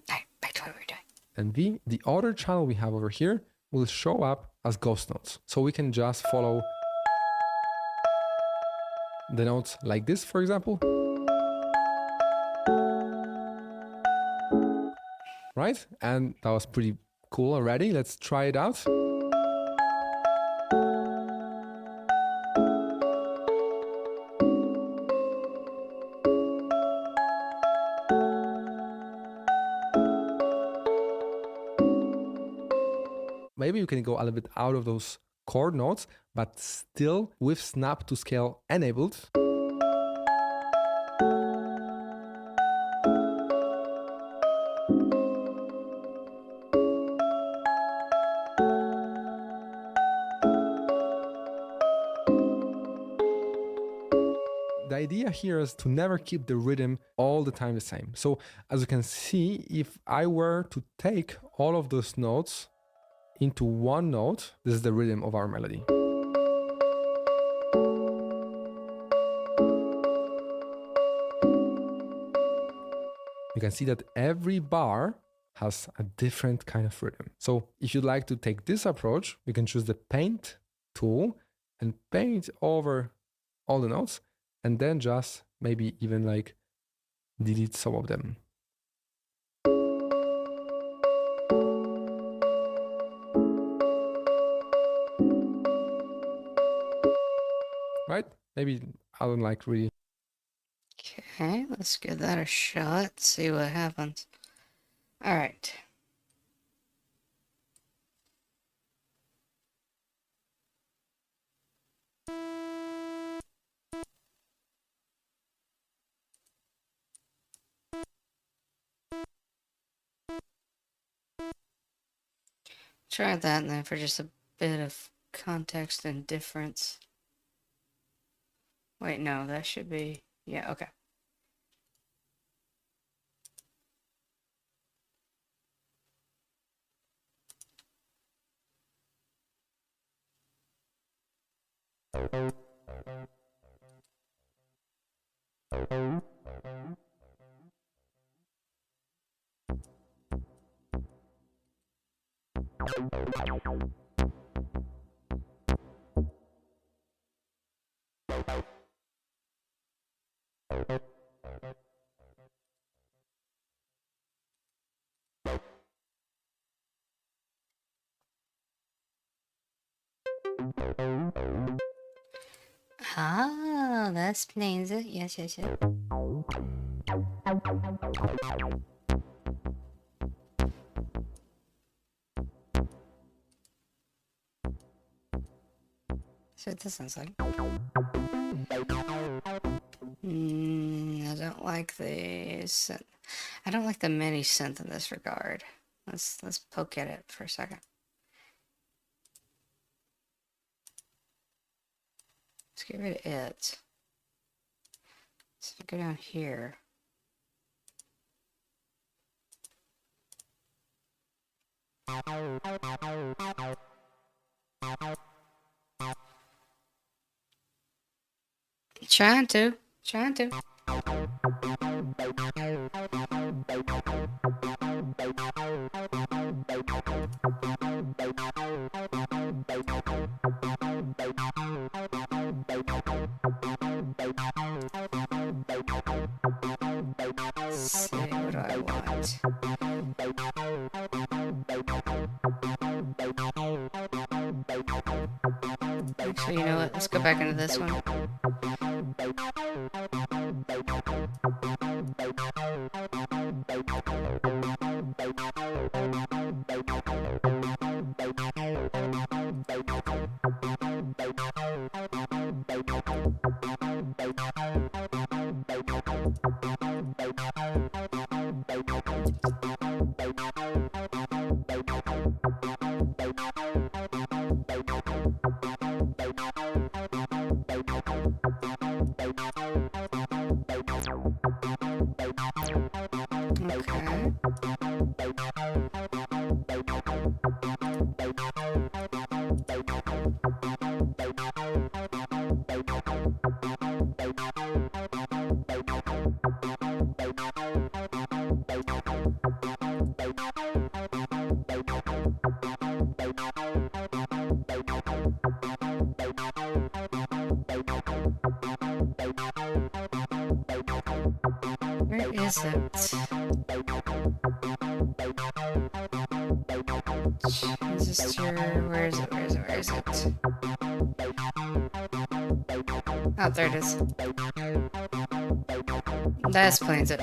Alright, back to what we were doing. And the other channel we have over here will show up as ghost notes. So we can just follow the notes like this, for example. Right? And that was pretty cool already. Let's try it out. Maybe you can go a little bit out of those chord notes, but still with snap to scale enabled. The idea here is to never keep the rhythm all the time the same. So as you can see, if I were to take all of those notes into one note, this is the rhythm of our melody. You can see that every bar has a different kind of rhythm. So if you'd like to take this approach, you can choose the paint tool and paint over all the notes, and then just maybe even like delete some of them. Right? Maybe I don't like really. Okay, let's give that a shot. See what happens. Alright. Try that, and then for just a bit of context and difference. Wait, no, that should be... Yeah, okay. Ah, that explains it. Yes, yes, yes. So this sounds like. I don't like the synth. I don't like the mini synth in this regard. Let's poke at it for a second. Let's get rid of it. So if I go down here. Trying to. it. Actually, you know what? Let's go back into this one. Okay. Where is it? Jesus, where is it? Where is it? Where is it? Oh, there it is. That explains it.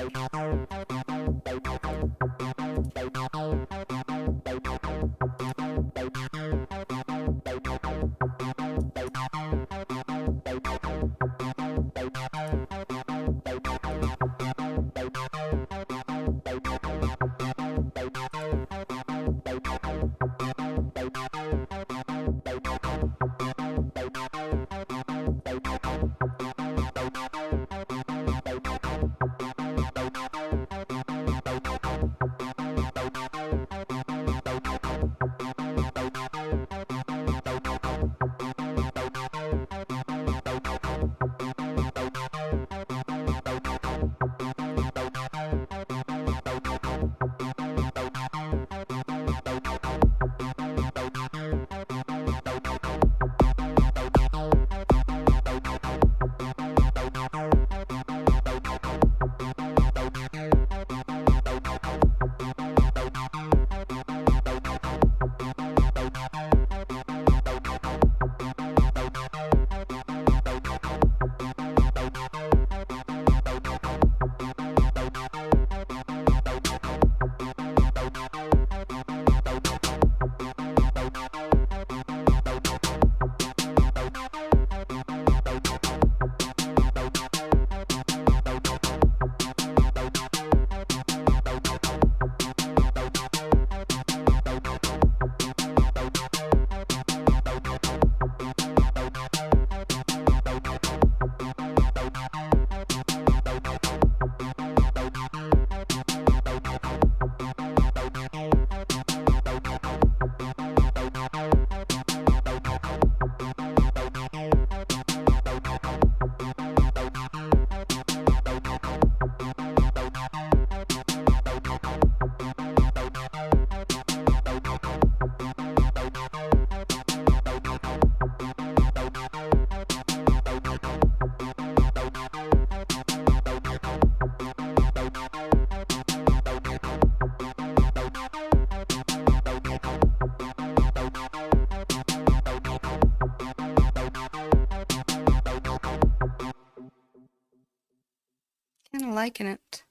Kind of liking it.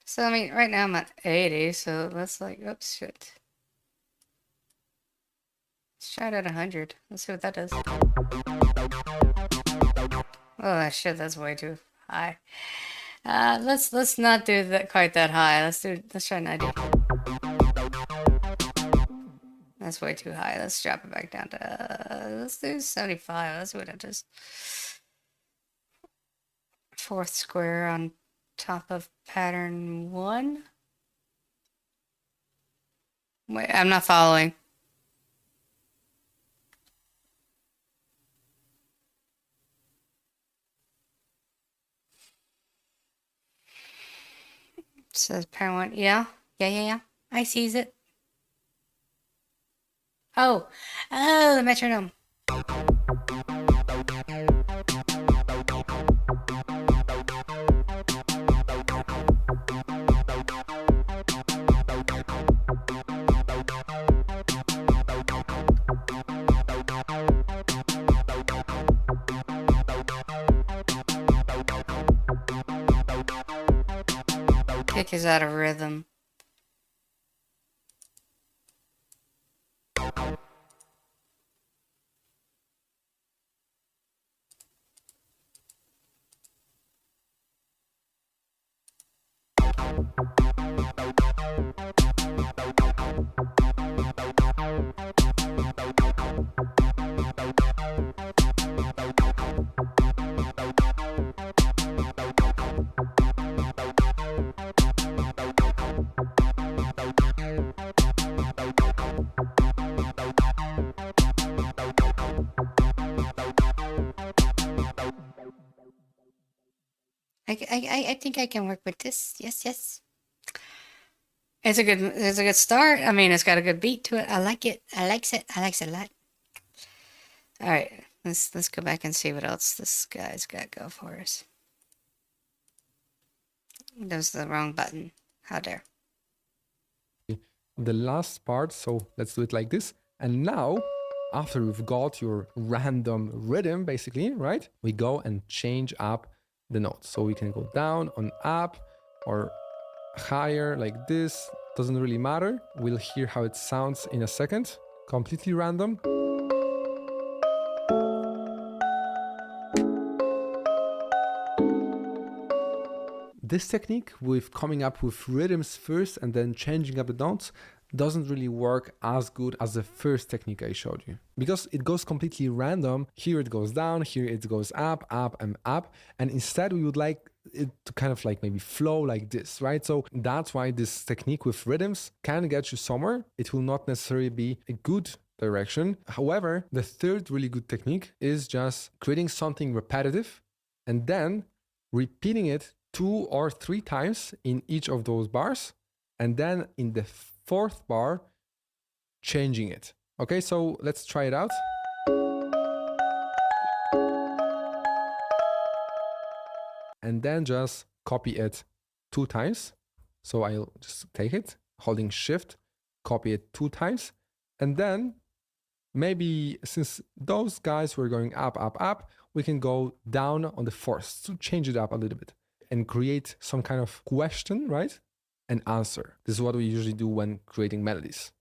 So, I mean, right now I'm at 80, so let's oops, shit. Let's try it at 100. Let's see what that does. Oh, shit, that's way too high. Let's not do that quite that high. Let's try 90. That's way too high. Let's drop it back down to, let's do 75. Let's see what it does. Fourth square on top of pattern 1. Wait, I'm not following. Says pattern 1. Yeah. I sees it. Oh, the metronome. Nick is out of rhythm. I think I can work with this. Yes, yes. It's a good start. I mean, it's got a good beat to it. I like it. I likes it. I likes it a lot. All right, let's go back and see what else this guy's got go for us. That was the wrong button. How dare. The last part, so let's do it like this. And now, after we've got your random rhythm, basically, right? We go and change up the notes. So we can go down on up or higher like this. Doesn't really matter. We'll hear how it sounds in a second. Completely random. This technique with coming up with rhythms first and then changing up the notes doesn't really work as good as the first technique I showed you, because it goes completely random. Here it goes down, here it goes up, and up. And instead we would like it to kind of like maybe flow like this, right? So that's why this technique with rhythms can get you somewhere. It will not necessarily be a good direction. However, the third really good technique is just creating something repetitive and then repeating it 2 or 3 times in each of those bars, and then in the fourth bar, changing it. Okay, so let's try it out. And then just copy it 2 times. So I'll just take it, holding shift, copy it 2 times. And then maybe since those guys were going up, we can go down on the fourth to change it up a little bit and create some kind of question, right? And answer. This is what we usually do when creating melodies.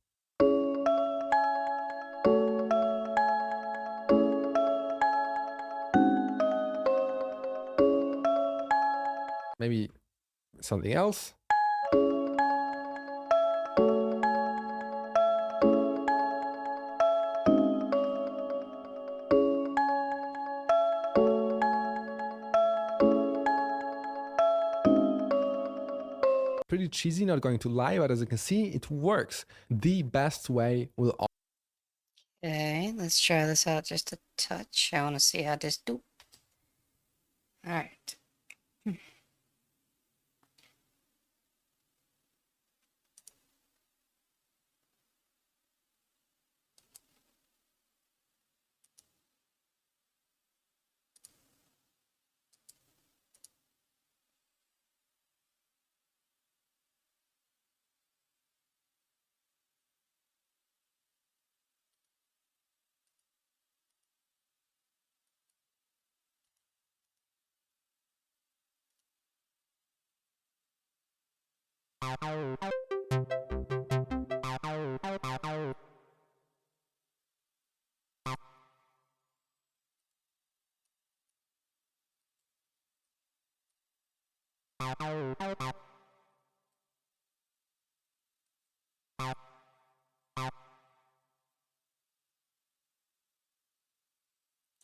Maybe something else. Pretty cheesy, not going to lie, but as you can see, it works. The best way will. Okay, let's try this out just a touch. I want to see how this do. All right.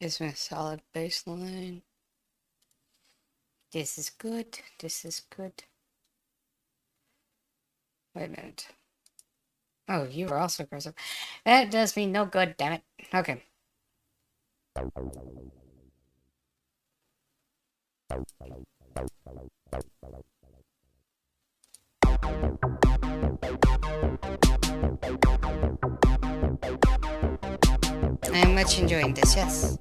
Gives me a solid baseline. This is good. This is good. Wait a minute. Oh, you were also aggressive. That does me no good, damn it. Okay. I'm much enjoying this, yes.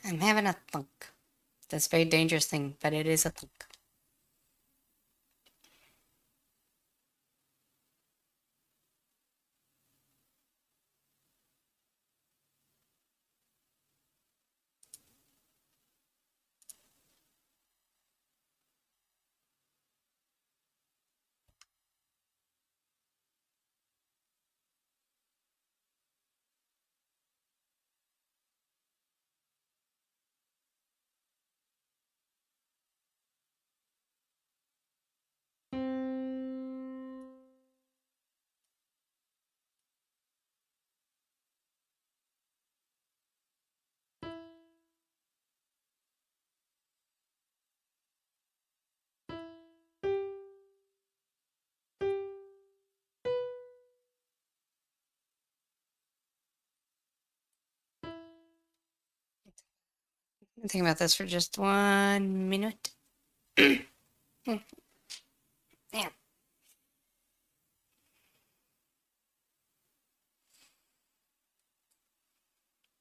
I'm having a thunk. That's a very dangerous thing, but it is a thunk. Think about this for just 1 minute. There.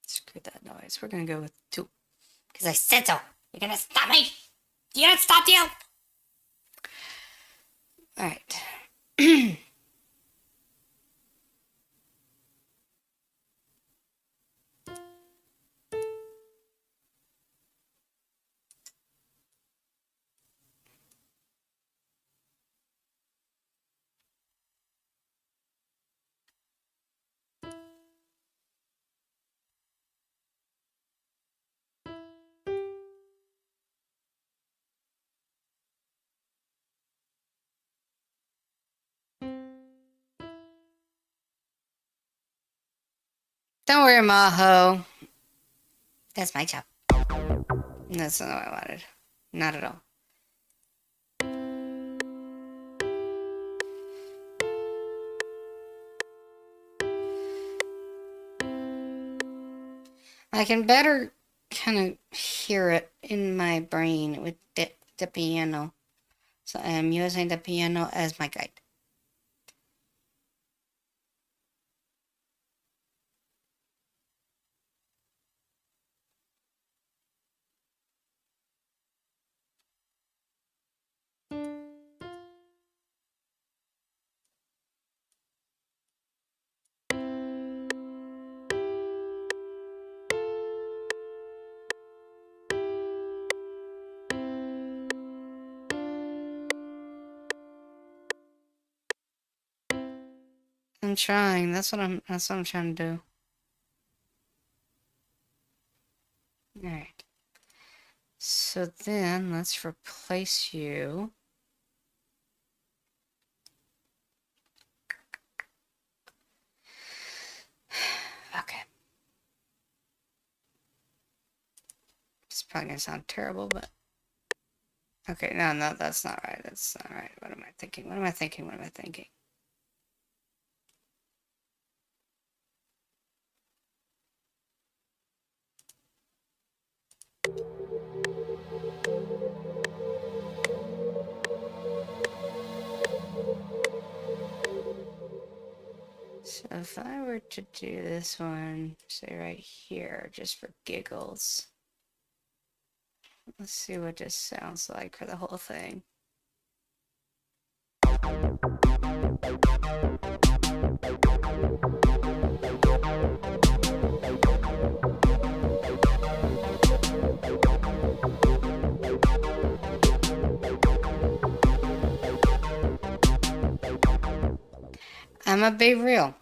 Screw that noise. We're gonna go with 2. Because I said so. You're gonna stop me. You're gonna stop you. Alright. Don't worry, Maho. That's my job. That's not what I wanted. Not at all. I can better kind of hear it in my brain with the piano. So I'm using the piano as my guide. I'm trying. That's what I'm trying to do. Alright. So then let's replace you. Okay. It's probably gonna sound terrible, but okay, no, that's not right. That's not right. What am I thinking? What am I thinking? What am I thinking? So if I were to do this one, say right here, just for giggles. Let's see what this sounds like for the whole thing. I'm gonna be real.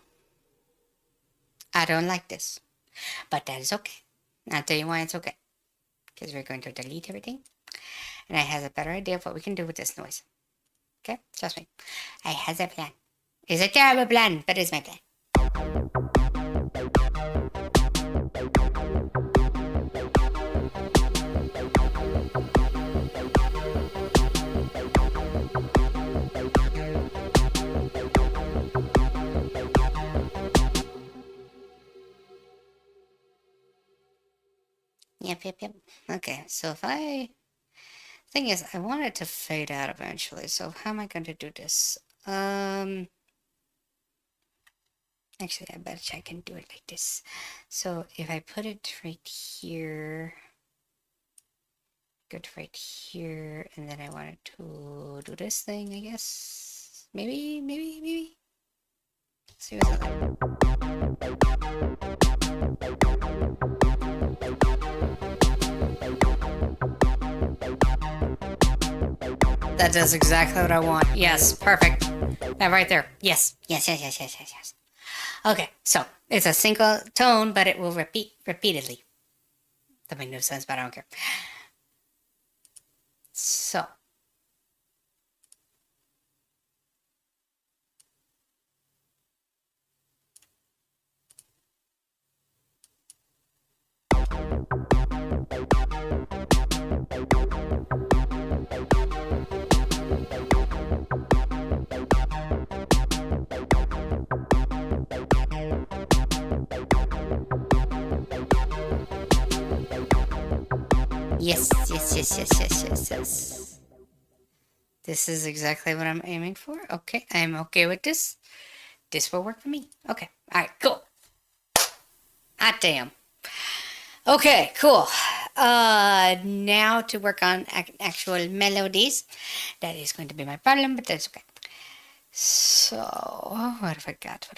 I don't like this, but that is okay. I'll tell you why it's okay. Because we're going to delete everything, and I have a better idea of what we can do with this noise. Okay, trust me. I have a plan. It's a terrible plan, but it's my plan. Yep. Okay, so if thing is, I want it to fade out eventually, so how am I going to do this? Actually, I bet I can do it like this. So if I put it right here, good right here, and then I wanted to do this thing, I guess. Maybe. Let's see what's up there. That does exactly what I want. Yes, perfect. That right there. Yes. Okay, so it's a single tone, but it will repeat repeatedly. That makes no sense, but I don't care. So. Yes. This is exactly what I'm aiming for. Okay, I'm okay with this. This will work for me. Okay, alright, cool. Hot damn. Okay, cool. Now to work on actual melodies. That is going to be my problem, but that's okay. So, what have I got?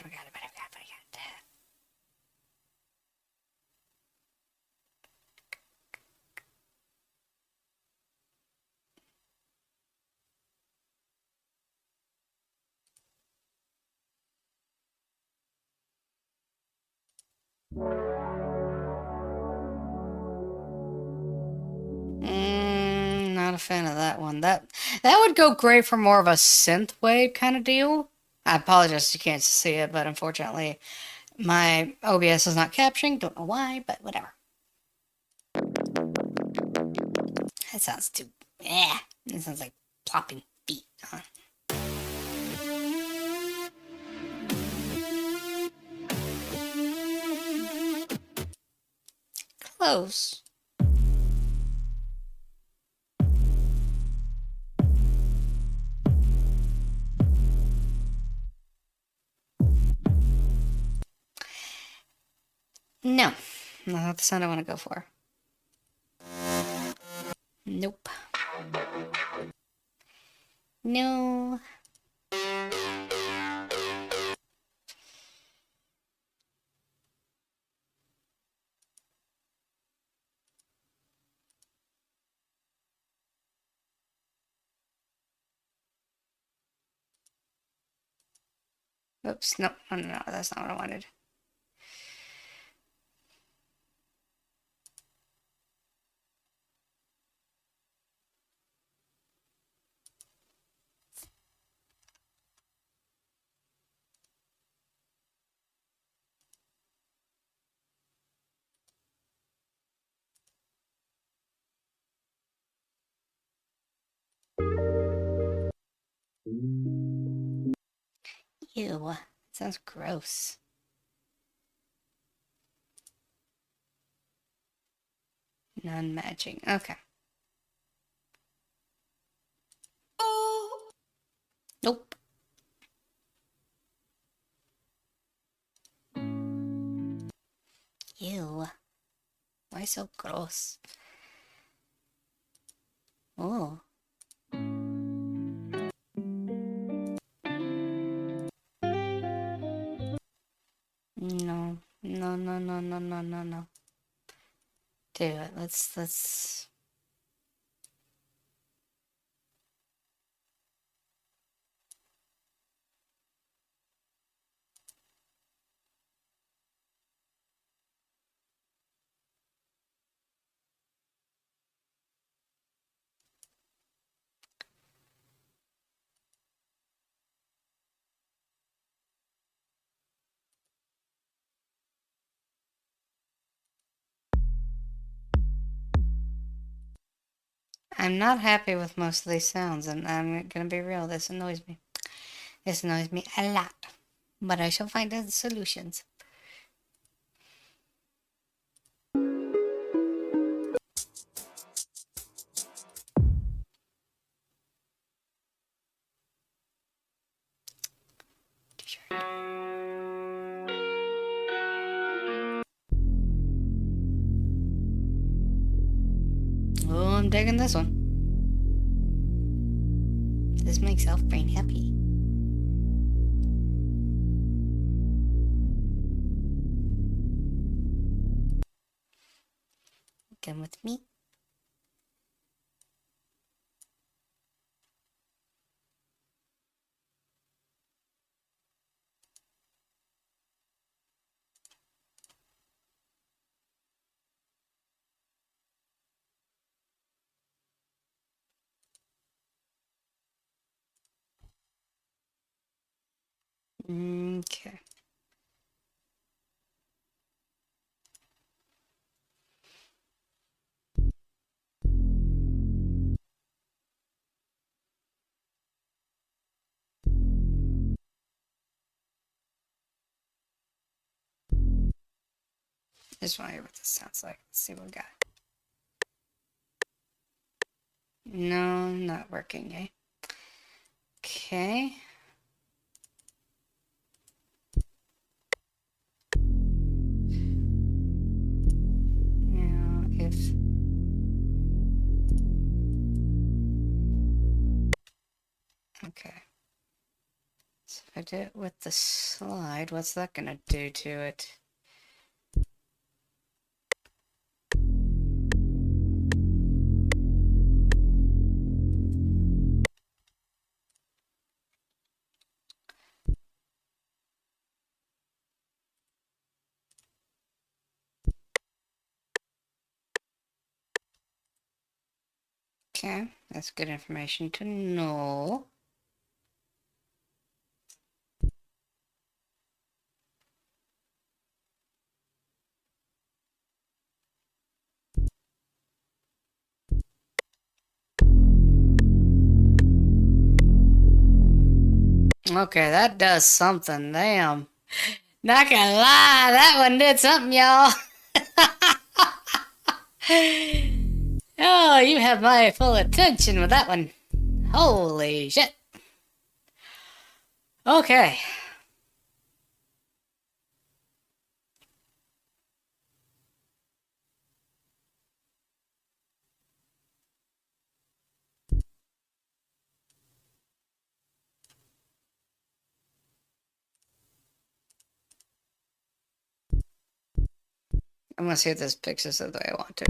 Not a fan of that one. That would go great for more of a synth wave kind of deal. I apologize you can't see it, but unfortunately my OBS is not capturing. Don't know why, but whatever. That sounds too... It sounds like plopping feet, huh? Close. No. Not the sound I want to go for. Nope. No. Oops, no, that's not what I wanted. Ew, that sounds gross. Non-matching, okay. Nope. Ew. Why so gross? Oh. No. No. Do it. Let's... I'm not happy with most of these sounds, and I'm gonna be real, this annoys me. This annoys me a lot. But I shall find the solutions. T-shirt. Oh I'm digging this one. This makes Elf Brain happy. Come with me. Okay. Just want to hear what this sounds like. Let's see what we got. No, not working, eh? Okay. Now, if... Okay. So if I do it with the slide, what's that gonna do to it? Okay, that's good information to know. Okay, that does something. Damn. Not gonna lie, that one did something, y'all. Oh, you have my full attention with that one. Holy shit. Okay. I'm gonna see if this fixes it the way I want to.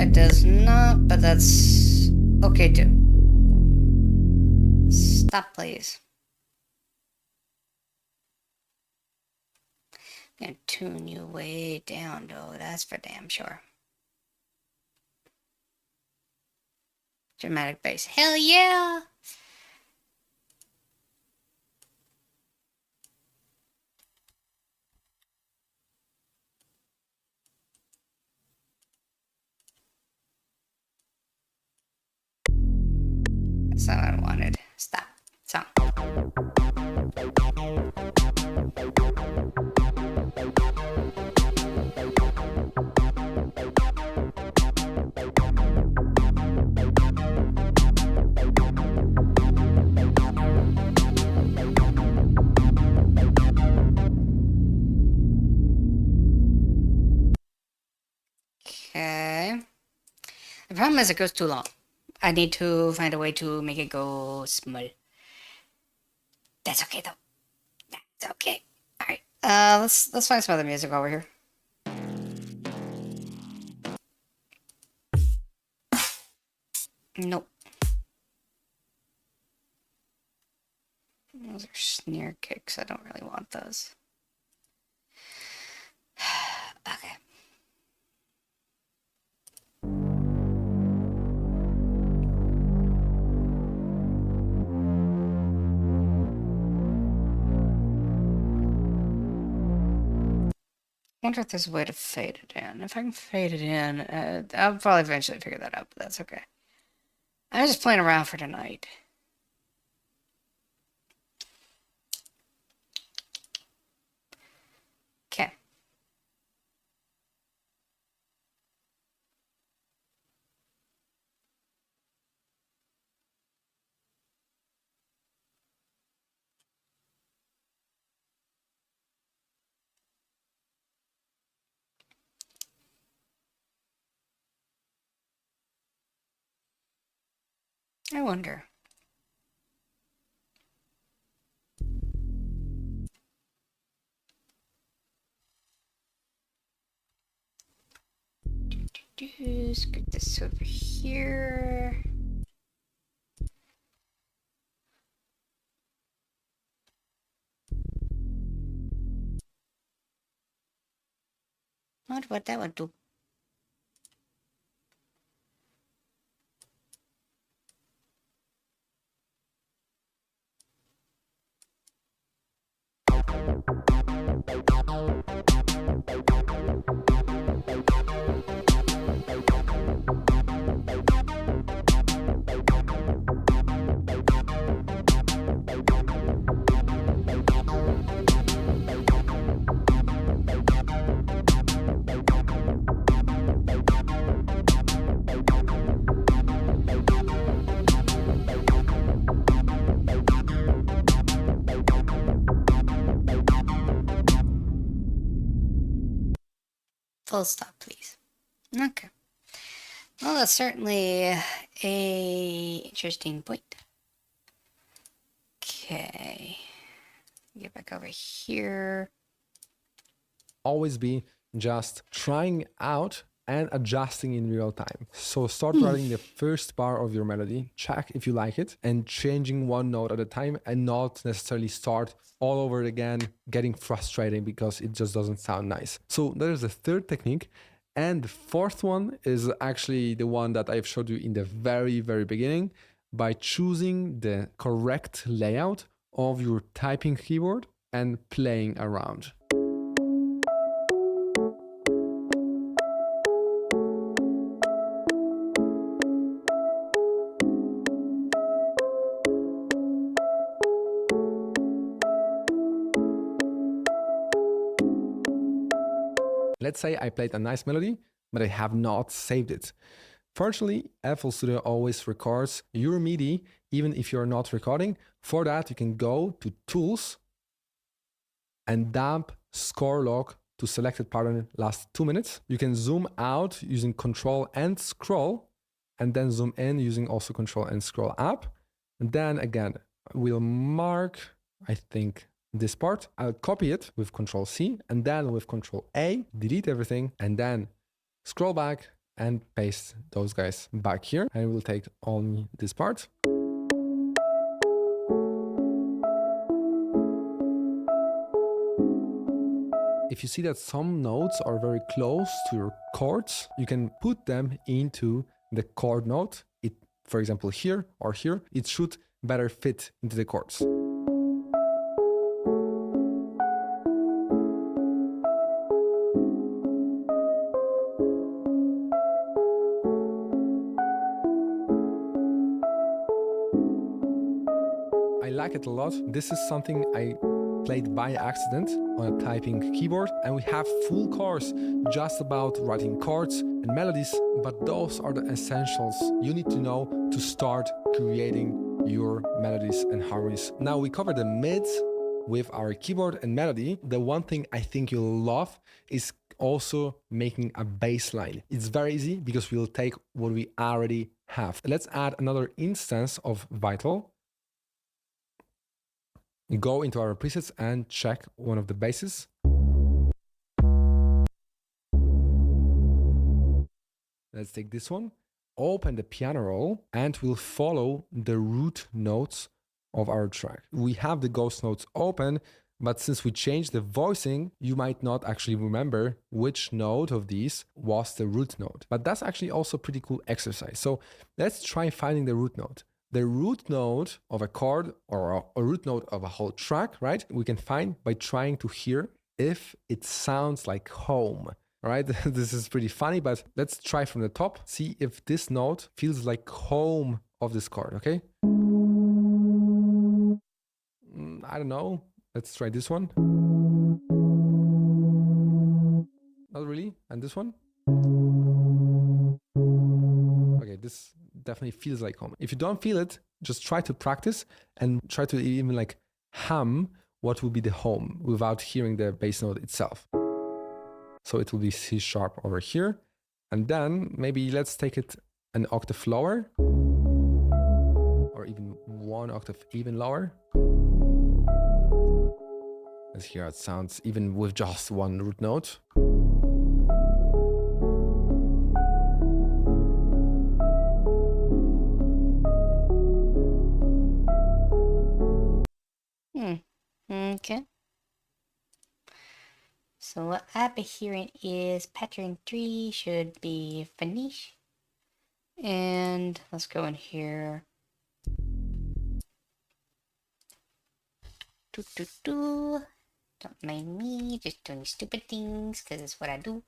It does not, but that's okay too. Stop, please. I'm gonna tune you way down, though. That's for damn sure. Dramatic bass. Hell yeah! That's not what I wanted. Stop. So. Okay. The problem is it goes too long. I need to find a way to make it go small. That's okay though. That's okay. Alright. Let's find some other music while we're here. Nope. Those are snare kicks. I don't really want those. Okay. I wonder if there's a way to fade it in. If I can fade it in, I'll probably eventually figure that out, but that's okay. I'm just playing around for tonight. Okay. I wonder. Scoot this over here. What that would do? Full stop, please. Okay. Well, that's certainly a interesting point. Okay. Get back over here. Always be just trying out and adjusting in real time. So start writing the first bar of your melody, check if you like it, and changing one note at a time, and not necessarily start all over again, getting frustrating because it just doesn't sound nice. So there's the third technique. And the fourth one is actually the one that I've showed you in the very, very beginning, by choosing the correct layout of your typing keyboard and playing around. Let's say I played a nice melody, but I have not saved it. Fortunately, FL Studio always records your MIDI, even if you're not recording. For that, you can go to Tools and dump Score Log to selected pattern last 2 minutes. You can zoom out using Control and Scroll, and then zoom in using also Control and Scroll up. And then again, we'll mark, I think, this part. I'll copy it with Control C, and then with Control A, delete everything, and then scroll back and paste those guys back here. And we'll take only this part. If you see that some notes are very close to your chords, you can put them into the chord note. It, for example, here or here, it should better fit into the chords. I like it a lot. This is something I played by accident on a typing keyboard, and we have full course just about writing chords and melodies, but those are the essentials you need to know to start creating your melodies and harmonies. Now we covered the mids with our keyboard and melody. The one thing I think you'll love is also making a bass line. It's very easy because we'll take what we already have. Let's add another instance of Vital. Go into our presets and check one of the basses. Let's take this one, open the piano roll, and we'll follow the root notes of our track. We have the ghost notes open, but since we changed the voicing, you might not actually remember which note of these was the root note. But that's actually also a pretty cool exercise. So let's try finding the root note. The root note of a chord or a root note of a whole track, right? We can find by trying to hear if it sounds like home, right? This is pretty funny, but let's try from the top. See if this note feels like home of this chord, okay? I don't know. Let's try this one. Not really. And this one? Okay, this definitely feels like home. If you don't feel it, just try to practice and try to even like hum what will be the home without hearing the bass note itself. So it will be C sharp over here. And then maybe let's take it an octave lower. even one octave even lower. As here it sounds even with just one root note. Okay. So what I've been hearing is pattern 3 should be finish. And let's go in here. Don't mind me, just doing stupid things, because it's what I do.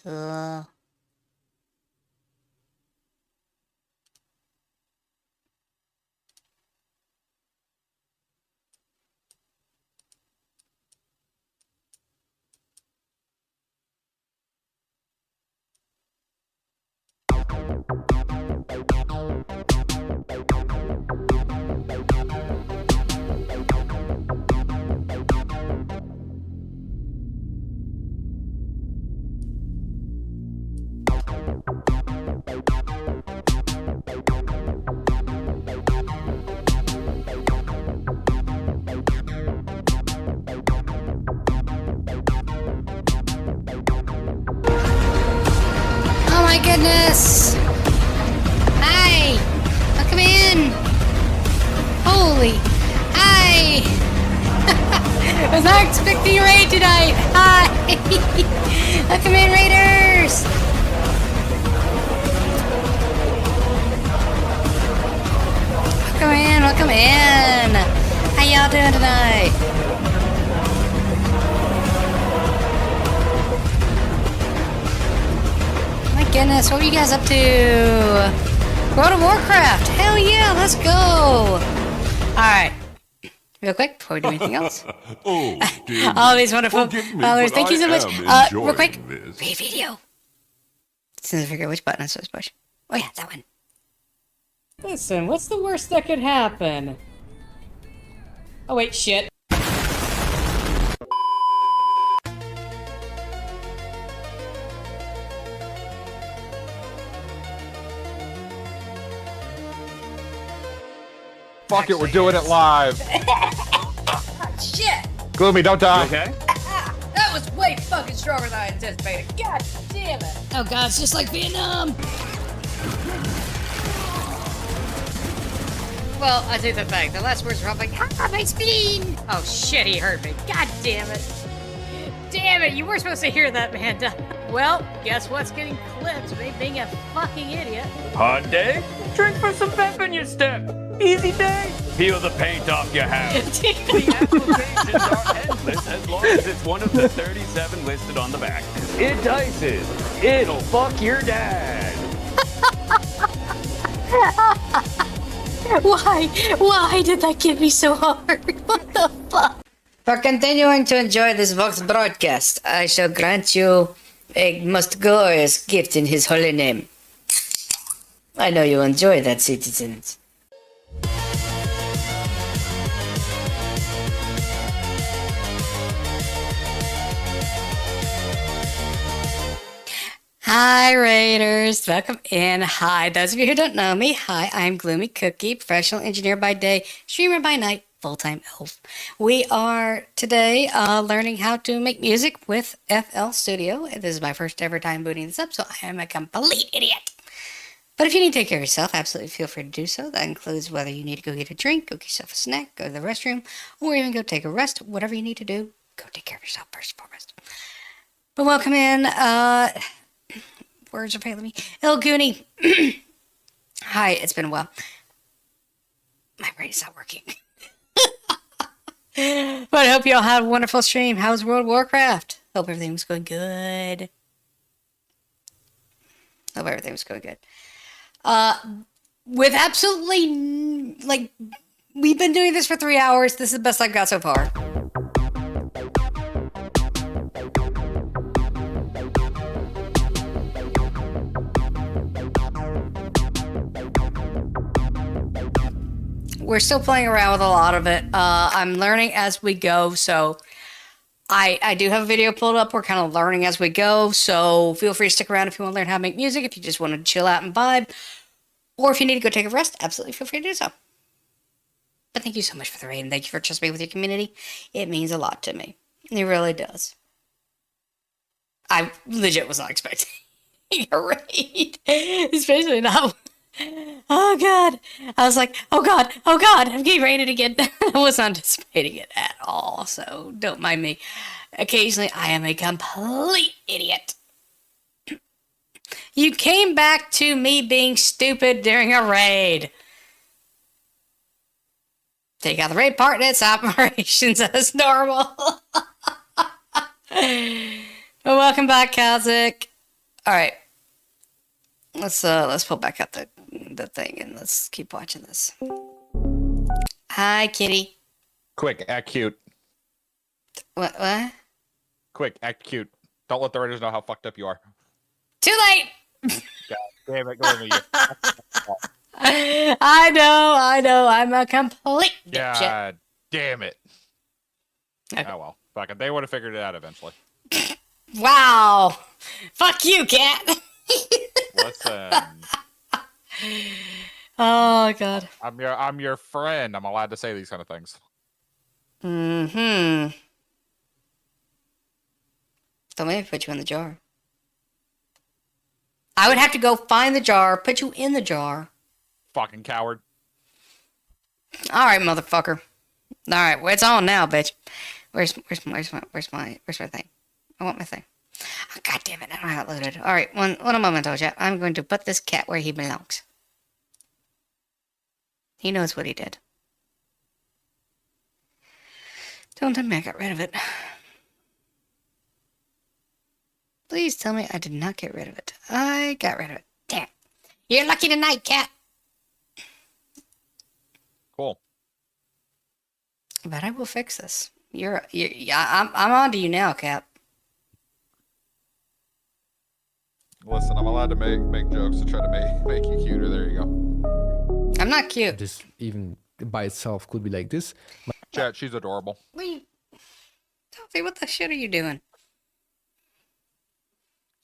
Cool. Oh my goodness! Hi! Welcome in! Holy! Hi! I was not expecting a raid tonight! Hi! Welcome in, Raiders! Welcome in, welcome in! How y'all doing tonight? Goodness, what are you guys up to? World of Warcraft! Hell yeah, let's go! Alright. Real quick, before we do anything else. Oh, dear. All these wonderful Forgive me, followers, but thank you so I much. am Real quick, enjoying this. read video. As soon as I figure out which button I'm supposed to push. Oh yeah, that one. Listen, what's the worst that could happen? Oh wait, shit. Fuck it, we're doing it live. Shit! Gloomy, don't die. Okay. That was way fucking stronger than I anticipated. God damn it! Oh god, it's just like Vietnam! Well, I take that back. The last words were all like, ah, my spleen! Oh shit, he hurt me. God damn it. Damn it, you were supposed to hear that man die. Well, guess what's getting clipped? Me being a fucking idiot. Hot day? Drink for some pep in your step. Easy day. Peel the paint off your house. The applications are endless as long as it's one of the 37 listed on the back. It dices. It'll fuck your dad. Why did that get me so hard? What the fuck? For continuing to enjoy this Vox broadcast, I shall grant you a most glorious gift in his holy name. I know you enjoy that, citizens. Hi, Raiders. Welcome in. Hi, those of you who don't know me. Hi, I'm Gloomy Cookie, professional engineer by day, streamer by night, full-time elf. We are today learning how to make music with FL Studio. This is my first ever time booting this up, so I am a complete idiot. But if you need to take care of yourself, absolutely feel free to do so. That includes whether you need to go get a drink, go get yourself a snack, go to the restroom, or even go take a rest. Whatever you need to do, go take care of yourself first and foremost. But welcome in. Words are failing me. El Goonie. Hi, it's been a while. My brain is not working. But I hope you all had a wonderful stream. How's World of Warcraft? Hope everything was going good. Hope everything was going good. With absolutely, like, we've been doing this for 3 hours. This is the best I've got so far. We're still playing around with a lot of it. I'm learning as we go, so I do have a video pulled up. We're kind of learning as we go, so feel free to stick around if you want to learn how to make music, if you just want to chill out and vibe, or if you need to go take a rest, absolutely feel free to do so. But thank you so much for the raid, and thank you for trusting me with your community. It means a lot to me. It really does. I legit was not expecting a raid, especially not. Oh God. I was like, oh God, I'm getting raided again. I was not anticipating it at all, so don't mind me. Occasionally, I am a complete idiot. You came back to me being stupid during a raid. Take out the raid part and its operations as normal. Well, welcome back, Kazik. Alright. Let's pull back up the thing and let's keep watching this. Hi, kitty. Quick, act cute. What? Quick, act cute. Don't let the Raiders know how fucked up you are. Too late! God damn it, go with you. I know. I'm a complete dipshit. God damn it. Okay. Oh well. Fuck it. They would have figured it out eventually. Wow. Fuck you, cat. Listen. Oh God. I'm your friend. I'm allowed to say these kind of things. Mm-hmm. So maybe put you in the jar. I would have to go find the jar, put you in the jar. Fucking coward. All right, motherfucker. All right, well, it's on now, bitch. Where's my thing? I want my thing. Oh, God damn it! I don't have it loaded. All right, one moment, chat. I'm going to put this cat where he belongs. He knows what he did. Don't tell me I got rid of it. Please tell me I did not get rid of it. I got rid of it. Damn. You're lucky tonight, cat. Cool. But I will fix this. I'm on to you now, Cap. Listen, I'm allowed to make jokes to try to make you cuter. There you go. I'm not cute. This even by itself could be like this. Chat, she's adorable. Wait. Sophie, what the shit are you doing?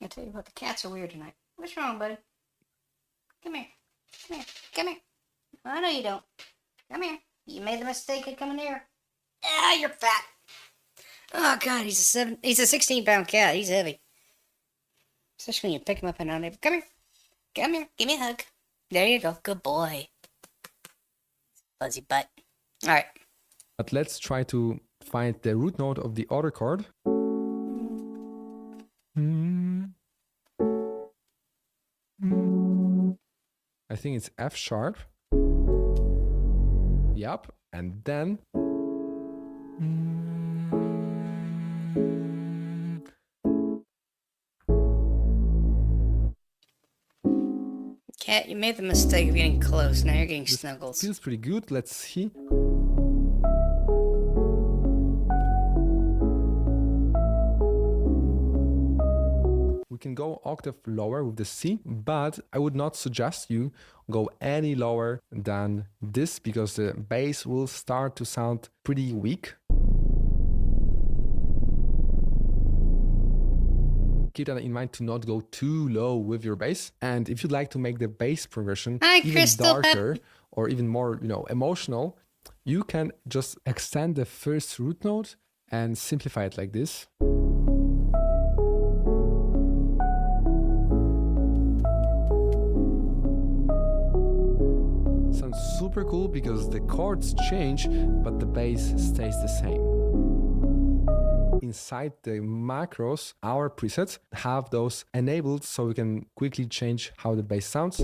I tell you what, the cats are weird tonight. What's wrong, buddy? Come here. Come here. I know you don't. Come here. You made the mistake of coming here. Ah, you're fat. Oh God, he's a 16-pound cat. He's heavy. Especially when you pick him up and down there. Come here. Come here. Give me a hug. There you go. Good boy. Fuzzy butt. All right. But let's try to find the root note of the other chord. I think it's F sharp. Yep. And then Cat, you made the mistake of getting close. Now you're getting snuggles. feels pretty good. Let's see. We can go octave lower with the C, but I would not suggest you go any lower than this because the bass will start to sound pretty weak. keep that in mind to not go too low with your bass. And if you'd like to make the bass progression Hi, even Crystal. darker or even more, emotional, you can just extend the first root note and simplify it like this. Sounds super cool because the chords change, but the bass stays the same. Inside the macros, our presets have those enabled so we can quickly change how the bass sounds.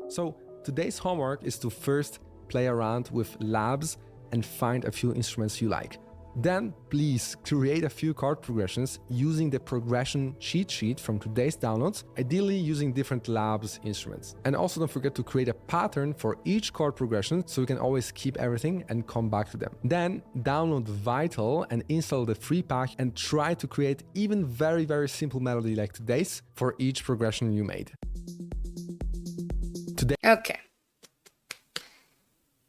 So today's homework is to first play around with labs and find a few instruments you like. Then please create a few chord progressions using the progression cheat sheet from today's downloads, ideally using different labs instruments. And also don't forget to create a pattern for each chord progression so you can always keep everything and come back to them. Then download Vital and install the free pack and try to create even very, very simple melody like today's for each progression you made. Okay.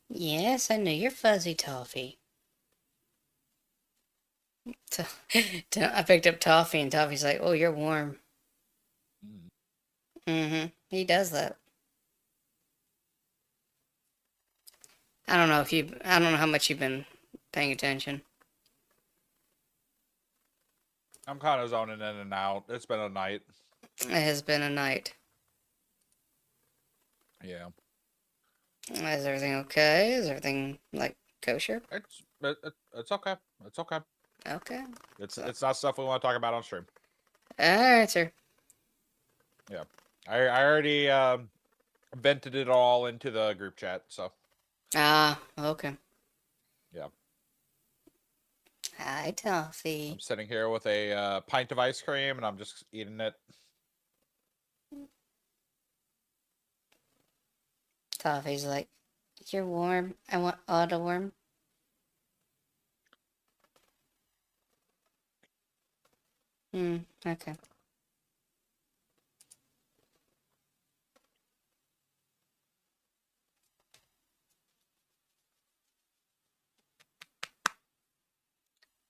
Yes, I know you're fuzzy toffee. I picked up Toffee, and Toffee's like, "Oh, you're warm." He does that. I don't know how much you've been paying attention. I'm kind of zoning in and out. It's been a night. It has been a night. Yeah. Is everything okay? Is everything like kosher? It's okay. It's okay. Okay. It's not stuff we want to talk about on stream. Alright, sir. Yeah. I already vented it all into the group chat, so. Ah, okay. Yeah. Hi, Toffee. I'm sitting here with a pint of ice cream, and I'm just eating it. Toffee's like, "You're warm. I want auto warm." Okay.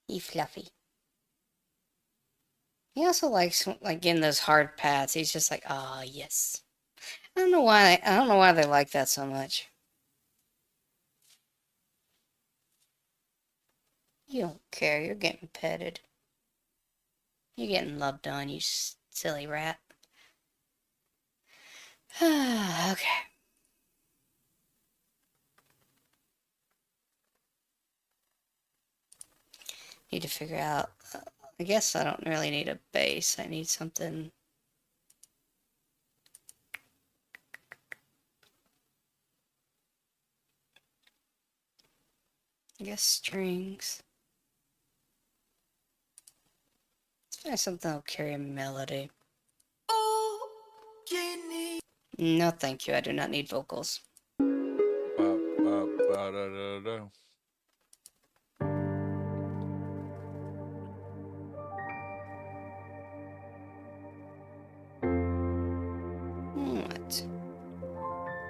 You fluffy. He also likes like getting those hard pats. He's just like, "Ah, yes." I don't know why they like that so much. You don't care. You're getting petted. You're getting loved on, you silly rat. Okay. Need to figure out. I guess I don't really need a bass. I need something. I guess strings. Let's find something that'll carry a melody. No, thank you. I do not need vocals. What?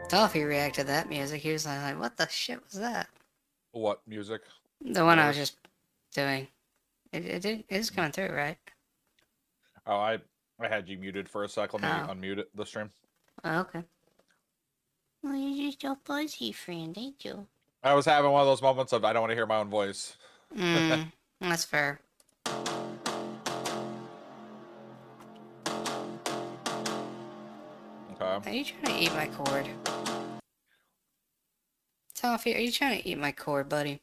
Toffee reacted to that music. He was like, "What the shit was that?" What music? The one I was just doing. It is coming through, right? Oh, I had you muted for a sec. Let me unmute it, the stream. Oh, okay. Well, you're just a fuzzy friend, ain't you? I was having one of those moments of I don't want to hear my own voice. That's fair. Okay. Are you trying to eat my cord? Toffee, are you trying to eat my cord, buddy?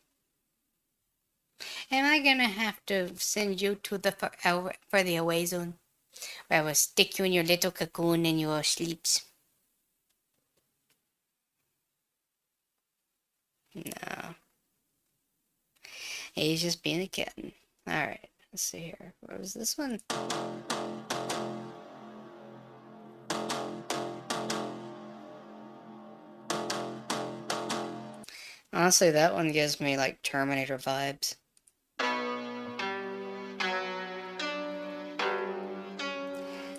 Am I gonna have to send you to the for the away zone? Where I will stick you in your little cocoon and you will sleep? No. He's just being a kitten. Alright, let's see here. What was this one? Honestly, that one gives me like Terminator vibes.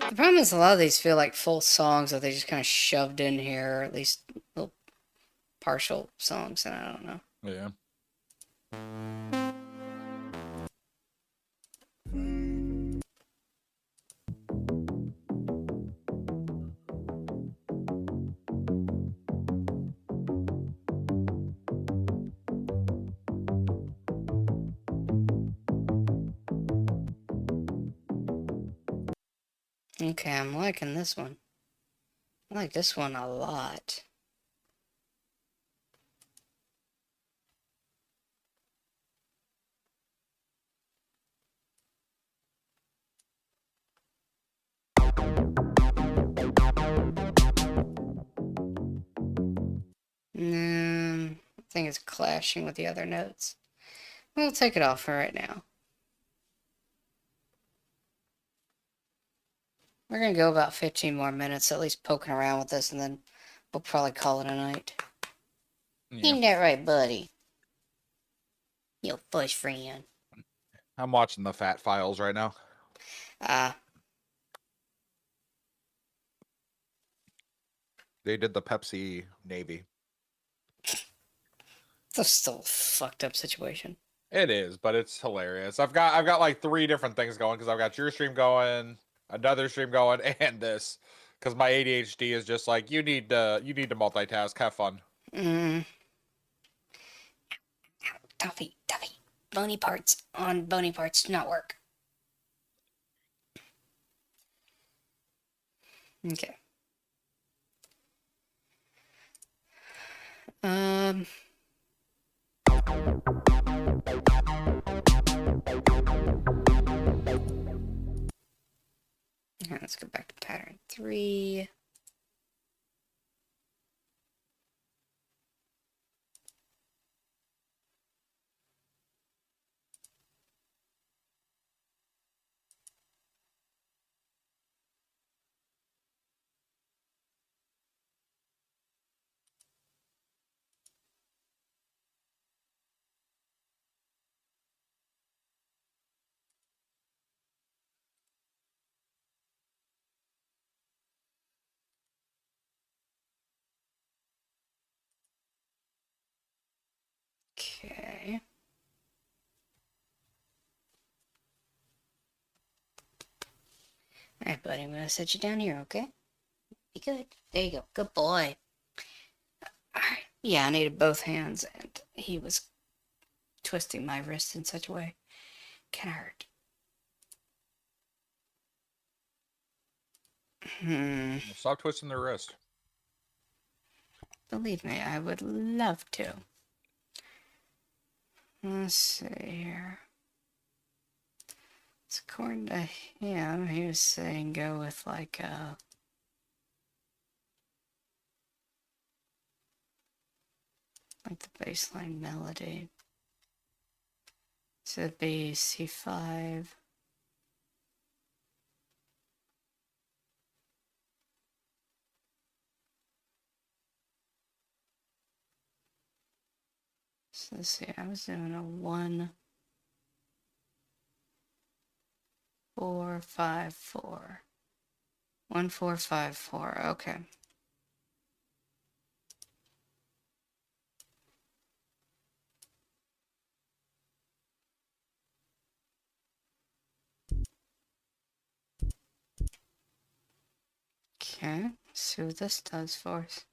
The problem is a lot of these feel like full songs that they just kind of shoved in here, or at least little partial songs, and I don't know. Yeah. Okay, I'm liking this one. I like this one a lot. I think it's clashing with the other notes. We'll take it off for right now. We're gonna go about 15 more minutes, at least poking around with this, and then we'll probably call it a night. Yeah. Ain't that right, buddy? Yo, bush friend. I'm watching the Fat Files right now. They did the Pepsi Navy. That's still a fucked up situation. It is, but it's hilarious. I've got like 3 different things going because I've got your stream going, another stream going, and this. Because my ADHD is just like you need to multitask. Have fun. Toffee. Bony parts on bony parts do not work. Okay. Okay, let's go back to pattern 3. Okay. Alright, buddy, I'm gonna set you down here, okay? Be good. There you go. Good boy. Alright. Yeah, I needed both hands, and he was twisting my wrist in such a way. Kinda hurt. Stop twisting their wrist. Believe me, I would love to. Let's see here. So according to him, he was saying go with like the baseline melody. So it'd be C5. So let's see, I was doing a 1, 4, 5, 4. 1, 4, 5, 4. Okay. Okay, let's see what this does for us.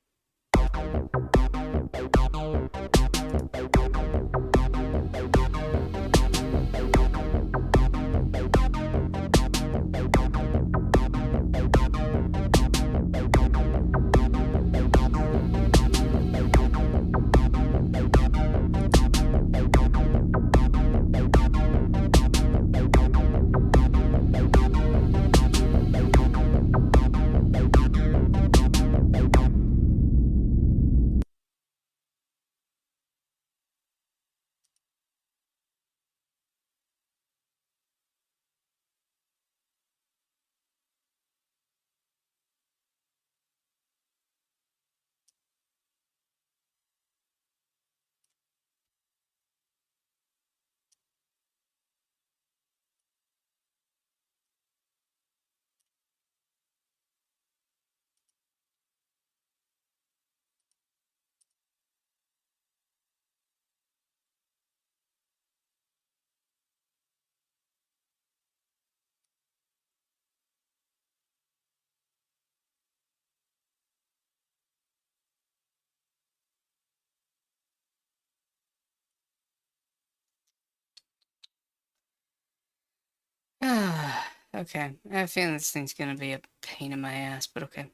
Okay, I have a feeling this thing's gonna be a pain in my ass, but okay.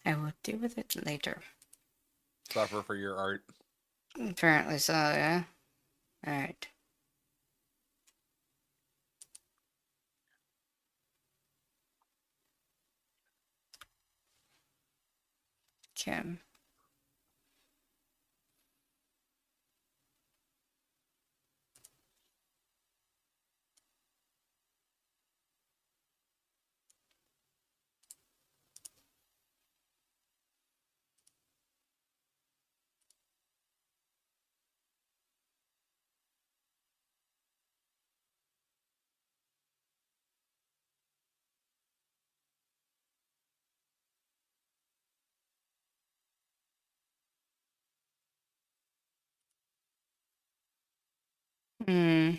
I will deal with it later. Suffer for your art. Apparently so, yeah. Alright. Okay. Hmm.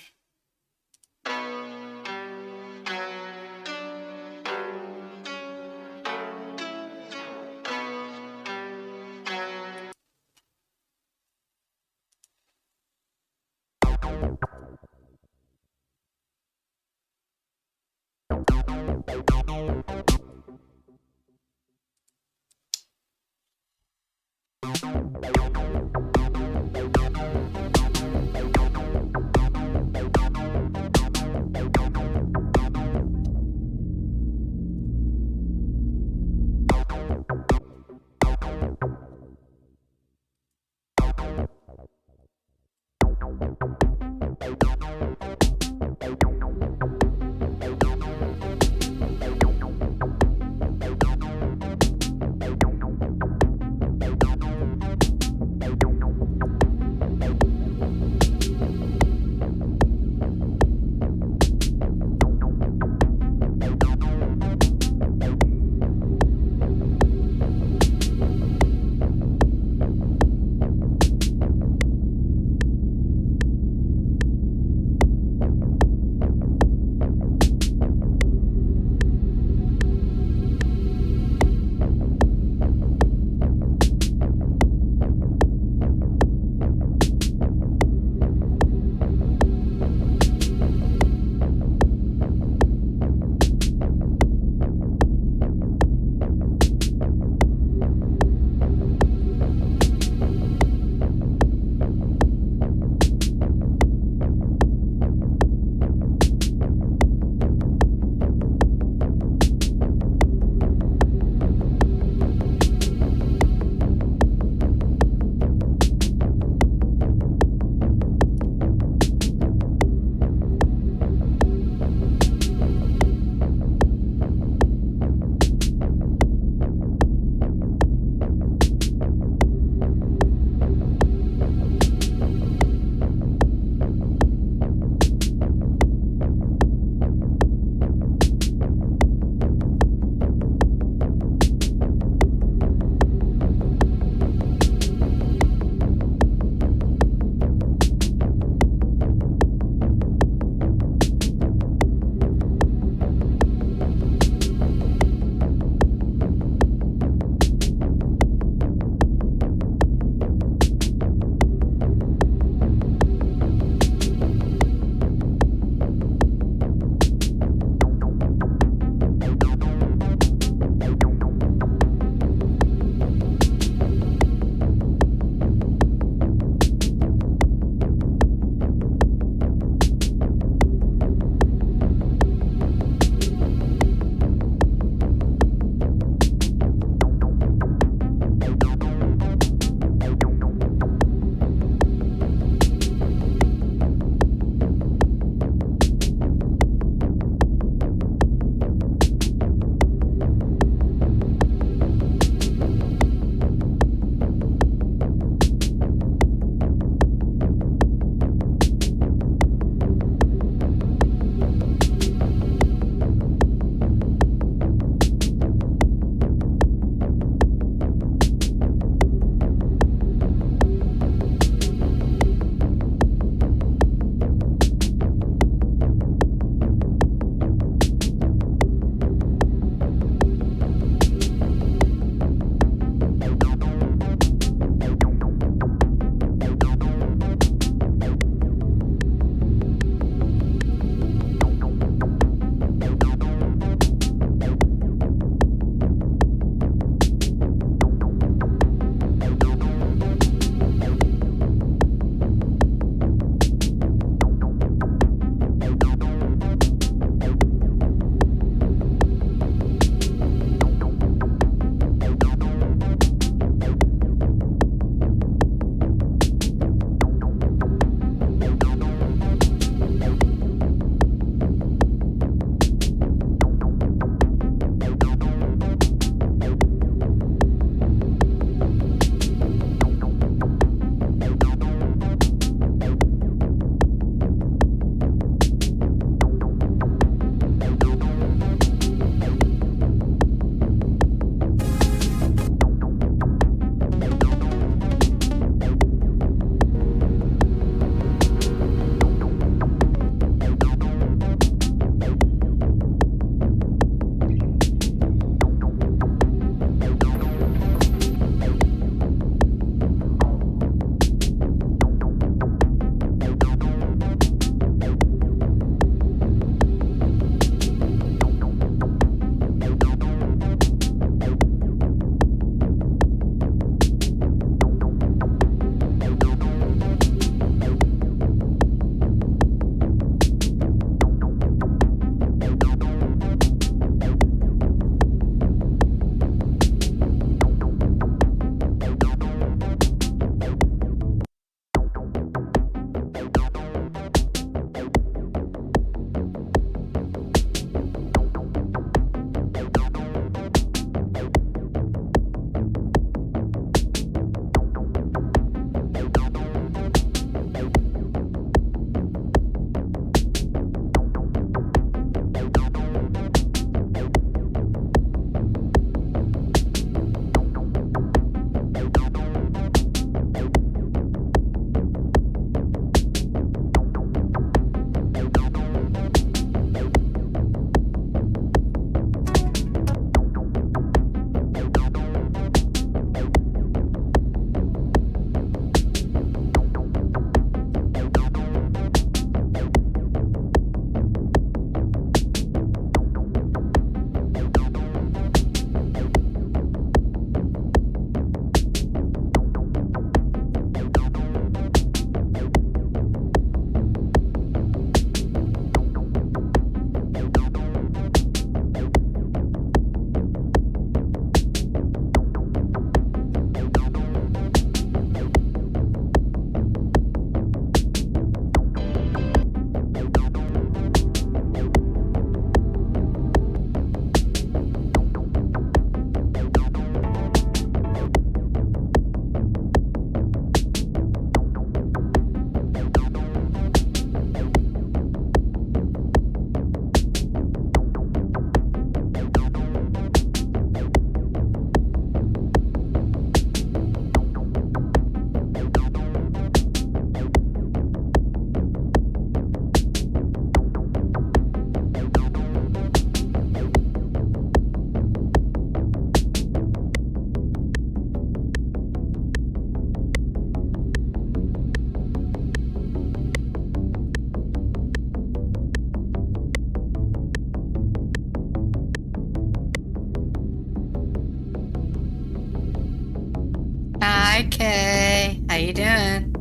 Hi, Kay. How you doing?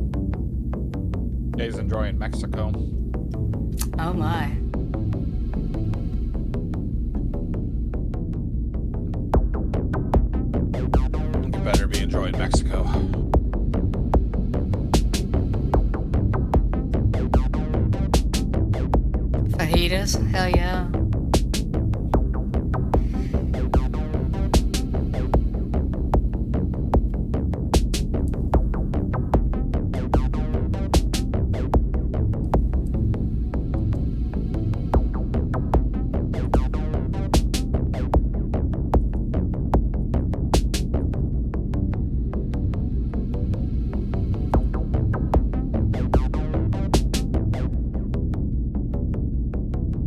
Days enjoying Mexico. Oh my. You better be enjoying Mexico. Fajitas? Hell yeah.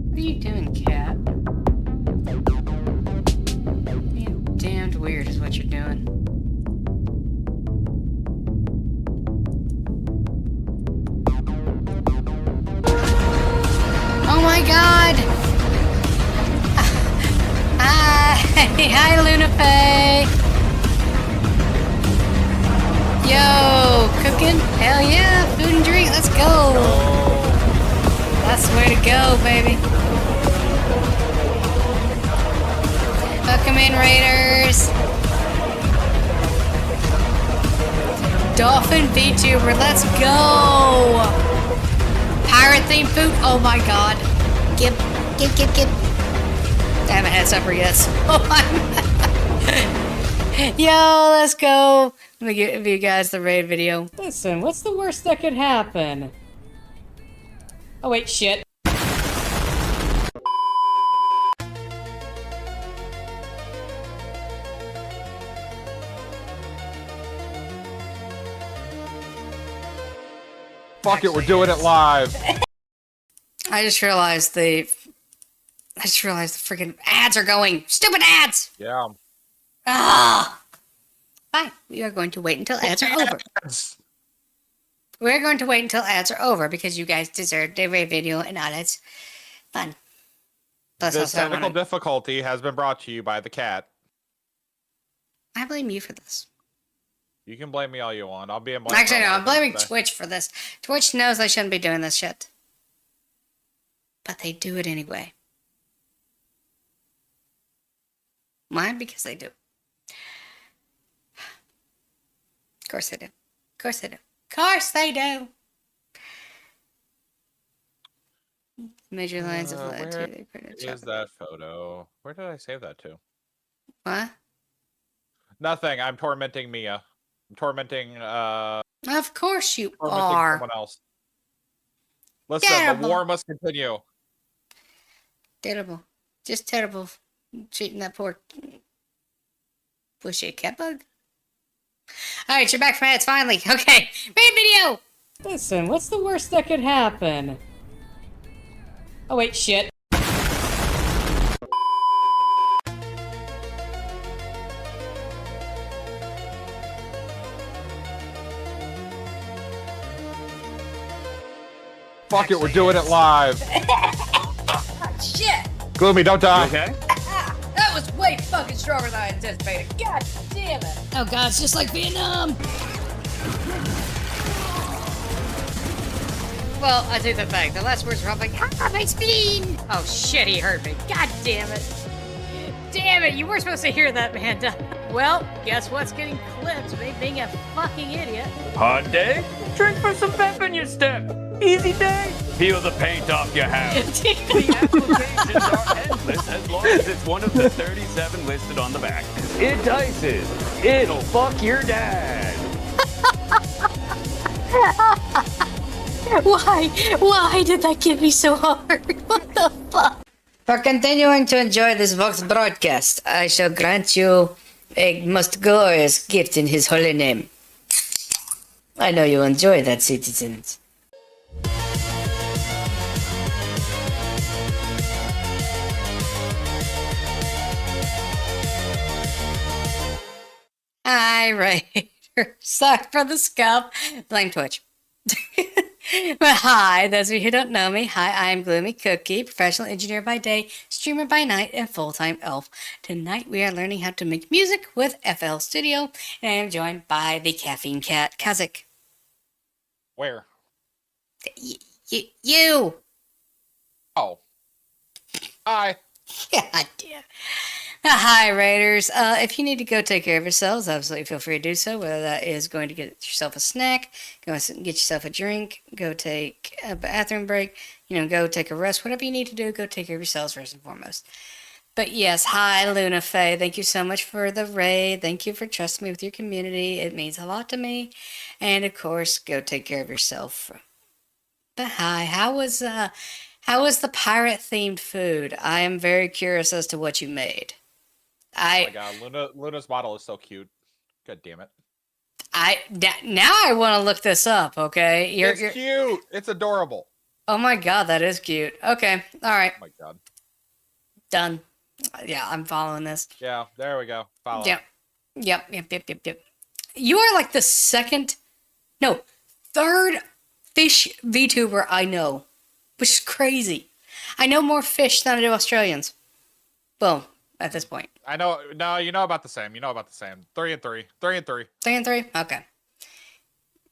What are you doing, cat? Being damned weird is what you're doing. Oh my god! Hi, Luna Faye! Yo, cooking? Hell yeah, food and drink, let's go! That's the way to go, baby. Welcome in, Raiders. Dolphin VTuber, let's go. Pirate themed food, oh my god. Give. I haven't had supper yet, so Yo, let's go. Let me give you guys the raid video. Listen, what's the worst that could happen? Oh wait, shit. Fuck it, we're doing it live. I just realized the freaking ads are going. Stupid ads! Yeah. Ah! Fine. We are going to wait until ads are over. We're going to wait until ads are over because you guys deserve a raid video and all that's fun. Plus, This also, I technical difficulty has been brought to you by the cat. I blame you for this. You can blame me all you want. I'll be in. Actually, no, I'm blaming Twitch for this. Twitch knows they shouldn't be doing this shit. But they do it anyway. Why? Because they do. Of course they do. Of course they do. Of course they do. Major lines of lead. Where is that photo? Where did I save that to? What? Nothing. I'm tormenting Mia. I'm tormenting. Of course you tormenting are. someone else. Listen, Terrible. the war must continue. Terrible. Just terrible. Treating that poor. Was she a cat bug? Alright, you're back from ads finally. Okay. Raid video! Listen, what's the worst that could happen? Oh wait, shit. Fuck it, we're doing it live. Shit! Gloomy, don't die. Okay. That was way fucking stronger than I anticipated. God damn it. Oh god, it's just like Vietnam. Well, I take that back. The last words were like, ah, my spleen! Oh shit, he hurt me. God damn it. Damn it, you were supposed to hear that, man. Well, guess what's getting clipped? Me being a fucking idiot. Hot day? Drink for some pep in your step. Easy day. Peel the paint off your house. The applications are endless as long as it's one of the 37 listed on the back. It dices. It'll fuck your dad. Why did that get me so hard? What the fuck? For continuing to enjoy this Vox broadcast, I shall grant you a most glorious gift in his holy name. I know you enjoy that, citizens. Hi, Raider. Sorry for the scalp. Blame Twitch. Well, hi, those of you who don't know me, hi, I'm Gloomy Cookie, professional engineer by day, streamer by night, and full-time elf. Tonight we are learning how to make music with FL Studio, and I am joined by the Caffeine Cat, Kazik. Where? You! Oh. Hi. God damn. Hi, Raiders. If you need to go take care of yourselves, absolutely feel free to do so, whether that is going to get yourself a snack, go get yourself a drink, go take a bathroom break, go take a rest, whatever you need to do, go take care of yourselves first and foremost. But yes, hi, Luna Faye. Thank you so much for the raid. Thank you for trusting me with your community. It means a lot to me. And of course, go take care of yourself. But hi, how was the pirate-themed food? I am very curious as to what you made. Oh my god, Luna's model is so cute. God damn it. Now I want to look this up, okay? It's cute. It's adorable. Oh my god, that is cute. Okay, alright. Oh my god. Done. Yeah, I'm following this. Yeah, there we go. Follow. Yep. You are like the third fish VTuber I know, which is crazy. I know more fish than I do Australians. Well, at this point. I know. No, you know about the same. 3 and 3. 3 and 3. 3 and 3? Okay.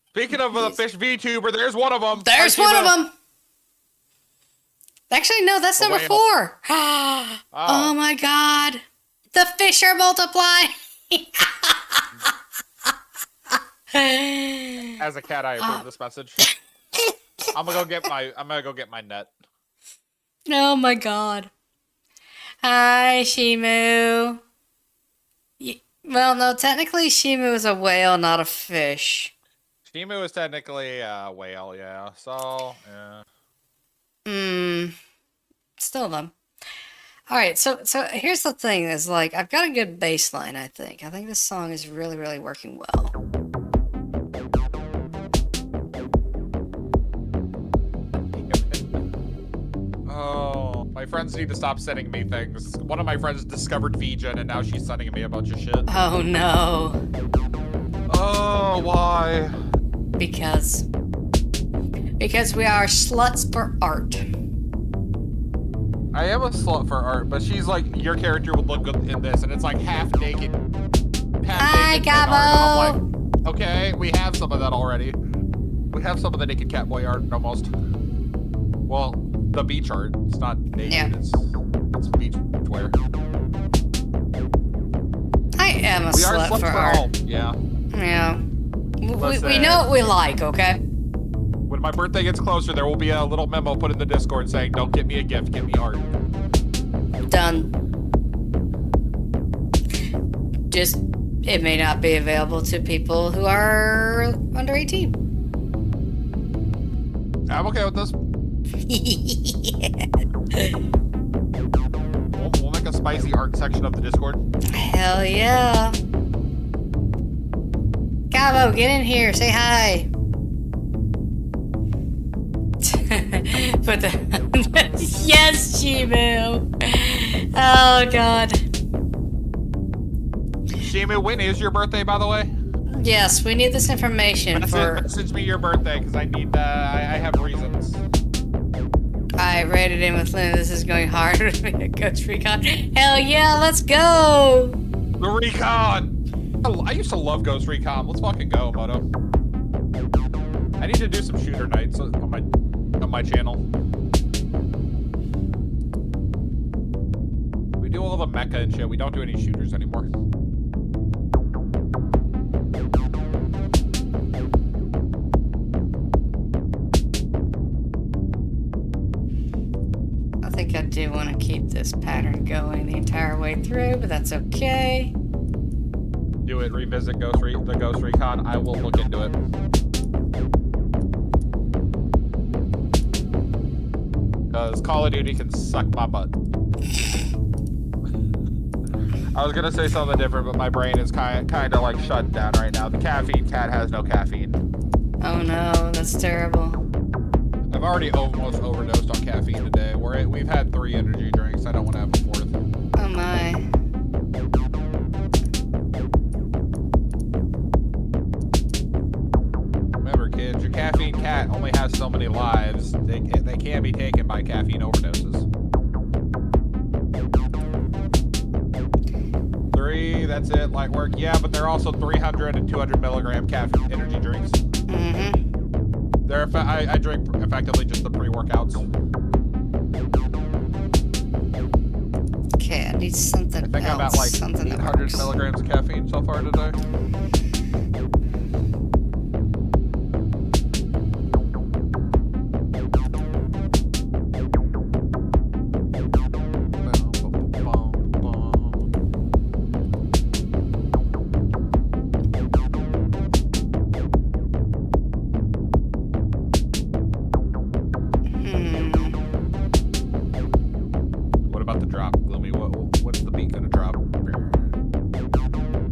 Speaking of the fish VTuber, there's one of them. There's one of them. Actually, no, that's number 4. Oh my god. The fish are multiplying. As a cat, I approve this message. I'm gonna go get my net. Oh my god. Hi, Shimu. Well, no, technically Shimu is a whale, not a fish. Shimu is technically a whale, yeah. So, yeah. Still though. Alright, so here's the thing, is like, I've got a good bass line, I think. I think this song is really, really working well. Oh, my friends need to stop sending me things. One of my friends discovered VGen and now she's sending me a bunch of shit. Oh no. Oh, why? Because we are sluts for art. I am a slut for art, but she's like, your character would look good in this, and it's like half naked. Hi, Gabo! Like, okay, we have some of that already. We have some of the naked Catboy art almost. Well, the beach art. It's not naked. Yeah. It's beach wear. I am a slut for art. Home. Yeah. Yeah. We know what we like, okay? When my birthday gets closer, there will be a little memo put in the Discord saying, "Don't get me a gift, get me art." Done. Just, it may not be available to people who are under 18. I'm okay with this. We'll make a spicy art section of the Discord. Hell yeah. Gabo, get in here. Say hi. But yes, Shimu. Oh god. Shimu, when is your birthday, by the way? Yes, we need this information message me your birthday, because I need, I have reasons. I rated in with Lynn. This is going hard with me at Ghost Recon. Hell yeah, let's go! The Recon! I used to love Ghost Recon. Let's fucking go, Moto. I need to do some shooter nights on my channel. We do all the mecha and shit. We don't do any shooters anymore. I think I do want to keep this pattern going the entire way through, but that's okay. Do it. Revisit the Ghost Recon. I will look into it. Because Call of Duty can suck my butt. I was gonna say something different, but my brain is kind of like shut down right now. The caffeine cat has no caffeine. Oh no, that's terrible. I've already almost overdosed on caffeine today. We've had 3 energy drinks. I don't want to have a 4th. Oh my. Remember, kids, your caffeine cat only has cost so many lives. They can be taken by caffeine overdoses. 3, that's it, light work. Yeah, but they're also 300 and 200 milligram caffeine energy drinks. Mm-hmm. I drink effectively just the pre-workouts. Okay, I need something I think else. I'm at like something 800 milligrams of caffeine so far today. What about the drop, Gloomy? What's the beat gonna drop?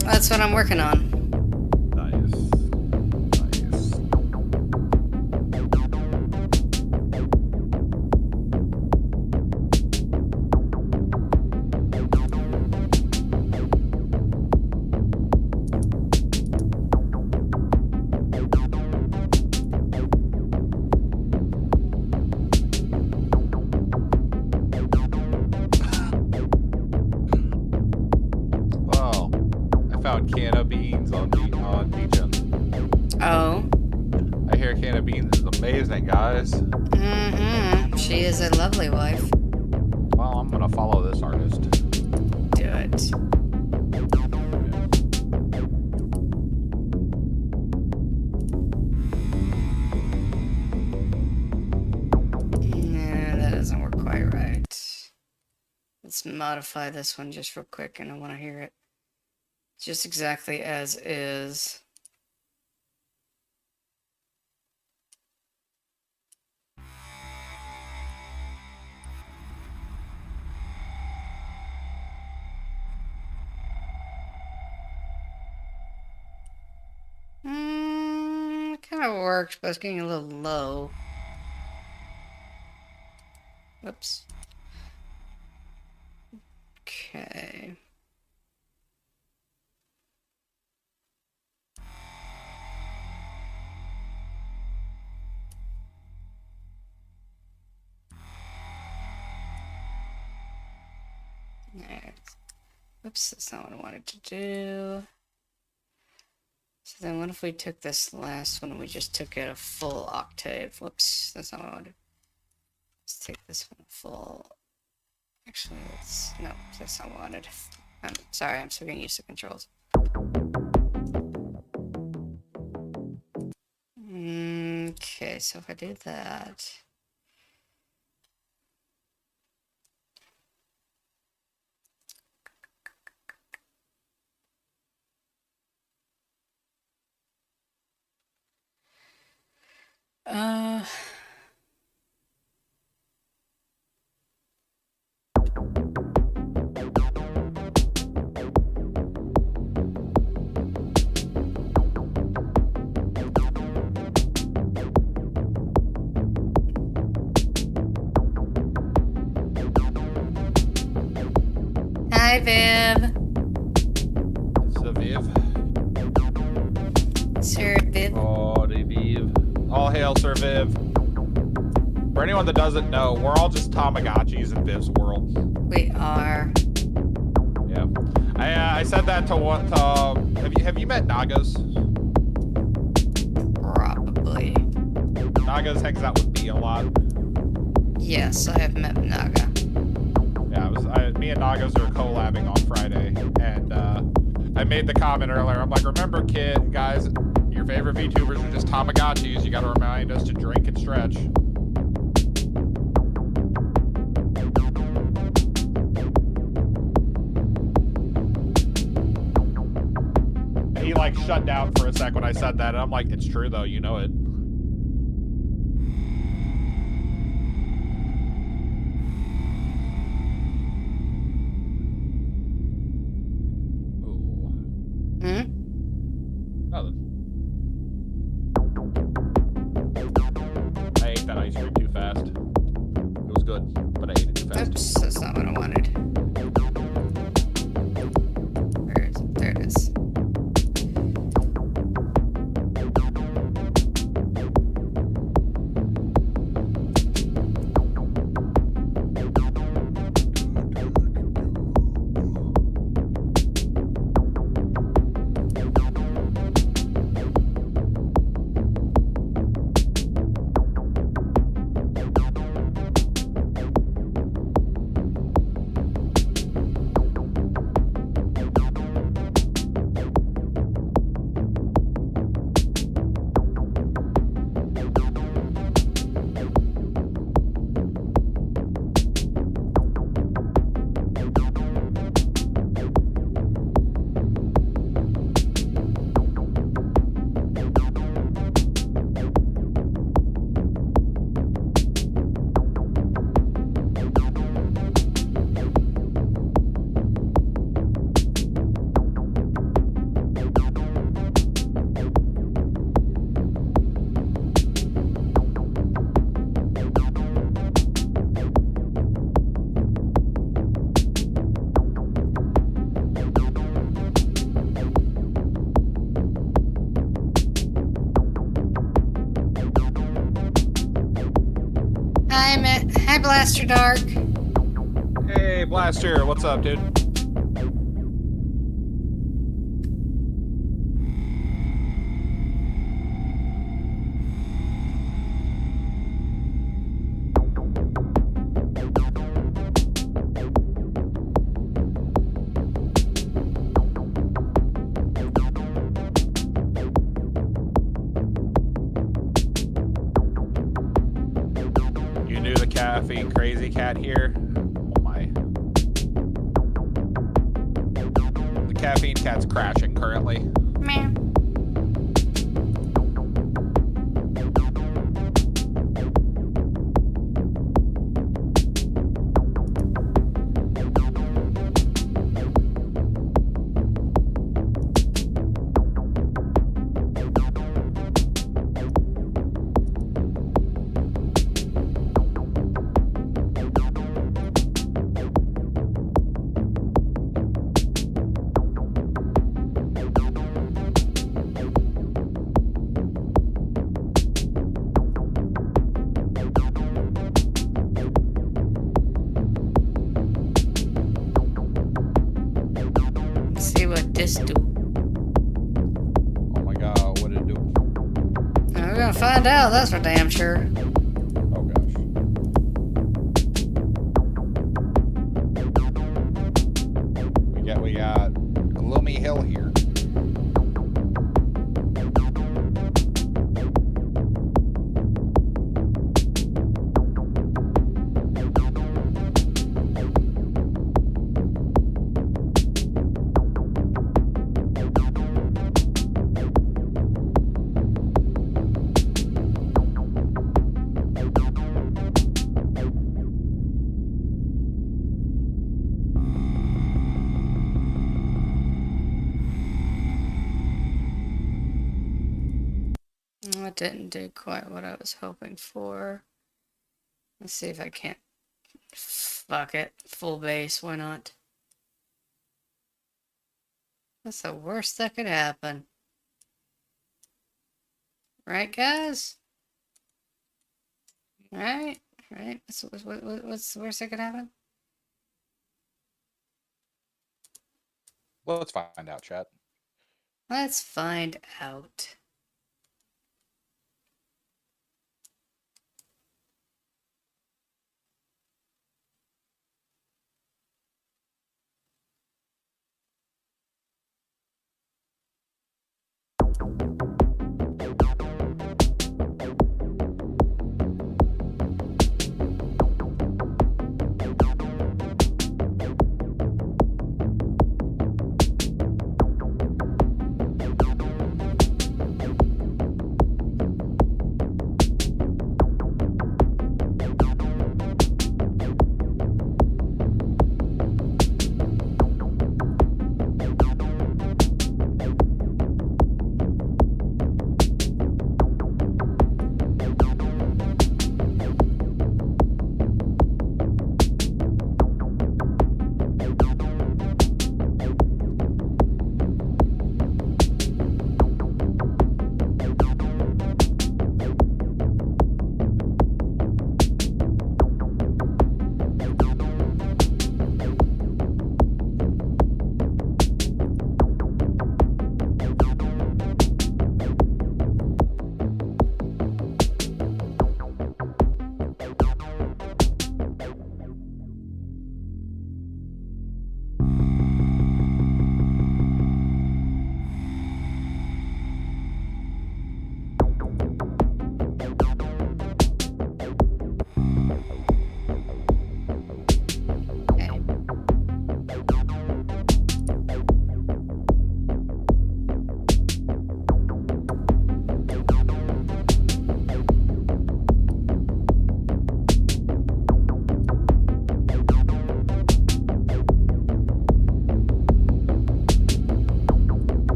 That's what I'm working on. Nice. Well, I found can of beans on Beachin. Oh. I hear can of beans is amazing, guys. Mm-hmm. She is a lovely wife. Well, I'm gonna follow this artist. Do it. No, that doesn't work quite right. Let's modify this one just real quick, and I want to hear it just exactly as is. It kind of worked, but it's getting a little low. Whoops. Okay. Alright. Whoops, that's not what I wanted to do. So then what if we took this last one and we just took it a full octave? Whoops, that's not what I wanted. Let's take this one full. Actually, no, that's not what I wanted. I'm sorry, I'm still getting used to controls. Okay, so if I do that. Hi, Viv. Sir Viv. Sir Viv. Oh, Viv. All hail Sir Viv. For anyone that doesn't know, we're all just Tamagotchis in Viv's world. We are. Yeah. I said that to what? Have you met Nagas? Probably. Nagas hangs out with B a lot. Yes, I have met Naga. Yeah, me and Nagas are collabing on Friday, and I made the comment earlier. I'm like, remember, guys, your favorite VTubers are just Tamagotchis. You got to remind us to drink and stretch. And he like shut down for a sec when I said that, and I'm like, it's true though, you know it. Nothing. I ate that ice cream too fast. It was good, but I ate it too fast. Oops, that's not what I wanted. Where is it? There it is. Hi, Blaster Dark. Hey, Blaster, what's up, dude? You knew the caffeine crazy cat here? Oh my. The caffeine cat's crashing currently. Meow. Let's see what this do. Oh my god, what did it do? We're gonna find out, that's for damn sure. Oh gosh. We got Gloomy Hill here. That didn't do quite what I was hoping for. Let's see if I can't. Fuck it. Full base, why not? That's the worst that could happen. Right, guys? Right? Right? What's the worst that could happen? Let's find out, chat. Let's find out.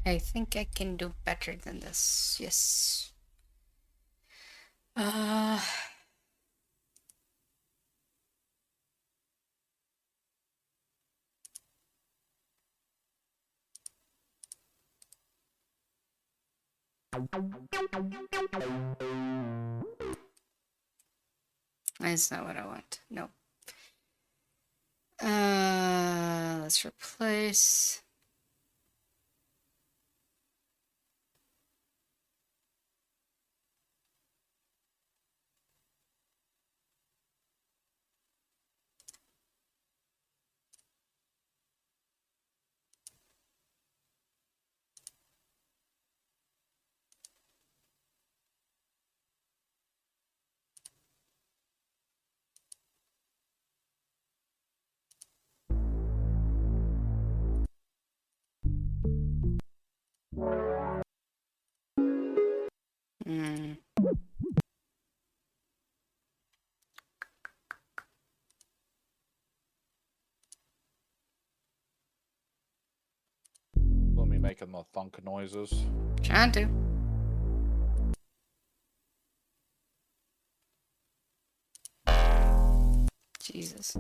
I think I can do better than this. Yes. That's not what I want. No. Let's replace. Hmm. Let me making the thunk noises. Trying to. Jesus.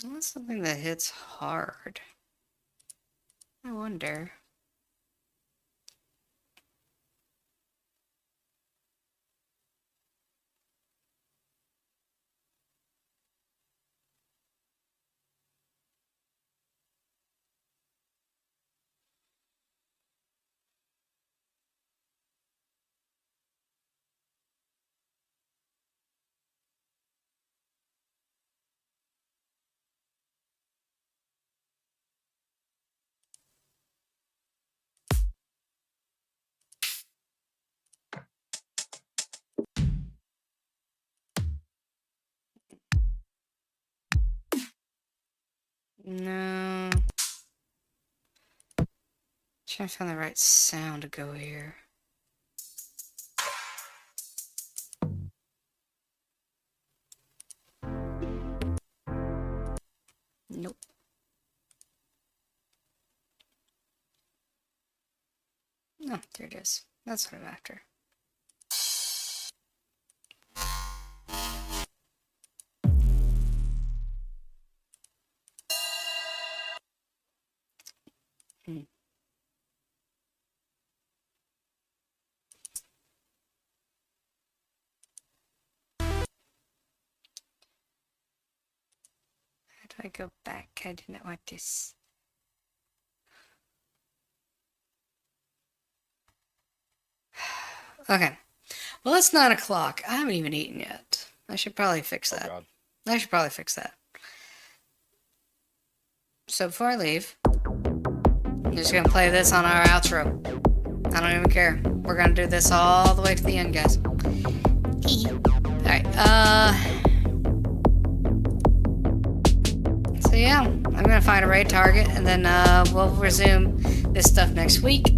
What's something that hits hard? I wonder. No. Trying to find the right sound to go here. Nope. Oh, there it is. That's what I'm after. Hmm. How do I go back? I do not want this. Okay. Well, it's 9 o'clock. I haven't even eaten yet. I should probably fix that. God. I should probably fix that. So before I leave, I'm just gonna play this on our outro. I don't even care. We're gonna do this all the way to the end, guys. Alright, so yeah, I'm gonna find a raid target and then we'll resume this stuff next week.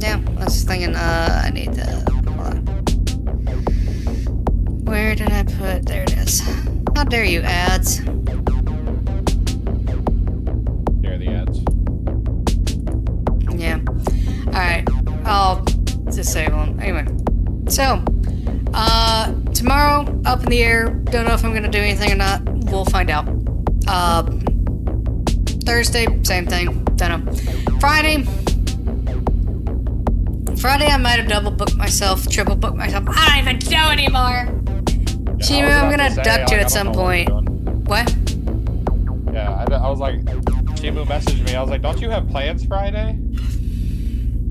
Yeah, I was thinking, I need to, hold on. Where did I put, there it is. How dare you, ads. There are the ads. Yeah. Alright, I'll disable them. Anyway, so, tomorrow, up in the air, don't know if I'm gonna do anything or not, we'll find out. Thursday, same thing, don't know. Friday, I might have double booked myself, triple booked myself. I don't even know anymore. Yeah, Chimu, I'm gonna duck you at some point. What? Yeah, I was like, Chimu messaged me. I was like, don't you have plans Friday?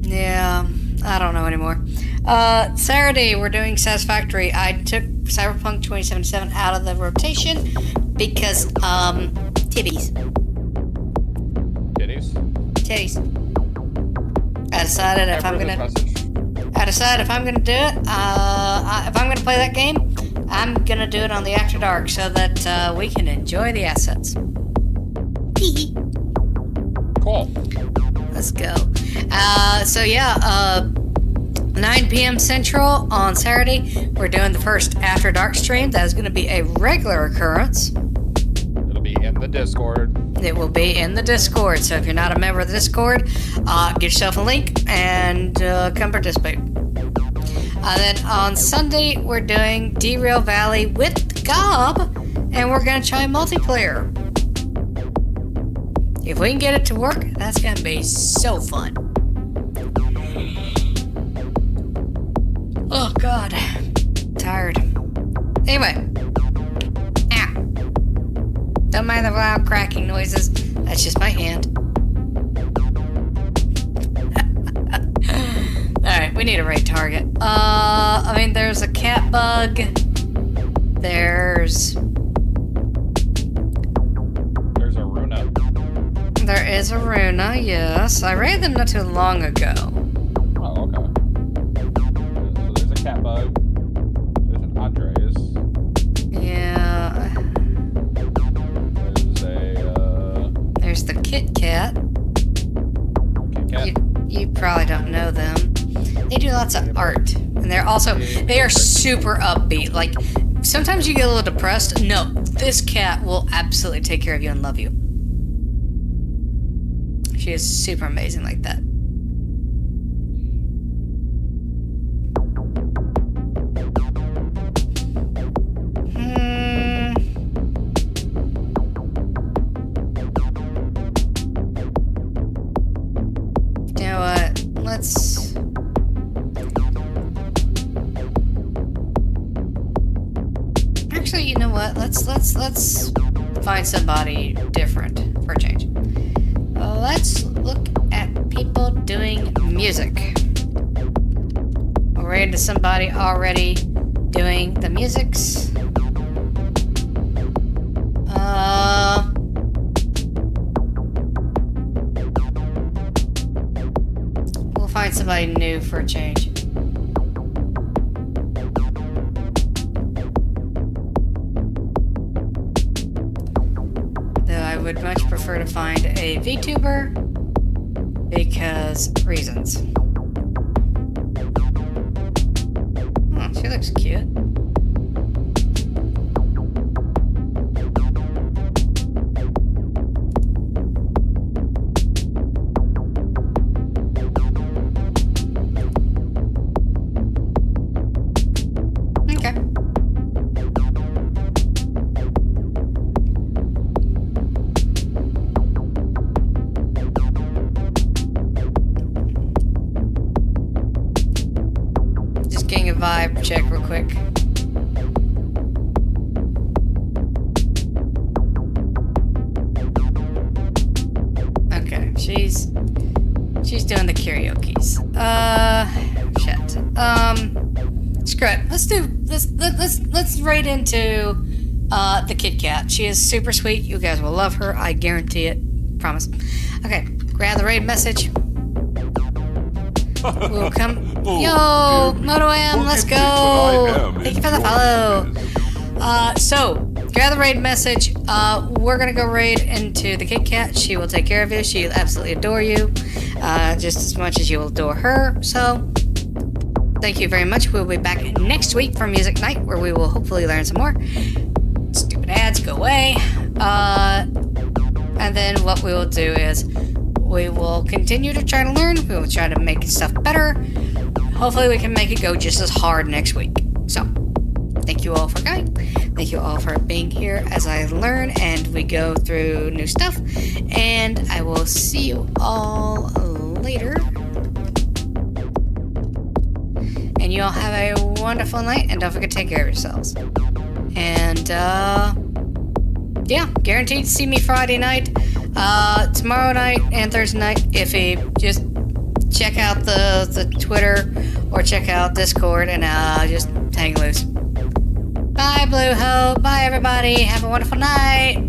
Yeah, I don't know anymore. Saturday, we're doing Satisfactory. I took Cyberpunk 2077 out of the rotation because, titties. Titties? Titties. I decided if I'm gonna do it, if I'm gonna play that game, I'm gonna do it on the After Dark so that we can enjoy the assets. Cool. Let's go. So yeah, 9 p.m. Central on Saturday, we're doing the first After Dark stream. That is going to be a regular occurrence. It'll be in the Discord. It will be in the Discord. So if you're not a member of the Discord, get yourself a link and come participate. Then on Sunday, we're doing Derail Valley with Gob, and we're going to try multiplayer. If we can get it to work, that's going to be so fun. Oh, God. Tired. Anyway. Ow. Don't mind the loud cracking noises. That's just my hand. Alright, we need a raid target. I mean, there's a cat bug. There's a Runa. There is a Runa, yes. I raided them not too long ago. Oh, okay. So there's a cat bug. There's an Andres. Yeah. There's the Kit Kat. Kit Kat. You probably don't know them. They do lots of art. And they are super upbeat. Like, sometimes you get a little depressed. No, this cat will absolutely take care of you and love you. She is super amazing like that. You know what? Let's... Actually, you know what? Let's find somebody different for a change. Let's look at people doing music. We're into somebody already doing the musics. We'll find somebody new for a change. I would much prefer to find a VTuber because reasons. Oh, she looks cute. Okay. Vibe check real quick. Okay, she's doing the karaoke's. Shit. Screw it. Let's right into the Kit Kat. She is super sweet. You guys will love her. I guarantee it. Promise. Okay, grab the raid message. We'll come. Yo, MotoM, let's go. Thank you for the follow. So, grab the raid message. We're gonna go raid into the Kit Kat. She will take care of you. She'll absolutely adore you, just as much as you will adore her. So, thank you very much. We'll be back next week for Music Night, where we will hopefully learn some more. Stupid ads, go away. And then what we will do is we will continue to try to learn. We will try to make stuff better. Hopefully we can make it go just as hard next week. So, thank you all for coming. Thank you all for being here as I learn and we go through new stuff. And I will see you all later. And you all have a wonderful night. And don't forget to take care of yourselves. And, yeah, guaranteed to see me Friday night. Tomorrow night and Thursday night, if you just check out the Twitter or check out Discord and just hang loose. Bye, Blue Hope. Bye, everybody. Have a wonderful night.